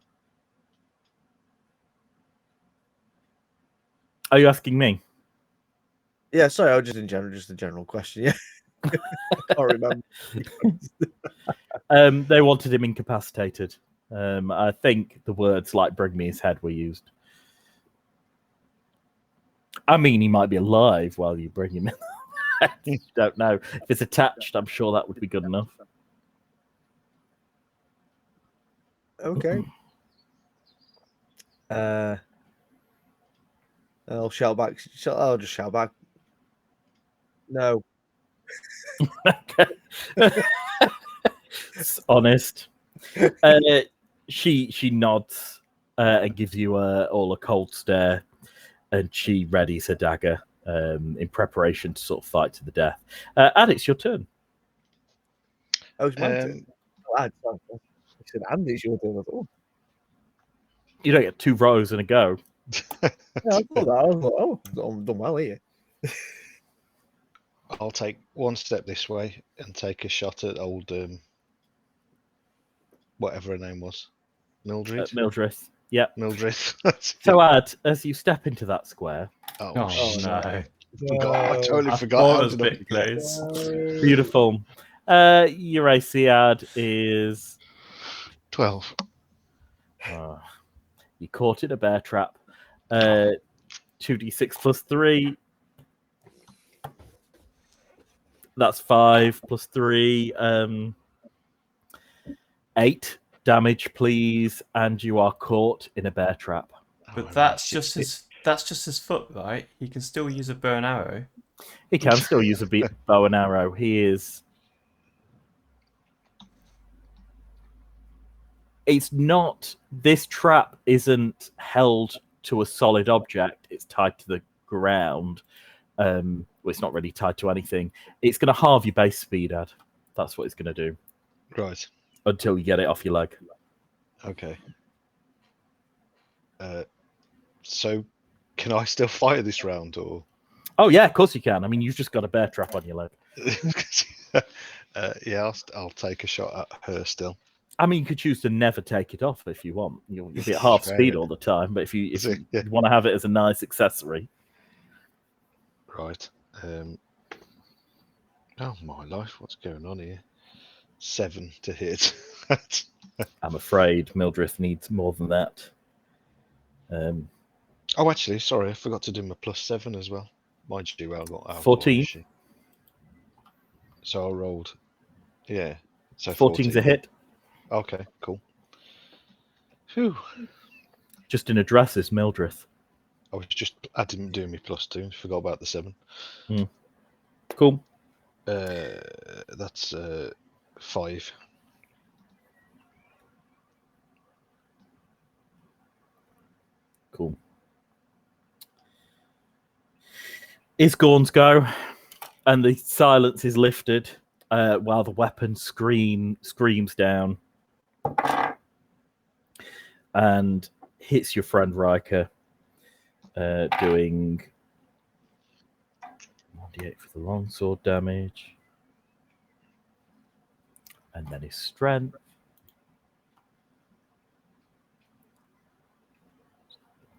Are you asking me? Yeah, sorry, I was just a general question. Yeah, I can't remember. They wanted him incapacitated. I think the words like "bring me his head" were used. I mean, he might be alive while you bring him in. Don't know. If it's attached, I'm sure that would be good enough. Okay. I'll shout back. I'll just shout back. No. It's honest. She nods and gives you all a cold stare, and she readies her dagger in preparation to sort of fight to the death. Ad, it's your turn. Oh, it's my turn. I said, and it's your turn. I thought, You don't get 2 rows in a go. yeah, I thought that. I was like, oh, I'm done well here. I'll take one step this way and take a shot at old whatever her name was. Mildred? Mildrith. Yep. Mildred. So, Ad, as you step into that square, Oh, shit. no. Forgot. I totally I forgot. thought how it was a did I bit forget? close. beautiful. Your AC, Ad, is 12. you caught in a bear trap. 2d6 plus 3. That's 5 plus 3. 8 damage, please, and you are caught in a bear trap. But that's just his foot, right? He can still use a bow and arrow. He can still use a bow and arrow. He is. It's not. This trap isn't held to a solid object. It's tied to the ground. Well, it's not really tied to anything. It's going to halve your base speed, Ad. That's what it's going to do. Right. Until you get it off your leg. Okay. So, can I still fire this round, or? Oh yeah, of course you can. I mean, you've just got a bear trap on your leg. Yeah, I'll take a shot at her still. I mean, you could choose to never take it off if you want. You'll be at half speed all the time. But if you want to have it as a nice accessory, right? Oh my life, what's going on here? 7 to hit. I'm afraid Mildrith needs more than that. Oh, actually, sorry, I forgot to do my +7 as well. Mind you, I got 14. So I rolled. Yeah. So 14's a hit. Okay, cool. Phew. Just in addresses, Mildrith. I didn't do my +2. Forgot about the 7. Cool. That's 5. Cool. Is Gorn's go, and the silence is lifted while the weapon screams down and hits your friend Riker, doing 1d8 for the longsword damage, and then his strength.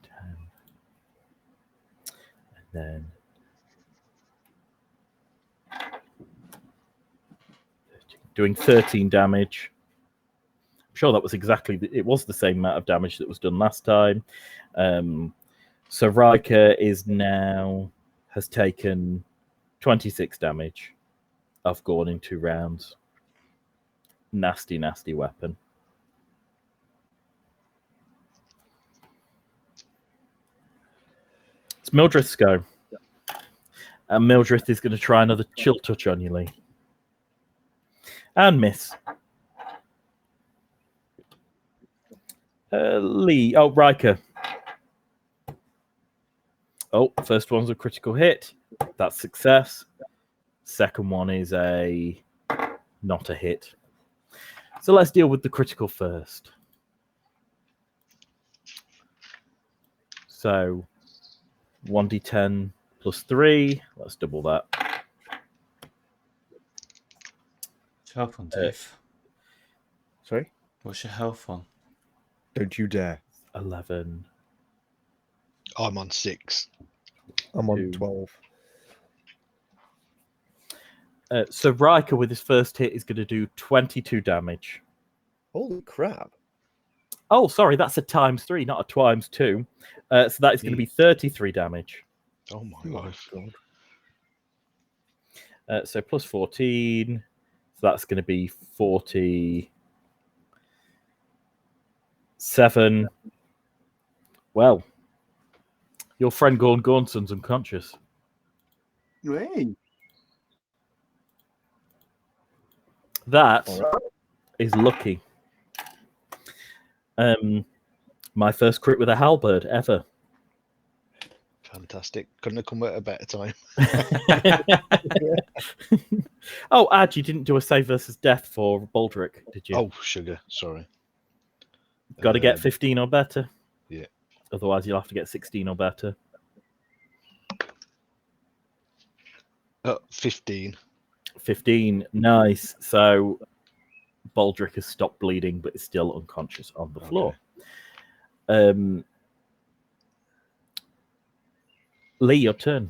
10. And then doing 13 damage. I'm sure that was it was the same amount of damage that was done last time. So Riker has taken 26 damage of Gorn in 2 rounds. Nasty, nasty weapon. It's Mildred's go. And Mildred is going to try another chill touch on you, Lee. And miss. Lee. Oh, Riker. Oh, first one's a critical hit. That's success. Second one is not a hit. So let's deal with the critical first. So 1d10 plus 3. Let's double that. What's your health on, Dave? Sorry? What's your health on? Don't you dare. 11. I'm on 6. I'm on 2. 12. So Riker with his first hit is going to do 22 damage. Holy crap. Oh, sorry, that's a ×3, not a ×2. So that is going to be 33 damage. Oh my life. God. So plus 14. So that's going to be 47. Well, your friend Gornson's unconscious. Hey. That All right. is lucky. My first crit with a halberd ever. Fantastic. Couldn't have come at a better time. Oh, Ad, you didn't do a save versus death for Baldric, did you? Oh, sugar. Sorry. Got to get 15 or better. Yeah. Otherwise, you'll have to get 16 or better. 15. 15. Nice. So Baldric has stopped bleeding, but is still unconscious on the floor. Lee, your turn.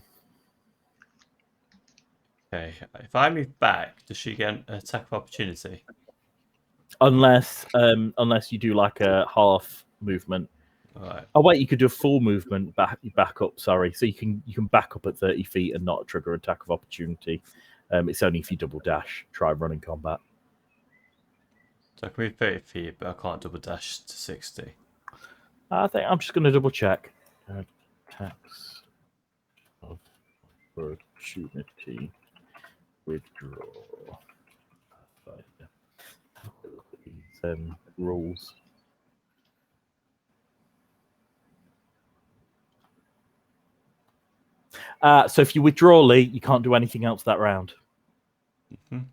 Okay, if I move back, does she get an attack of opportunity? Unless you do like a half movement. All right. Oh wait, you could do a full movement back up. Sorry, so you can back up at 30 feet and not trigger attack of opportunity. It's only if you double dash. Try running combat. So I can move 30 feet, but I can't double dash to 60. I think I'm just going to double check. Attacks of opportunity. Withdraw. Rules. So if you withdraw, Lee, you can't do anything else that round. Mm-hmm.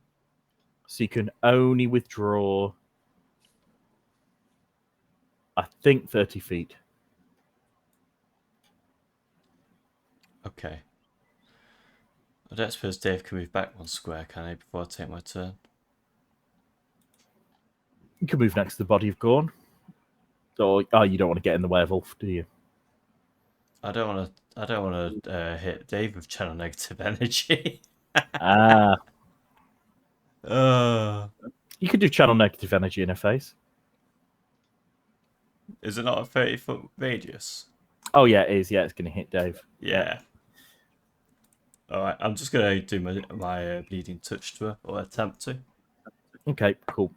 So you can only withdraw, I think, 30 feet. Okay. I don't suppose Dave can move back 1 square, can he, before I take my turn? You can move next to the body of Gorn. Or, you don't want to get in the way of Ulf, do you? I don't want to hit Dave with channel negative energy. You could do channel negative energy in her face. Is it not a 30-foot radius? Oh, yeah, it is. Yeah, it's going to hit Dave. Yeah. Alright, I'm just going to do my bleeding touch to her, or attempt to. Okay, cool.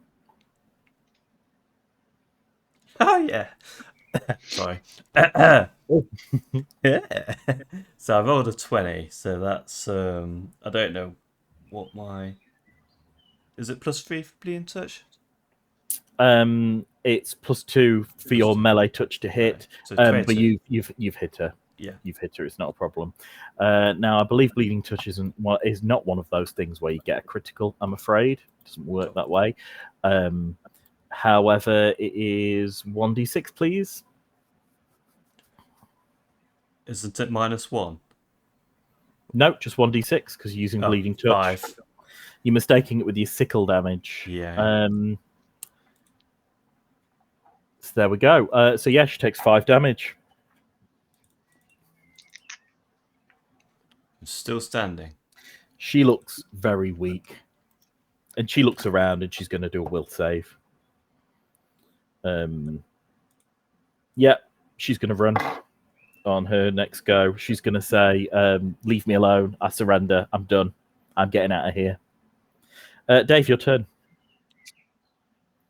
Oh, yeah. Sorry. Yeah. So I rolled a 20, so that's, I don't know what my... Is it +3 for bleeding touch? It's +2 for your +2. melee touch to hit. So But 20. you've hit her. Yeah. You've hit her. It's not a problem. Now I believe bleeding touch is not one of those things where you get a critical. I'm afraid it doesn't work that way. However, it is 1d6, please. Isn't it -1? No, just 1d6 because you're using Oh, bleeding touch. 5. You're mistaking it with your sickle damage. Yeah. So there we go. So yeah, she takes 5 damage. Still standing. She looks very weak. And she looks around and she's going to do a will save. Yeah, she's going to run on her next go. She's going to say, leave me alone. I surrender. I'm done. I'm getting out of here. Dave, your turn.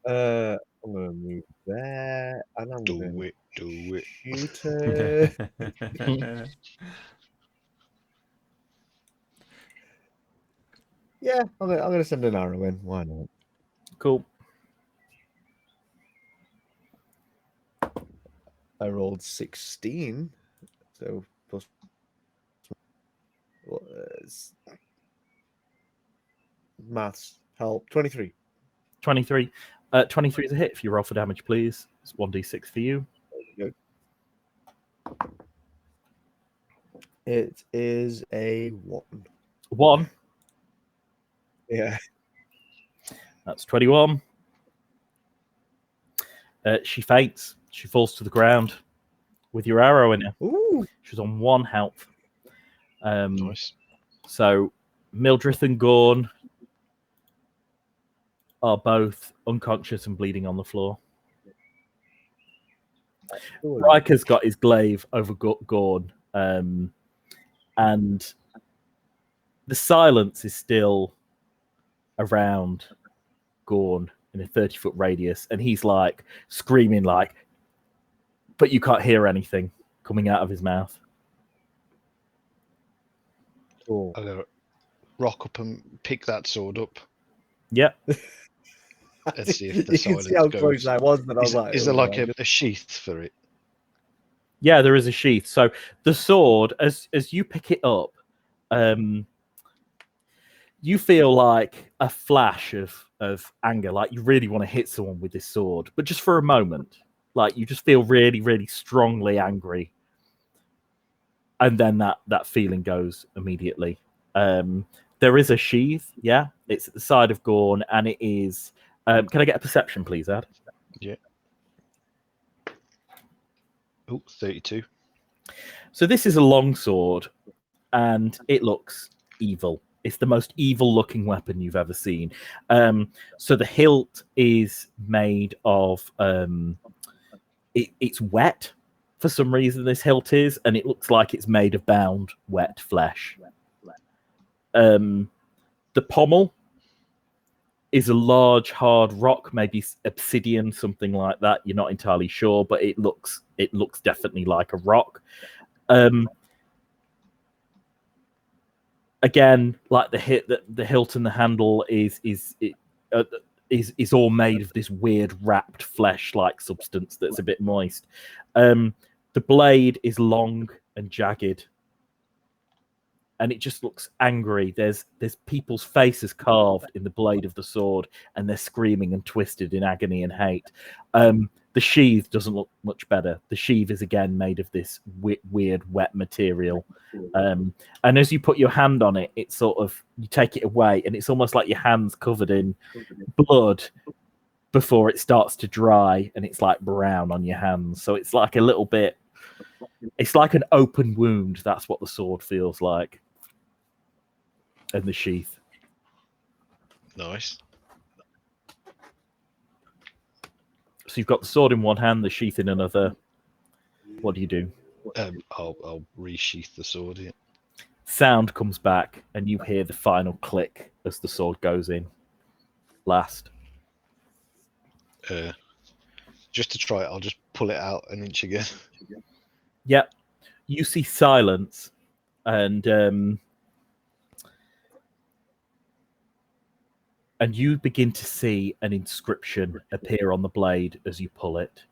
I'm going to move there, and I'm Do going it. to shoot her. Yeah, I'm going to send an arrow in. Why not? Cool. I rolled 16, so plus maths help 23. 23. 23 is a hit. If you roll for damage, please. It's 1d6 for you. It is a 1. 1. Yeah. That's 21. She faints. She falls to the ground with your arrow in her. Ooh. She's on 1 health. Nice. So Mildred and Gorn are both unconscious and bleeding on the floor. Riker's got his glaive over Gorn, and the silence is still around Gorn in a 30-foot radius, and he's like screaming, but you can't hear anything coming out of his mouth. Cool. I'll go rock up and pick that sword up Yep. and see if the you can see how silence close goes. I was, but I was like, Is there oh, like my a sheath for it? Yeah, there is a sheath. So the sword, as you pick it up, you feel like a flash of anger, like you really want to hit someone with this sword, but just for a moment. Like you just feel really, really strongly angry. And then that feeling goes immediately. There is a sheath, yeah. It's at the side of Gorn, and it is... can I get a perception, please, Ad? Yeah. Oh, 32. So this is a longsword, and it looks evil. It's the most evil-looking weapon you've ever seen. So the hilt is made of... it's wet for some reason, this hilt is, and it looks like it's made of bound, wet flesh. The pommel is a large, hard rock, maybe obsidian, something like that. You're not entirely sure, but it looks definitely like a rock. Again, like the hilt and the handle is all made of this weird wrapped flesh-like substance that's a bit moist. The blade is long and jagged, and it just looks angry. There's people's faces carved in the blade of the sword, and they're screaming and twisted in agony and hate. The sheath doesn't look much better. The sheath is again made of this weird wet material. And as you put your hand on it, it's sort of, you take it away, and it's almost like your hand's covered in blood before it starts to dry, and it's like brown on your hands. So it's like a little bit, it's like an open wound. That's what the sword feels like. And the sheath. Nice. So you've got the sword in one hand, the sheath in another. What do you do? I'll resheath the sword here. Sound comes back, and you hear the final click as the sword goes in. Last. Just to try it, I'll just pull it out an inch again. Yep. You see silence, and and you begin to see an inscription appear on the blade as you pull it.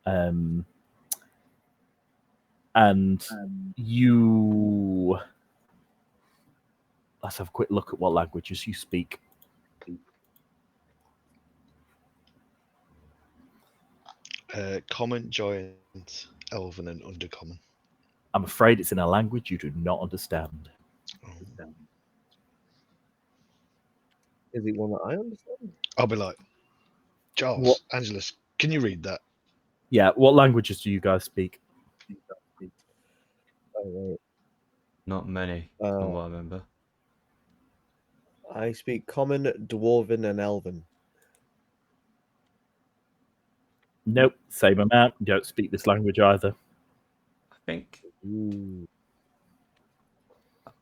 And you... Let's have a quick look at what languages you speak. Common, Giant, Elven, and Undercommon. I'm afraid it's in a language you do not understand. Is it one that I understand? I'll be like, Charles, Angelus, can you read that? Yeah, what languages do you guys speak? Not many, from what I remember. I speak Common, Dwarven, and Elven. Nope, same amount. You don't speak this language either. I think Ooh.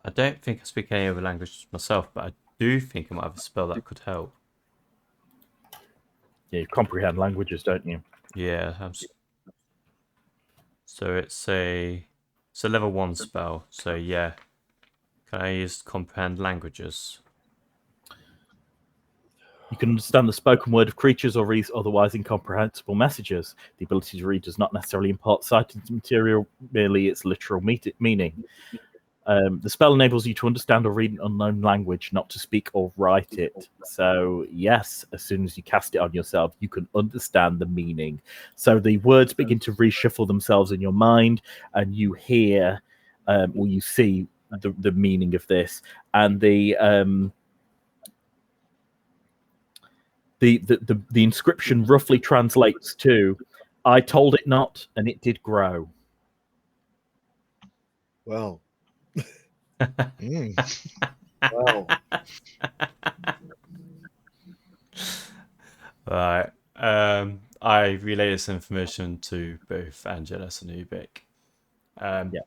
I don't think I speak any other language myself, but I do think I might have a spell that could help. Yeah, you comprehend languages, don't you? Yeah. So it's a level 1 spell. So yeah, can I use comprehend languages? You can understand the spoken word of creatures or read otherwise incomprehensible messages. The ability to read does not necessarily impart sight into material, merely its literal meaning. The spell enables you to understand or read an unknown language, not to speak or write it. So, yes, as soon as you cast it on yourself, you can understand the meaning. So the words begin to reshuffle themselves in your mind, and you hear, or you see the meaning of this. And the inscription roughly translates to, "I told it not, and it did grow." Well, Mm. well. Right. I relay this information to both Angelus and Ubik. Yeah.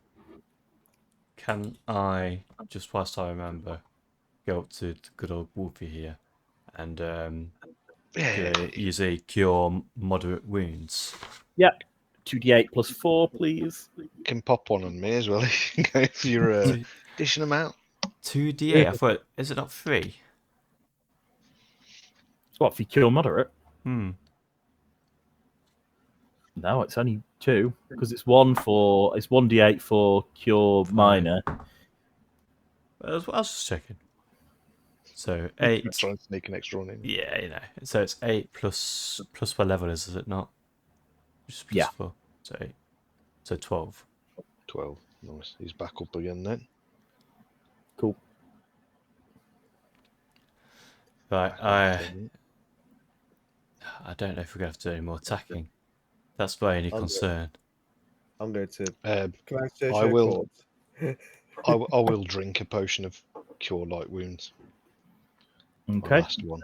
Can I, just whilst I remember, go up to the good old Wolfie here and use a cure moderate wounds? Yeah. 2d8 plus 4, please. Can pop one on me as well if you're dishing them out. 2d8. I thought, is it not 3? What, for cure moderate? Hmm. No, it's only 2 because it's 1d8 for cure minor. I was just checking. So 8. Trying to sneak an extra one in. Yeah, you know. So it's 8 plus what level is it not? Just plus Yeah. 4. So 8. So 12. 12. Nice. He's back up again then. Cool. Right, I don't know if we're going to have to do any more attacking. That's my only concern. I'm going to. Can I search I her will- corpse? I will drink a potion of cure light wounds. Okay. My last one.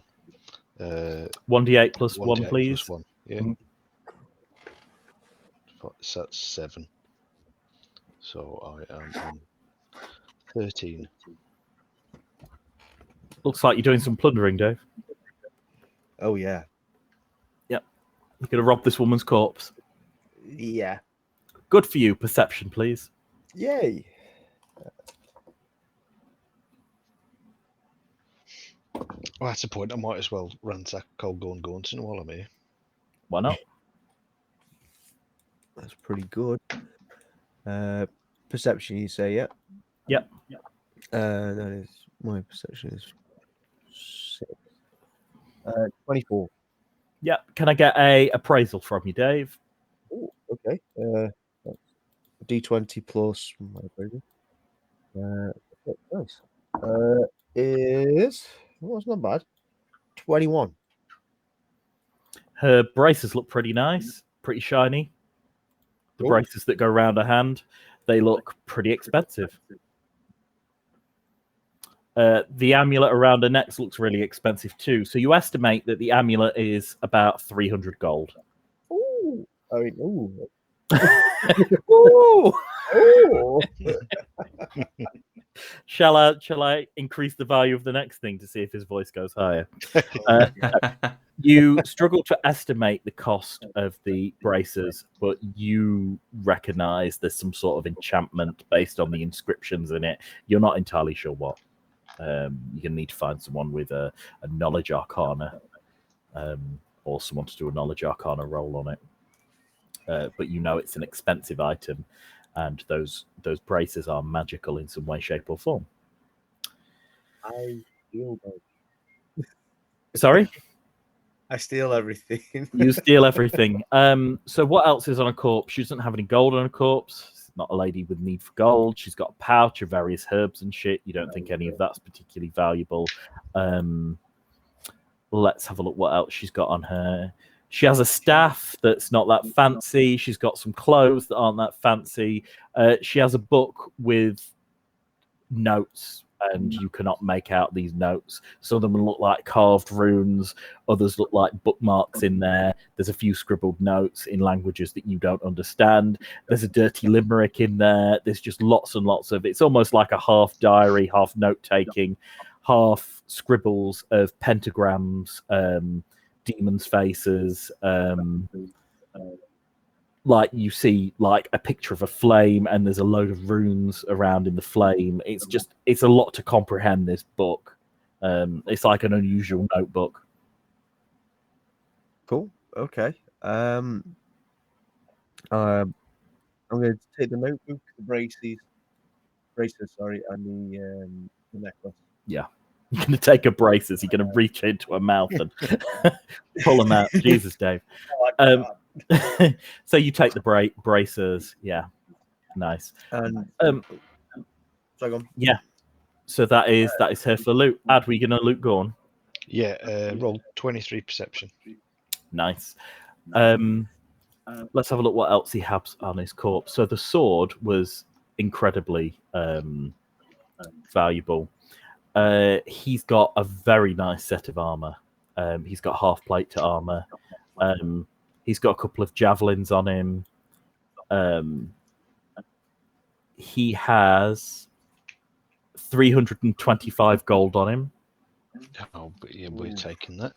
1d8 plus 1, 1d8 please. plus 1. Yeah. Mhm. So that's 7. So I am on 13. Looks like you're doing some plundering, Dave. Oh yeah, You're going to rob this woman's corpse. yeah. Good for you. Perception, please. Yay! Well, that's the point. I might as well ransack old Gornson while I'm here. Why not? That's pretty good. Perception, you say, yeah? Yep. That is my perception is 6. 24. Yeah. Can I get a appraisal from you, Dave? Oh, okay. That's D20 plus my appraisal. Nice. Is well, it's not bad. 21. Her braces look pretty nice, pretty shiny. The Cool. braces that go around her hand, they look pretty expensive. The amulet around her neck looks really expensive too. So you estimate that the amulet is about 300 gold. Ooh. I mean, ooh. Ooh! Ooh. Shall I increase the value of the next thing to see if his voice goes higher? You struggle to estimate the cost of the braces, but you recognize there's some sort of enchantment based on the inscriptions in it. You're not entirely sure what. You're gonna need to find someone with a knowledge arcana, or someone to do a knowledge arcana roll on it. But you know it's an expensive item, and those braces are magical in some way, shape, or form. I steal those. Sorry, I steal everything. you steal everything. So what else is on a corpse? She doesn't have any gold on a corpse. She's not a lady with need for gold. She's got a pouch of various herbs and shit. You don't think any of that's particularly valuable. Let's have a look what else she's got on her. She has a staff that's not that fancy. She's got some clothes that aren't that fancy. She has a book with notes, and you cannot make out these notes. Some of them look like carved runes. Others look like bookmarks in there. There's a few scribbled notes in languages that you don't understand. There's a dirty limerick in there. There's just lots and lots of... It's almost like a half diary, half note-taking, half scribbles of pentagrams, demons' faces, like you see like a picture of a flame and there's a load of runes around in the flame. It's a lot to comprehend, this book. It's like an unusual notebook. Cool. Okay. I'm going to take the notebook, the braces, sorry, and the necklace. Yeah. You're going to take her braces. You're going to reach into her mouth and pull them out. Jesus, Dave. So you take the braces. Yeah. Nice. And so go on. Yeah. So that is her for loot. Ad, we going to loot Gorn? Yeah, roll 23 perception. Nice. Let's have a look what else he has on his corpse. So the sword was incredibly valuable. He's got a very nice set of armor. He's got half plate to armor. He's got a couple of javelins on him. He has 325 gold on him. Oh, but yeah, we're taking that.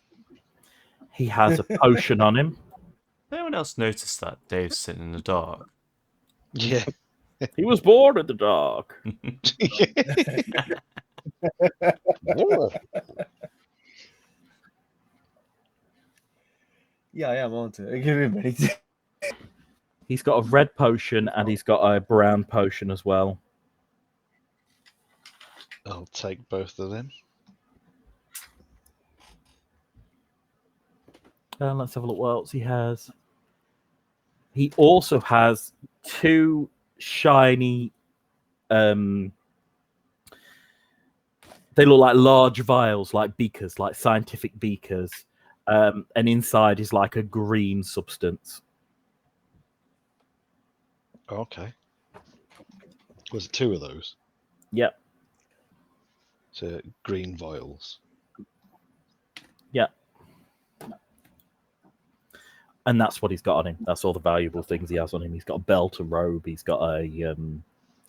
He has a potion on him. Anyone else notice that Dave's sitting in the dark? Yeah. He was born in the dark. Yeah, I am, aren't I? Give me a minute. He's got a red potion and he's got a brown potion as well. I'll take both of them. Let's have a look what else he has. He also has two shiny... they look like large vials, like beakers, like scientific beakers. And inside is like a green substance. Okay. Was it two of those? Yep. So green vials. Yep. And that's what he's got on him. That's all the valuable things he has on him. He's got a belt, a robe. He's got a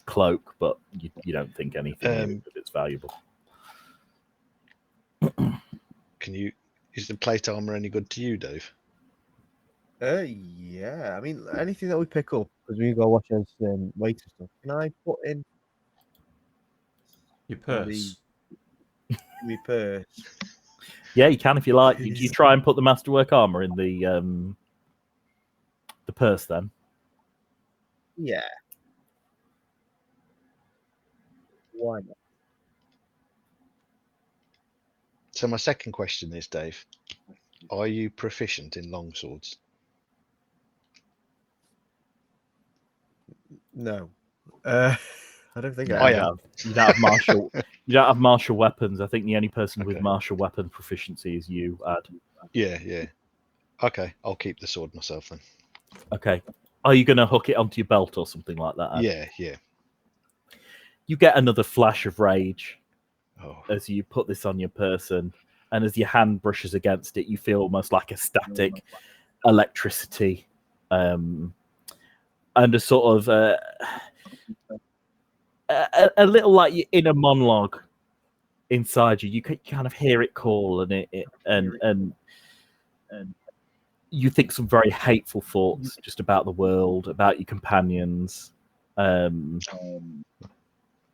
cloak, but you don't think anything of it's valuable. Is the plate armor any good to you, Dave? Yeah. I mean, anything that we pick up, because we go watch us weight and stuff. Can I put in Your purse. my purse? Yeah, you can if you like. You try and put the masterwork armor in the purse then. Yeah. Why not? So my second question is, Dave, are you proficient in longswords? No. I don't think I I am. am. You don't have martial. You don't have martial weapons. I think the only person with Okay. martial weapon proficiency is you, Ad. Yeah. Okay, I'll keep the sword myself then. Okay. Are you going to hook it onto your belt or something like that, Ad? Yeah. You get another flash of rage Oh, as you put this on your person, and as your hand brushes against it, you feel almost like a static electricity, and a sort of a little like your inner monologue inside you. You can kind of hear it call, and you think some very hateful thoughts just about the world, about your companions.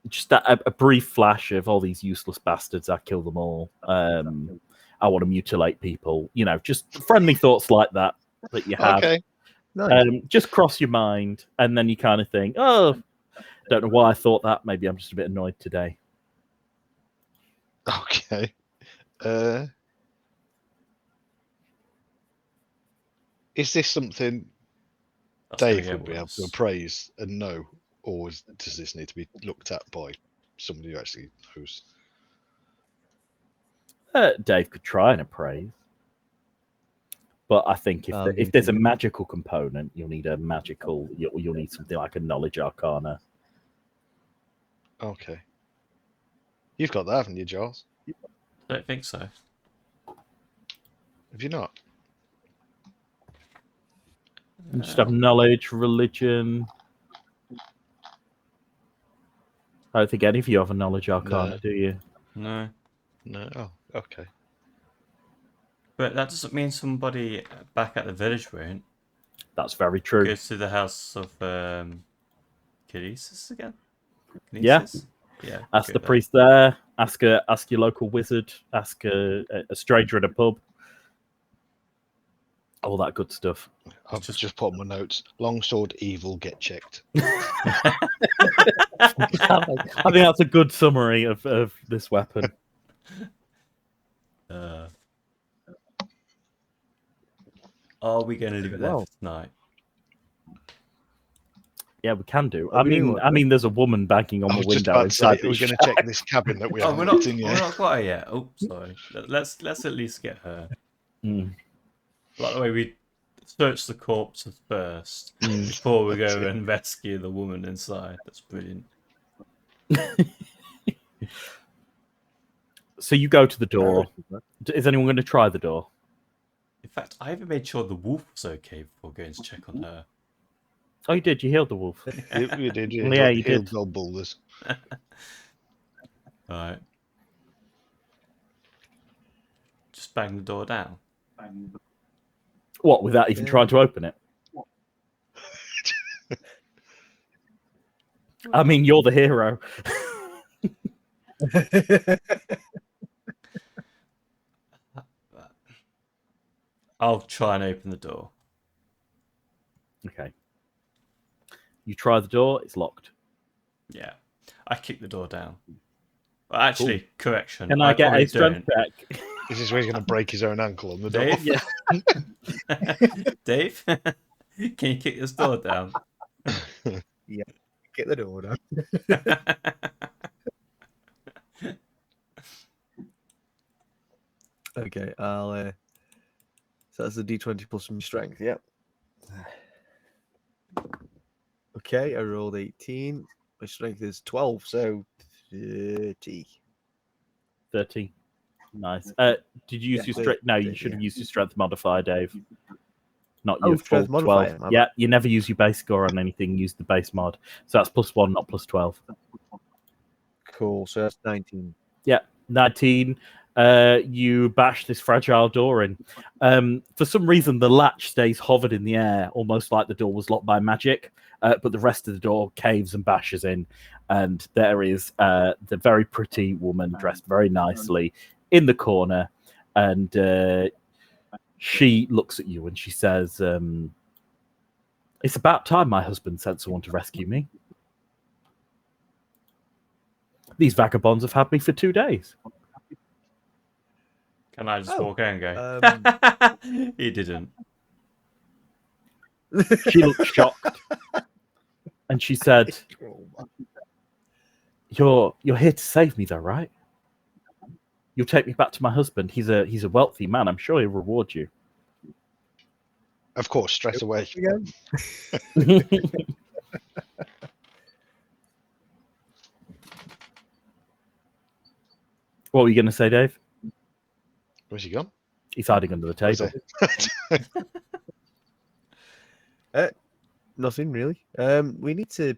just a brief flash of all these useless bastards. I kill them all. I want to mutilate people. You know, just friendly thoughts like that you have. Okay. Nice. Just cross your mind, and then you kind of think, oh, don't know why I thought that. Maybe I'm just a bit annoyed today. Okay. Is this something That's gonna Dave get would be able worse. to appraise and know, or does this need to be looked at by somebody who actually knows? Dave could try and appraise, but I think if there's a magical component, you'll need a magical. You'll need something like a knowledge arcana. Okay. You've got that, haven't you, Giles? I don't think so. Have you not? You just have knowledge, religion. I don't think any of you have a knowledge arcana, No. do you? No. No. Oh, okay. But that doesn't mean somebody back at the village won't. That's very true. Goes to the house of Kinesis again? Yeah. Kinesis? Yeah. Ask go the there. priest there. Ask your local wizard. Ask a stranger at a pub. All that good stuff. I've just put on my notes. Longsword evil, get checked. I think that's a good summary of this weapon. Are we going to leave it there Well. for tonight? Yeah, we can do. Are we doing what? I mean, there's a woman banging on I the was just window about to say, inside we're this going shack. to check this cabin that we Oh, haven't we're looked in not yet. got her yet. Oh, sorry. Let's at least get her. Mm. Like the way we search the corpses first before we go and rescue the woman inside. That's brilliant. So you go to the door. Is anyone going to try the door? In fact, I even made sure the wolf was okay before going to check on her. Oh, you did. You healed the wolf. You did. Yeah, you healed did. gold boulders. Alright. Just bang the door down. What, without even trying to open it? I mean, you're the hero. I'll try and open the door. Okay. You try the door. It's locked. Yeah. I kick the door down. Well, actually, correction. Can I get probably a strength don't. check? This is where he's going to break his own ankle on the door. Dave? Yeah. Dave? Can you kick this door down? Get the door down. Okay, I'll. So that's the D20 plus some strength. Yep. Okay, I rolled 18. My strength is 12, so 30. 30. Nice. Did you use Yeah, your strength? No, you 30, should have yeah. used your strength modifier, Dave. Not Oh, your full strength modifier, 12. my Yeah, bad. you never use your base score on anything. Use the base mod. So that's +1, not +12. Cool, so that's 19. 19. You bash this fragile door in. For some reason, the latch stays hovered in the air, almost like the door was locked by magic. But the rest of the door caves and bashes in, and there is the very pretty woman dressed very nicely in the corner, and she looks at you and she says, "It's about time my husband sent someone to rescue me. These vagabonds have had me for 2 days." Can I just Oh, walk in and go? He didn't. She looked shocked, and she said, "You're here to save me, though, right? You'll take me back to my husband. He's a wealthy man. I'm sure he'll reward you." Of course, straight away. Again? What were you going to say, Dave? Where's he gone? He's hiding under the Where's table. Nothing really. We need to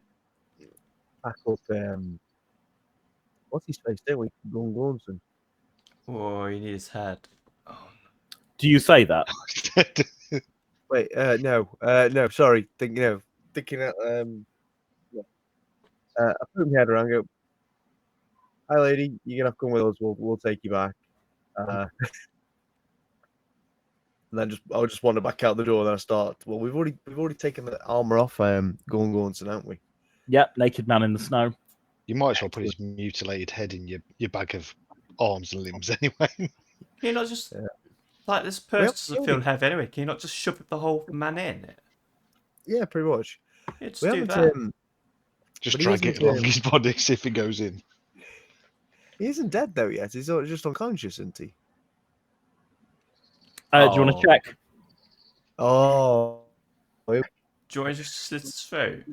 back up. What's his face? Don't we? Gornson. Oh, you need his head. Oh, Do you say that? Wait, no. Sorry, thinking out. Yeah. I put my head around. And go. Hi, lady. You're gonna have to come with us. We'll take you back. And then I'll just wander back out the door. And then I start. Well, we've already taken the armor off. Gornson, haven't we? Yep, naked man in the snow. You might as well put his mutilated head in your bag of arms and limbs anyway. Can you not just like this We have purse doesn't feel heavy anyway? Can you not just shove the whole man in it? Yeah, pretty much. Yeah, just We do haven't. that. Just But he drag it isn't, along his body, see if it goes in. He isn't dead though yet. He's just unconscious, isn't he? Do you want to check? Oh Do you want to just slit his throat?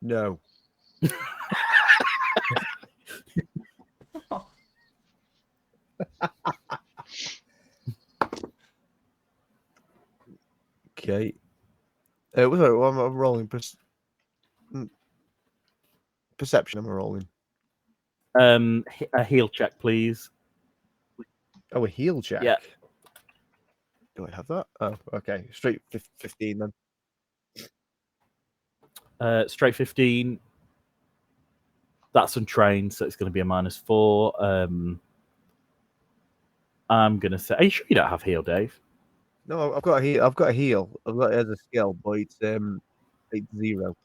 no. Okay. What am I rolling? Perception. Am I rolling? A heal check, please. Oh, a heal check. Yeah. Do I have that? Oh, okay. Straight 15 then. Straight 15. That's untrained, so it's going to be a -4. I'm going to say. Are you sure you don't have heal, Dave? No, I've got a heal. I've got a heal. I've got it as a skill, but it's 0.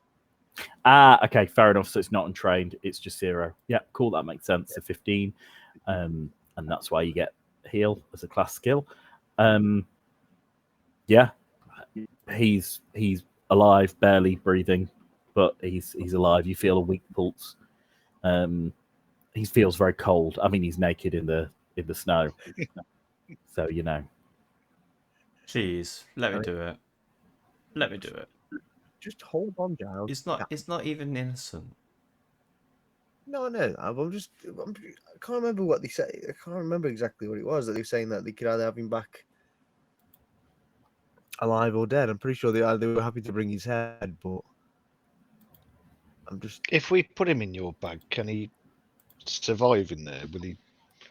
Ah, okay, fair enough. So it's not untrained; it's just 0. Yeah, cool. That makes sense. So 15, and that's why you get heal as a class skill. Yeah, he's alive, barely breathing, but he's alive. You feel a weak pulse. He feels very cold. I mean, he's naked in the snow, so you know. Please, let me do it. Let me do it. Just hold on, down. It's not even innocent. No. I can't remember what they say. I can't remember exactly what it was that they were saying that they could either have him back alive or dead. I'm pretty sure they were happy to bring his head, but I'm just. If we put him in your bag, can he survive in there? Will he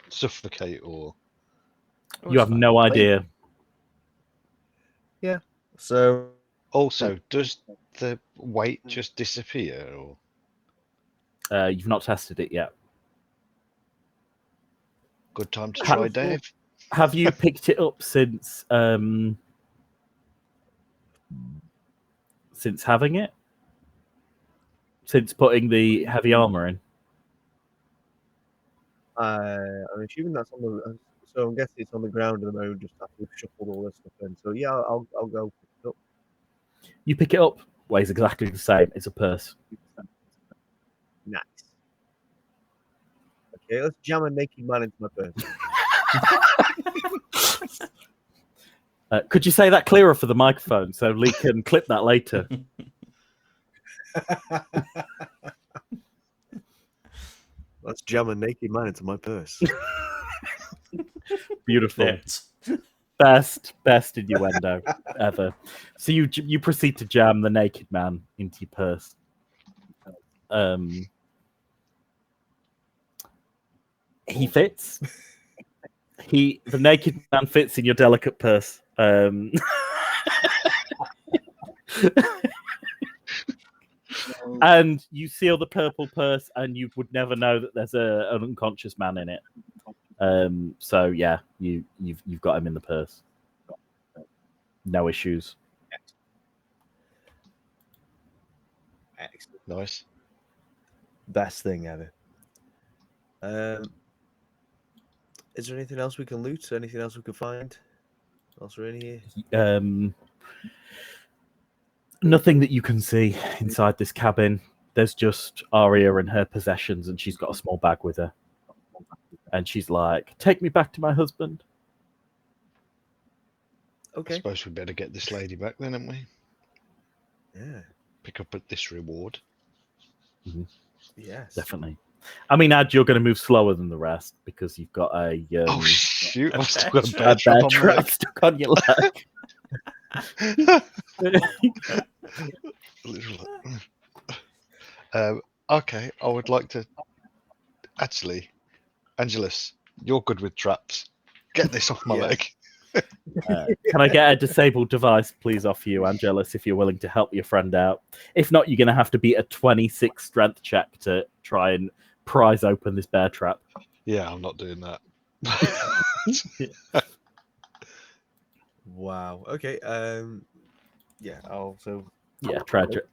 suffocate or? You have no idea. Yeah. So. Also, does the weight just disappear, or? You've not tested it yet. Good time to try, Dave. Have you picked it up since having it? Since putting the heavy armor in? I'm assuming that's on the. So I'm guessing it's on the ground at the moment, just after we've shuffled all this stuff in. So yeah, I'll go pick it up. You pick it up, weighs exactly the same. It's a purse. Nice. Okay, let's jam a naked man into my purse. Could you say that clearer for the microphone so Lee can clip that later? Let's jam a naked man into my purse. Beautiful. It. Best innuendo ever. So you proceed to jam the naked man into your purse. He fits. The naked man fits in your delicate purse. And you seal the purple purse, and you would never know that there's an unconscious man in it. So yeah, you've got him in the purse. No issues. Excellent. Nice. Best thing ever. Is there anything else we can loot? Anything else we can find? Else are in here? Nothing that you can see inside this cabin. There's just Arya and her possessions, and she's got a small bag with her. And she's like, "Take me back to my husband." I Okay. suppose we better get this lady back then, haven't we? Yeah. Pick up at this reward. Yes. Definitely. I mean, Ad, you're going to move slower than the rest because you've got a Oh shoot! I've still got a bear bear trap bear on trap my stuck on your leg. Okay, I would like to. Actually, Angelus, you're good with traps. Get this off my Yeah. leg. Can I get a disabled device, please, off you, Angelus, if you're willing to help your friend out? If not, you're going to have to beat a 26 strength check to try and prise open this bear trap. Yeah, I'm not doing that. Wow. Okay. Yeah. I'll so. Yeah,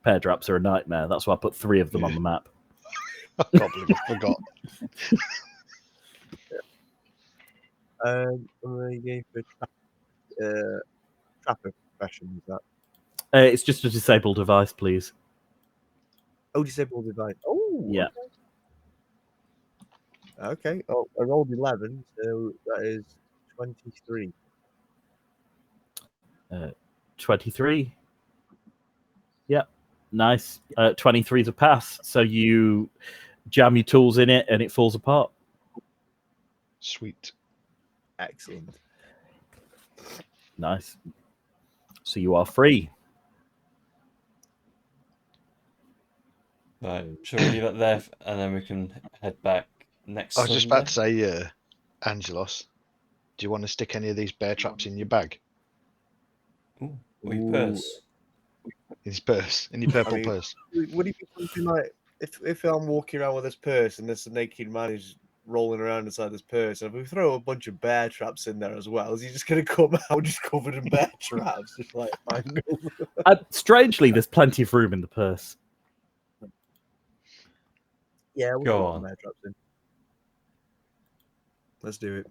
bear traps are a nightmare. That's why I put 3 of them on the map. I can't believe I forgot. I'm going to go for trapper profession. Is that? It's just a disabled device, please. Oh, disabled device. Oh. Yeah. Okay. Oh, I rolled 11, so that is 23. 23. Yep. Nice. 23 is a pass. So you jam your tools in it and it falls apart. Sweet. Excellent. Nice. So you are free. Right, shall we leave it there and then we can head back next I was just about to Sunday? say, Angelos, do you want to stick any of these bear traps in your bag? Ooh, or your Ooh. purse. In his purse? In your purple mean- purse? Would it be something like if I'm walking around with this purse and this naked man is rolling around inside this purse, and if we throw a bunch of bear traps in there as well, is he just going to come out just covered in bear traps, just like mangled? Strangely, there's plenty of room in the purse. Yeah, we'll Go put on. some bear traps in. Let's do it.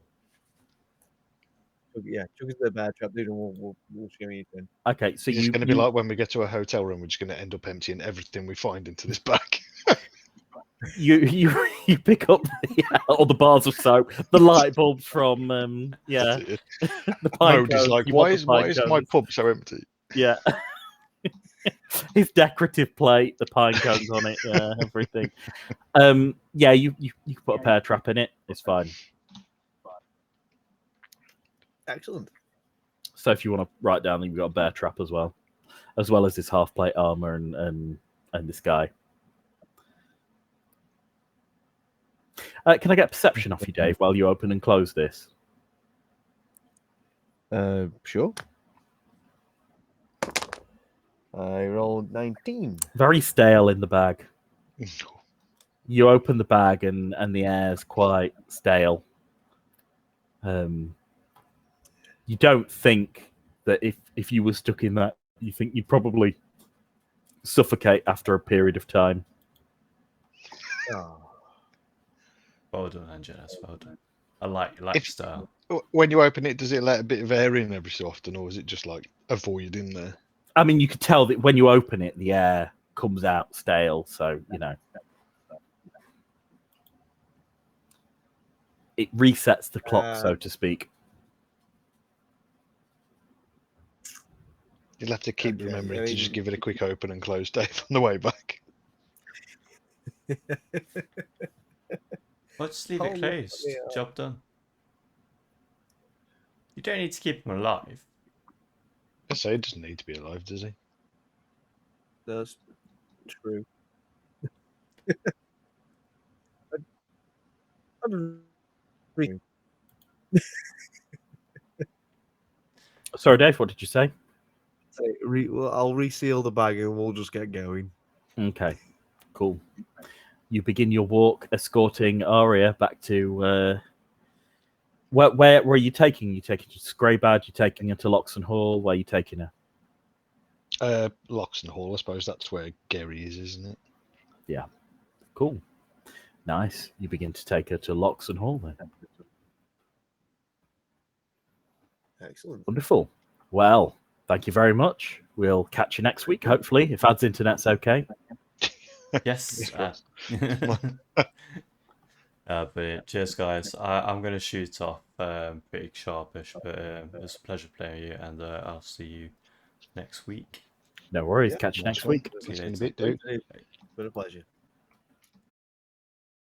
Yeah, chuck us the bear trap, dude, and we'll show you then. Okay, so It's you going to be like when we get to a hotel room, we're just going to end up emptying everything we find into this bag. you pick up all the bars of soap, the light bulbs from That's it. the pine Mode is cones. like, You want why the is pine my cones. pub so empty? Yeah. His decorative plate, the pine cones on it, yeah, everything. Yeah, you can put a bear trap in it. It's fine. Excellent. So if you want to write down that you've got a bear trap as well as this half plate armor and this guy. Can I get perception off you, Dave, while you open and close this? Sure. I rolled 19. Very stale in the bag. You open the bag and the air's quite stale. You don't think that if you were stuck in that, you think you'd probably suffocate after a period of time. Oh. Well done, Angelos. Well done. I like your style. When you open it, does it let a bit of air in every so often, or is it just like a void in there? I mean, you could tell that when you open it, the air comes out stale. So, it resets the clock, so to speak. You'll have to keep Okay, remembering I to mean- just give it a quick open and close, Dave, on the way back. Well, just leave Oh, it closed. yeah. Job done. You don't need to keep him alive. I say it doesn't need to be alive, does he? That's true. Sorry, Dave, what did you say? I'll reseal the bag and we'll just get going. Okay, cool. You begin your walk, escorting Aria back to where are you taking? You taking her to Scraybad? You taking her to Loxon Hall? Where are you taking her? Loxon Hall, I suppose that's where Gary is, isn't it? Yeah, cool, nice. You begin to take her to Loxon Hall then. Excellent. Wonderful. Well, thank you very much. We'll catch you next week, hopefully, if Ad's internet's okay. Yes. But cheers, guys. I'm going to shoot off pretty sharpish, but it was a pleasure playing you, and I'll see you next week. No worries. Yeah, Catch you nice next one. week. See you See you in a later. bit, dude. It's been a pleasure.